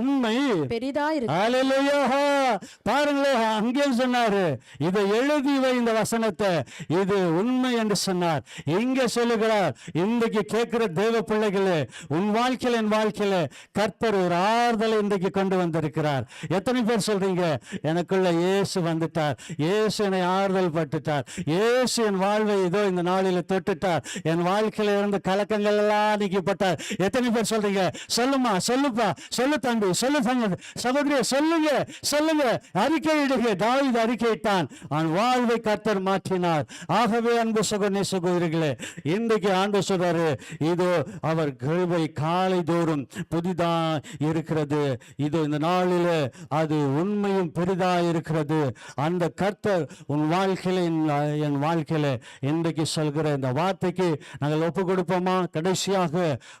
உண்மை பெரிதாயிருக்கு. அல்லேலூயா. பாருங்களேன், அங்கேயும் சொன்னாரு, இதை எழுதி வை, இந்த வசனத்தை, இது உண்மை என்று சொன்னார். இங்க சொல்லுகிறார், இன்றைக்கு கேட்கிற தேவ பிள்ளைகளே, உன் வாழ்க்கையில என் வாழ்க்கையில கர்த்தர் ஒரு ஆறுதலை இன்றைக்கு கொண்டு வந்திருக்கிறார். எத்தனை பேர் சொல்றீங்க, எனக்குள்ள இயேசு வந்துட்டார், இயேசு என்னை ஆறுதல் பட்டுட்டார், இயேசு என் வாழ்வை இதோ இந்த நாளில தொட்டுட்டார், என் வாழ்க்கையில இருந்த கலக்கங்கள் எல்லாம் நீக்கப்பட்டார். எத்தனை பேர் சொல்றீங்க? சொல்லுமா, சொல்லுப்பா, சொல்லு தம்பி, சொல்லு சகோதரி, சொல்லுங்க அறிக்கையிடுக. தாவீது அறிக்கையிட்டான், அவன் வாழ்வை கர்த்தர் மாற்றினார். ஆகவே அன்பு சகோதரர்களே, இன்றைக்கு ஆண்டு சொல்றாரு, இதோ அவர் கிருபை காலை தோறும் புதிதா இருக்கிறது. இதோ இந்த நாளில் அது உண்மையும் பெரிதா இருக்கிறது. அந்த கர்த்தர் உன் வாழ்க்கையில என் வாழ்க்கையில இன்றைக்கு சொல்கிற இந்த வார்த்தைக்கு நாங்கள் ஒப்பு கொடுப்போமா? கடைசியாக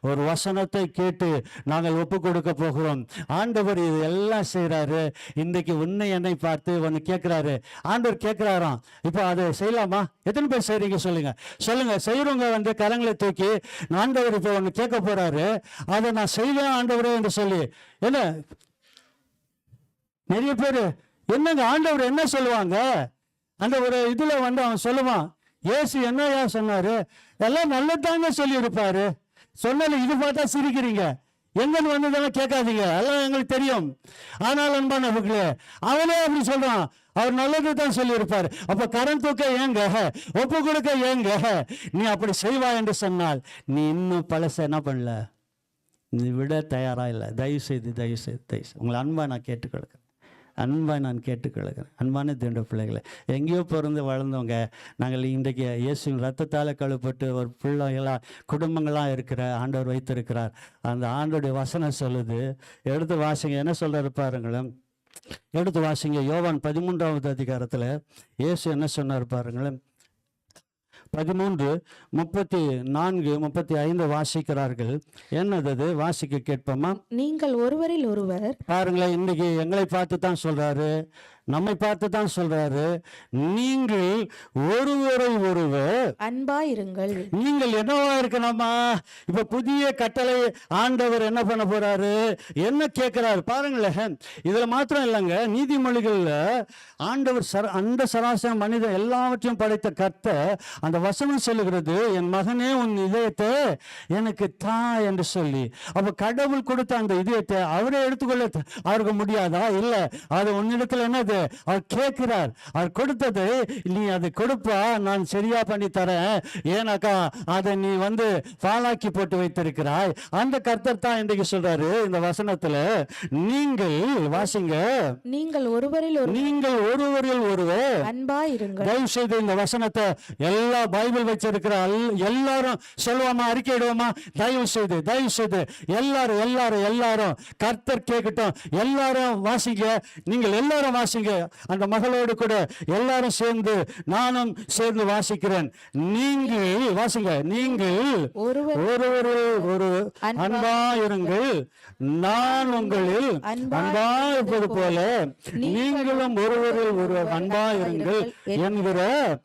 ஒரு வசனத்தை கேட்டு நாங்கள் ஒப்பு கொடுக்க போகிறோம். ஆண்டவர் இது எல்லாம் செய்யறாரு. இன்றைக்கு உன்னை என்னை பார்த்து ஒன்னு கேட்கிறாரு. ஆண்டவர் கேட்கிறாராம், இப்ப அதை செய்யலாமா? எத்தனை பேர் செய்றீங்க சொல்லுங்க. செய்யறவங்க கரங்களை தூக்கி, ஆண்டவர் இப்ப ஒன்னு கேட்க போறாரு, அதை நான் செய்வேன் ஆண்டவரே என்று சொல்லி. என்ன நிறைய பேரு என்னங்க ஆண்டவர் என்ன சொல்லுவாங்க? அந்த ஒரு இதுல அவன் சொல்லுவான், இயேசு என்னையா சொன்னாரு? எல்லாம் நல்லதாங்க சொல்லி இருப்பாரு. சொன்னாலும் இது பார்த்தா சிரிக்கிறீங்க. எங்கன்னு வந்ததெல்லாம் கேட்காதீங்க, எல்லாம் எங்களுக்கு தெரியும். ஆனால் அன்பானவர்களே, அவனே அப்படி சொல்றான், அவர் நல்லது தான் சொல்லி இருப்பார். அப்ப கரம் தூக்க ஏங்க, ஒப்பு கொடுக்க ஏங்க? நீ அப்படி செய்வா என்று சொன்னால் நீ இன்னும் பழச என்ன பண்ணல, நீ விட தயாரா இல்லை. தயவு செய்து உங்களை அன்பா நான் கேட்டுக்கொள்கிறேன். அன்பான தேண்ட பிள்ளைகளை, எங்கேயோ பிறந்து வளர்ந்தவங்க நாங்கள் இன்றைக்கு இயேசுவின் ரத்தத்தால் கழுப்பட்டு ஒரு பிள்ளைகளாக குடும்பங்களாக இருக்கிற ஆண்டவர் வைத்திருக்கிறார். அந்த ஆண்டோடைய வசனம் சொல்லுது, எடுத்து வாசிங்க. என்ன சொல்றாரு பாருங்களேன், எடுத்து வாசிங்க. யோவான் 13வது அதிகாரத்தில் இயேசு என்ன சொன்னார் பாருங்களேன். 13:34-35 வாசிக்கிறார்கள். என்னது வாசிக்க கேட்போமா? நீங்கள் ஒருவரில் ஒருவர் பாருங்களேன். இன்னைக்கு எங்களை பார்த்து தான் சொல்றாரு, நம்மை பார்த்து தான் சொல்றாரு, நீங்கள் ஒருவரை ஒருவர் அன்பாயிருங்கள். நீங்கள் என்னவா இருக்கணுமா? இப்ப புதிய கட்டளை ஆண்டவர் என்ன பண்ண போறாரு, என்ன கேட்கிறாரு பாருங்களேன். இதுல மாத்திரம் இல்லைங்க, நீதிமொழிகள்ல ஆண்டவர் அந்த சராசரி மனிதன் எல்லாவற்றையும் படைத்த கர்த்தர் அந்த வசனம் சொல்லுகிறது, என் மகனே உன் இதயத்தை எனக்கு தா என்று சொல்லி. அப்ப கடவுள் கொடுத்த அந்த இதயத்தை அவரே எடுத்துக்கொள்ள அவருக்கு முடியாதா? இல்ல, அது உன்னிடத்துல என்னது அவர் கேட்கிறார். அவர் கொடுத்தது நீ அதை கொடுப்பா, நான் சரியா பண்ணி தரேன். ஏன்னாக்கா அதை நீ பாலாக்கி போட்டு வைத்திருக்கிறாய். அந்த கர்த்தர் தான் இன்றைக்கு சொல்றாரு இந்த வசனத்துல, நீங்கள் வாசிங்க, நீங்கள் ஒருவரில் ஒருவர் அன்பாயிருங்கள். தயவு செய்து இந்த வசனத்தை எல்லா பைபிள் வச்சிருக்கிற எல்லாரும் சொல்லுவாமா, அறிக்கையிடுவோமா? தயவு செய்து எல்லாரும் கர்த்தர் கேட்கட்டும். எல்லாரும் வாசிங்க, நீங்கள் எல்லாரும் வாசிங்க. அந்த மகளோடு கூட எல்லாரும் சேர்ந்து நானும் சேர்ந்து வாசிக்கிறேன். நீங்கள் வாசிங்க, நீங்கள் ஒரு அன்பாயிருங்கள், நான் உங்களில் அன்பாயிருப்பது போல நீங்களும் ஒருவரில் ஒருவர் அன்பாயிருங்கள் என்கிற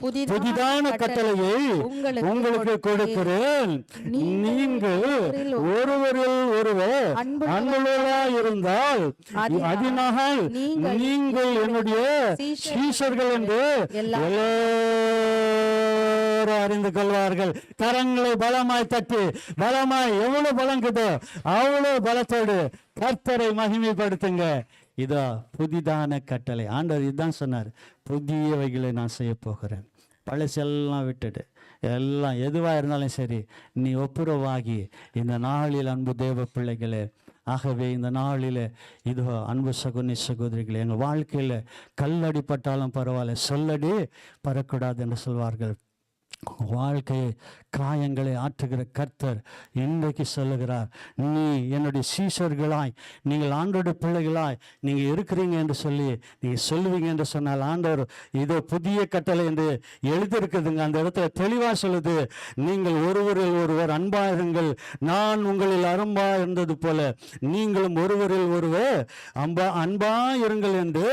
புதிதான கட்டளையை உங்களுக்கு கொடுக்கிறேன். நீங்கள் ஒருவரில் ஒருவர் அன்புள்ளவர்களாய் இருந்தால் அதனால் நீங்கள் என்னுடைய சீஷர்கள் என்று எல்லாரும் அறிந்து கொள்வார்கள். கரங்களை பலமாய் தட்டி, எவ்வளவு பலம் கிட்டோ அவ்வளவு பலத்தோடு கர்த்தரை மகிமைப்படுத்துங்க. இதோ புதிதான கட்டளை. ஆண்டவர் இதுதான் சொன்னார், புதியவைகளை நான் செய்ய போகிறேன். பழசெல்லாம் விட்டுட்டு எல்லாம் எதுவாக இருந்தாலும் சரி, நீ ஒப்புரவாகி இந்த நாளில் அன்பு தேவ பிள்ளைகளே. ஆகவே இந்த நாளில் இதோ அன்பு சகோதரிகளே, எங்கள் வாழ்க்கையில் கல்லடிப்பட்டாலும் பரவாயில்ல, சொல்லடி பறக்கூடாது என்று சொல்வார்கள். வாழ்க்கையை காயங்களை ஆற்றுகிற கர்த்தர் இன்றைக்கு சொல்லுகிறார், நீ என்னுடைய சீஷர்களாய், நீங்கள் ஆண்டோட பிள்ளைகளாய் நீங்கள் இருக்கிறீங்க என்று சொல்லி நீங்கள் சொல்லுவீங்க என்று சொன்னால், ஆண்டவர் இதோ புதிய கட்டளை என்று எழுதியிருக்குதுங்க. அந்த இடத்துல தெளிவாக சொல்லுது, நீங்கள் ஒருவரில் ஒருவர் அன்பாயிருங்கள், நான் உங்களில் அரும்பா இருந்தது போல நீங்களும் ஒருவரில் ஒருவர் அன்பாயிருங்கள் என்று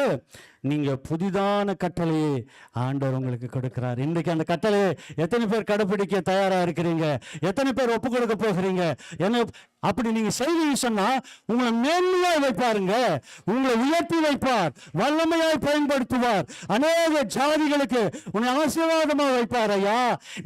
நீங்க புதிதான கட்டளையை ஆண்டவர் உங்களுக்கு கொடுக்கிறார். இன்றைக்கு அந்த கட்டளையை எத்தனை பேர் கடைபிடிக்க தயாரா இருக்கிறீங்க? எத்தனை பேர் ஒப்பு கொடுக்க போகிறீங்க? என்ன அப்படி நீங்க செய்வீங்க சொன்னா உங்களை மேன்மையாய் வைப்பாருங்க, உங்களை உயர்த்தி வைப்பார், வல்லமையாய் பயன்படுத்துவார். அநேக ஜாதிகளுக்கு உன்னை ஆசீர்வாதமா வைப்பார். ஐயா,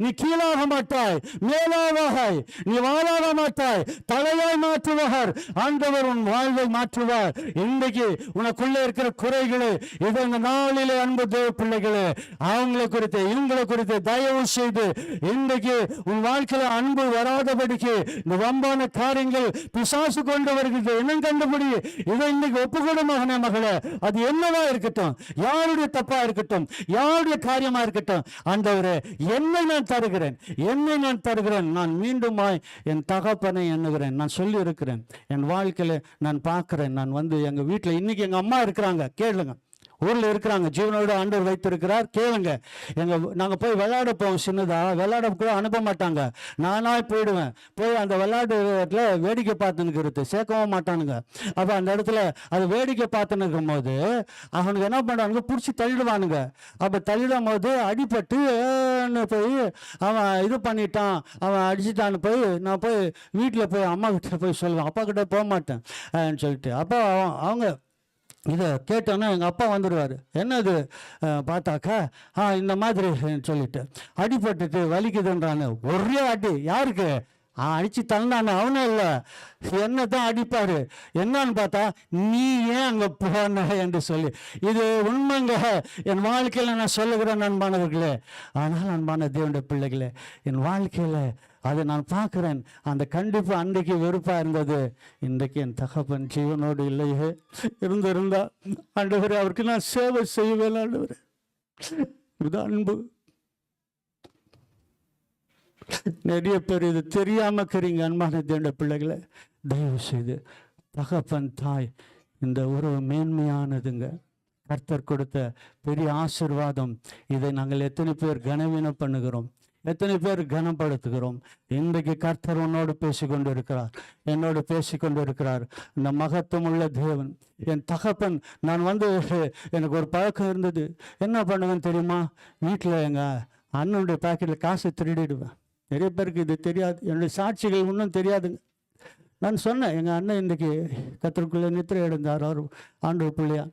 நீ கீழாக மாட்டாய், மேலாவாய், நீ வாழாக மாட்டாய், தலையாய் மாற்றுவார். ஆண்டவர் உன் வாழ்வை மாற்றுவார். இன்றைக்கு உனக்குள்ள இருக்கிற குறைகளை இது இந்த நாளிலே அன்பு தேவ பிள்ளைகளே, அவங்களை குறித்து இவங்களை குறித்து தயவு செய்து இன்றைக்கு உன் வாழ்க்கையில அன்பு வராதபடிக்கு இந்த வம்பான காரியங்கள் பிசாசு கொண்டு வருகிறது என்ன கண்டுபிடி. இதை இன்னைக்கு ஒப்புக்கொடு மகனே மகளே. அது என்னவா இருக்கட்டும், யாருடைய தப்பா இருக்கட்டும், யாருடைய காரியமா இருக்கட்டும், ஆண்டவரே என்னை நான் தருகிறேன், என்னை நான் தருகிறேன். நான் மீண்டுமாய் என் தகப்பனை எண்ணுகிறேன். நான் சொல்லி இருக்கிறேன், என் வாழ்க்கையில நான் பார்க்கிறேன். நான் வந்து எங்க வீட்டில் இன்னைக்கு எங்க அம்மா இருக்கிறாங்க, கேளுங்க, ஊர்ல இருக்கிறாங்க, ஜீவனோடு ஆண்டவர் வைத்திருக்கிறார், கேளுங்க. நாங்க போய் விளையாட போவோம், சின்னதா விளையாட கூட அனுப்ப மாட்டாங்க, நானா போயிடுவேன். போய் அந்த விளையாட்டுல வேடிக்கை பார்த்துன்னு சேர்க்கவும் மாட்டானுங்க. அப்ப அந்த இடத்துல அது வேடிக்கை பார்த்துன்னு இருக்கும் போது அவனுக்கு என்ன பண்றானுங்க, பிடிச்சி தள்ளிடுவானுங்க. அப்ப தள்ளிடும் போது அடிபட்டு போய் அவன் இது பண்ணிட்டான், அவன் அடிச்சுட்டான்னு போய் நான் போய் வீட்டில் போய் அம்மா கிட்ட போய் சொல்லுவேன், அப்பா கிட்ட போக மாட்டேன் சொல்லிட்டு. அப்போ அவங்க இதை கேட்டோன்னா எங்கள் அப்பா வந்துடுவார். என்னது பார்த்தாக்கா இந்த மாதிரி சொல்லிட்டு அடிபட்டுட்டு வலிக்குதுன்றானு ஒரே அடி. யாருக்கு அடிச்சு தள்ளானு? அவனே இல்லை, என்ன தான் அடிப்பாரு. என்னன்னு பார்த்தா நீ ஏன் அங்கே போன என்று சொல்லி. இது உண்மைங்க, என் வாழ்க்கையில் நான் சொல்லுகிறேன் அன்பானவர்களே. ஆனால் அன்பான தேவனுடைய பிள்ளைகளே, என் வாழ்க்கையில் அதை நான் பார்க்குறேன். அந்த கண்டிப்பு அன்றைக்கு வெறுப்பாக இருந்தது. இன்றைக்கு என் தகப்பன் ஜீவனோடு இல்லையே, இருந்திருந்தா ஆண்டவரே அவருக்கு நான் சேவை செய்வேன். ஆண்டவரே இது அன்பு. நிறைய பேர் இது தெரியாம இருக்கிறீங்க அன்பான தேவனுடைய பிள்ளைகளை. தயவு செய்து தகப்பன் தாய் இந்த உறவு மேன்மையானதுங்க. கர்த்தர் கொடுத்த பெரிய ஆசீர்வாதம். இதை நாங்கள் எத்தனை பேர் கனவீனம் பண்ணுகிறோம், எத்தனை பேர் கனப்படுத்துகிறோம். இன்றைக்கு கர்த்தர் உன்னோடு பேசிக்கொண்டு இருக்கிறார், என்னோடு பேசிக்கொண்டு இருக்கிறார். இந்த மகத்துவம் உள்ள தேவன் என் தகப்பன். நான் வந்து எனக்கு ஒரு பழக்கம் இருந்தது, என்ன பண்ணுவேன்னு தெரியுமா, வீட்டில் எங்கள் அண்ணனுடைய பாக்கெட்டில் காசை திருடிடுவேன். நிறைய பேருக்கு இது தெரியாது, என்னுடைய சாட்சிகள் இன்னும் தெரியாதுங்க. நான் சொன்னேன், எங்கள் அண்ணன் இன்றைக்கி கர்த்தருக்குள்ளே நித்திரை அடைந்தார், அவர் ஆண்டவர் பிள்ளையா.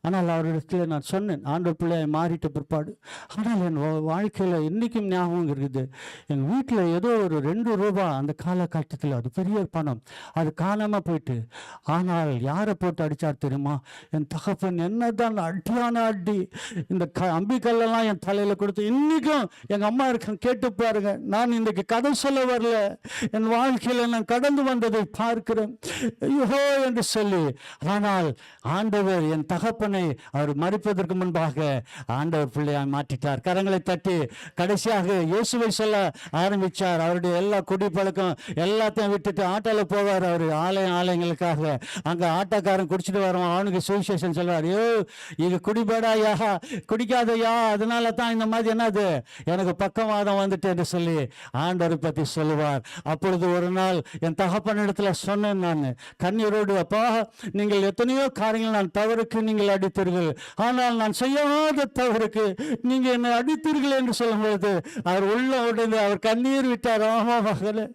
ஆனால் அவரிடத்தில் நான் சொன்னேன், ஆண்டவர் பிள்ளையை மாறிட்ட பிற்பாடு. ஆனால் என் வாழ்க்கையில் இன்றைக்கும் ஞாபகம் இருக்குது, எங்கள் வீட்டில் ஏதோ ஒரு 2 ரூபா அந்த காலகட்டத்தில், அது பெரிய பணம், அது காணாமல் போயிட்டு. ஆனால் யாரை போட்டு அடித்தார் தெரியுமா, என் தகப்பன். என்ன தான் அடியான அடி, இந்த அம்பிக்கல்லாம் என் தலையில் கொடுத்து. இன்றைக்கும் எங்கள் அம்மா இருக்க கேட்டு பாருங்க. நான் இன்றைக்கு கதை சொல்ல வரல, என் வாழ்க்கையில் நான் கடந்து வந்ததை பார்க்கிறேன், ஐயோ என்று சொல்லி. ஆனால் ஆண்டவர் என் தகப்பனை அவர் மரிப்பதற்கு முன்பாக ஆண்டவர் பிள்ளையாய் மாற்றிட்டார். கரங்களை தட்டி கடைசியாக இயேசுவை சொல்ல ஆரம்பித்தார். அவருடைய எல்லா குடி பழக்கம் எல்லாத்தையும் விட்டுட்டு ஆட்டோவில் போவார். அவர் ஆலயங்களுக்காக. அங்கே ஆட்டோக்காரன் குடிச்சிட்டு வருவான், அவனுக்கு சுவிசேஷன் சொல்வார், ஐயோ இது குடிபடாயா, குடிக்காதையா, அதனால தான் இந்த மாதிரி என்னது எனக்கு பக்கவாதம் வந்துட்டு என்று சொல்லி ஆண்டவரை பற்றி சொல்லுவார். அப்பொழுது ஒரு நாள் என் தகப்பனிடத்தில் சொன்னேன் நான் கண்ணீரோடு, அப்பா நீங்கள் எத்தனையோ காரியங்கள் நான் தவறுக்கு நீங்கள் அடித்தீர்கள், ஆனால் நான் செய்யாத தவறுக்கு நீங்க என்னை அடித்தீர்கள் என்று சொல்லும் பொழுது அவர் உள்ள உடனே அவர் கண்ணீர் விட்டார். ஆமா மகளே,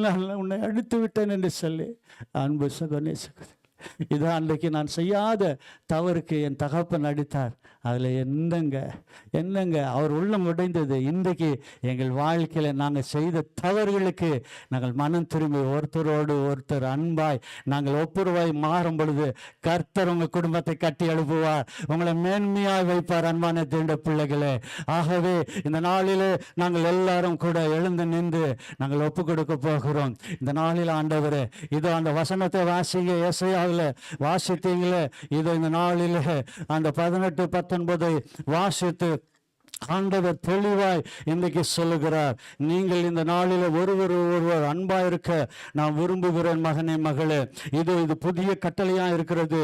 நான் உன்னை அடித்து விட்டேன் என்று சொல்லி. அன்பு சகோதரனே, இது அன்றைக்கு நான் செய்யாத தவறுக்கு என் தகப்பன் அடித்தார். அதில் என்னங்க அவர் உள்ளம் உடைந்தது. இன்றைக்கு எங்கள் வாழ்க்கையில் நாங்கள் செய்த தவறுகளுக்கு நாங்கள் மனம் திரும்பி ஒருத்தரோடு ஒருத்தர் அன்பாய் நாங்கள் ஒப்புரவாய் மாறும் பொழுது கர்த்தர் உங்கள் குடும்பத்தை கட்டி எழுப்புவார், உங்களை மேன்மையாய் வைப்பார். அன்பான தேவனுடைய பிள்ளைகளே, ஆகவே இந்த நாளில் நாங்கள் எல்லாரும் கூட எழுந்து நின்று நாங்கள் ஒப்பு கொடுக்க போகிறோம். இந்த நாளில் ஆண்டவரே, இதோ அந்த வசனத்தை வாசிங்க, ஏசாயாவில் வாசித்தீங்களே, இதோ இந்த நாளில் அந்த 18-19 வாசித்து ஆண்டவர் தெளிவாய் இன்றைக்கு சொல்லுகிறார், நீங்கள் இந்த நாளில் ஒருவர் அன்பா இருக்க நான் விரும்புகிறேன் மகனே மகளே. இது புதிய கட்டளையா இருக்கிறது.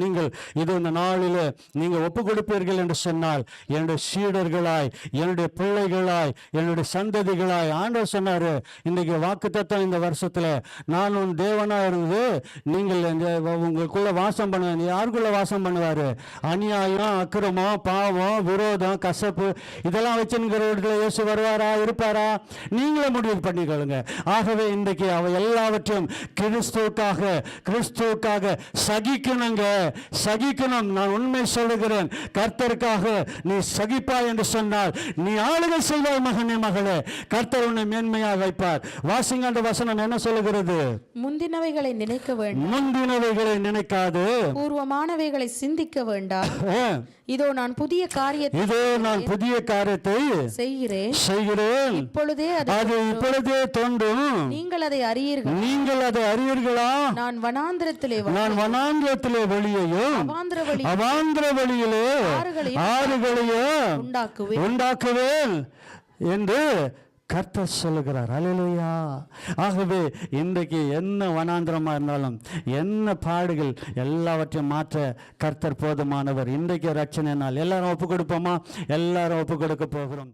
நீங்கள் இது இந்த நாளில் நீங்கள் ஒப்பு கொடுப்பீர்கள் என்று சொன்னால் என்னுடைய சீடர்களாய், என்னுடைய பிள்ளைகளாய், என்னுடைய சந்ததிகளாய். ஆண்டவர் சொன்னாரு இன்றைக்கு வாக்குத்தத்தம் இந்த வருஷத்துல, நான் உன் தேவனா இருந்து நீங்கள் உங்களுக்குள்ள வாசம் பண்ணுவேன். யாருக்குள்ள வாசம் பண்ணுவாரு? அநியாயம், அக்கிரமம், பாவம், விரோதம், கசப்பு இதெல்லாம் வச்சுங்கிற இயேசு வருவாரா, இருப்பாரா? நீங்களே முடிவு பண்ணிக்கொள்ளுங்க. ஆகவே இன்றைக்கு அவை எல்லாவற்றையும் கிறிஸ்துவுக்காக சகிக்கணும் பொறுமையாங்க, சகிக்கணும். நான் உண்மை சொல்லுகிறேன், கர்த்தருக்காக நீ சகிப்பாய் என்று சொன்னால் நீ ஆளுகை செய்வாய் மகனே மகளே. கர்த்தர் உன்னை மேன்மையாக வைப்பார். வாசிங்க அந்த வசனம் என்ன சொல்லுகிறது? முந்தினவைகளை நினைக்க வேண்டாம், முந்தினவைகளை நினைக்காது, பூர்வமானவைகளை சிந்திக்க வேண்டாம். இதோ நான் புதிய காரியத்தை செய்கிறேன், இப்பொழுதே அது இப்பொழுதே தோன்றும், நீங்கள் அதை அறியீர்களா? நான் வனாந்திரத்திலே வழியையும் அவாந்திர வழியிலே ஆறுகளையும் உண்டாக்குவேன் என்று கர்த்தர் சொல்லுகிறார். அல்லேலூயா. ஆகவே இன்றைக்கு என்ன வனாந்திரமா இருந்தாலும், என்ன பாடுகள், எல்லாவற்றையும் மாற்ற கர்த்தர் போதுமானவர். இன்றைக்கு ரட்சணை நாள். எல்லாரும் ஒப்பு கொடுப்போமா? எல்லாரும் ஒப்பு கொடுக்க போகிறோம்.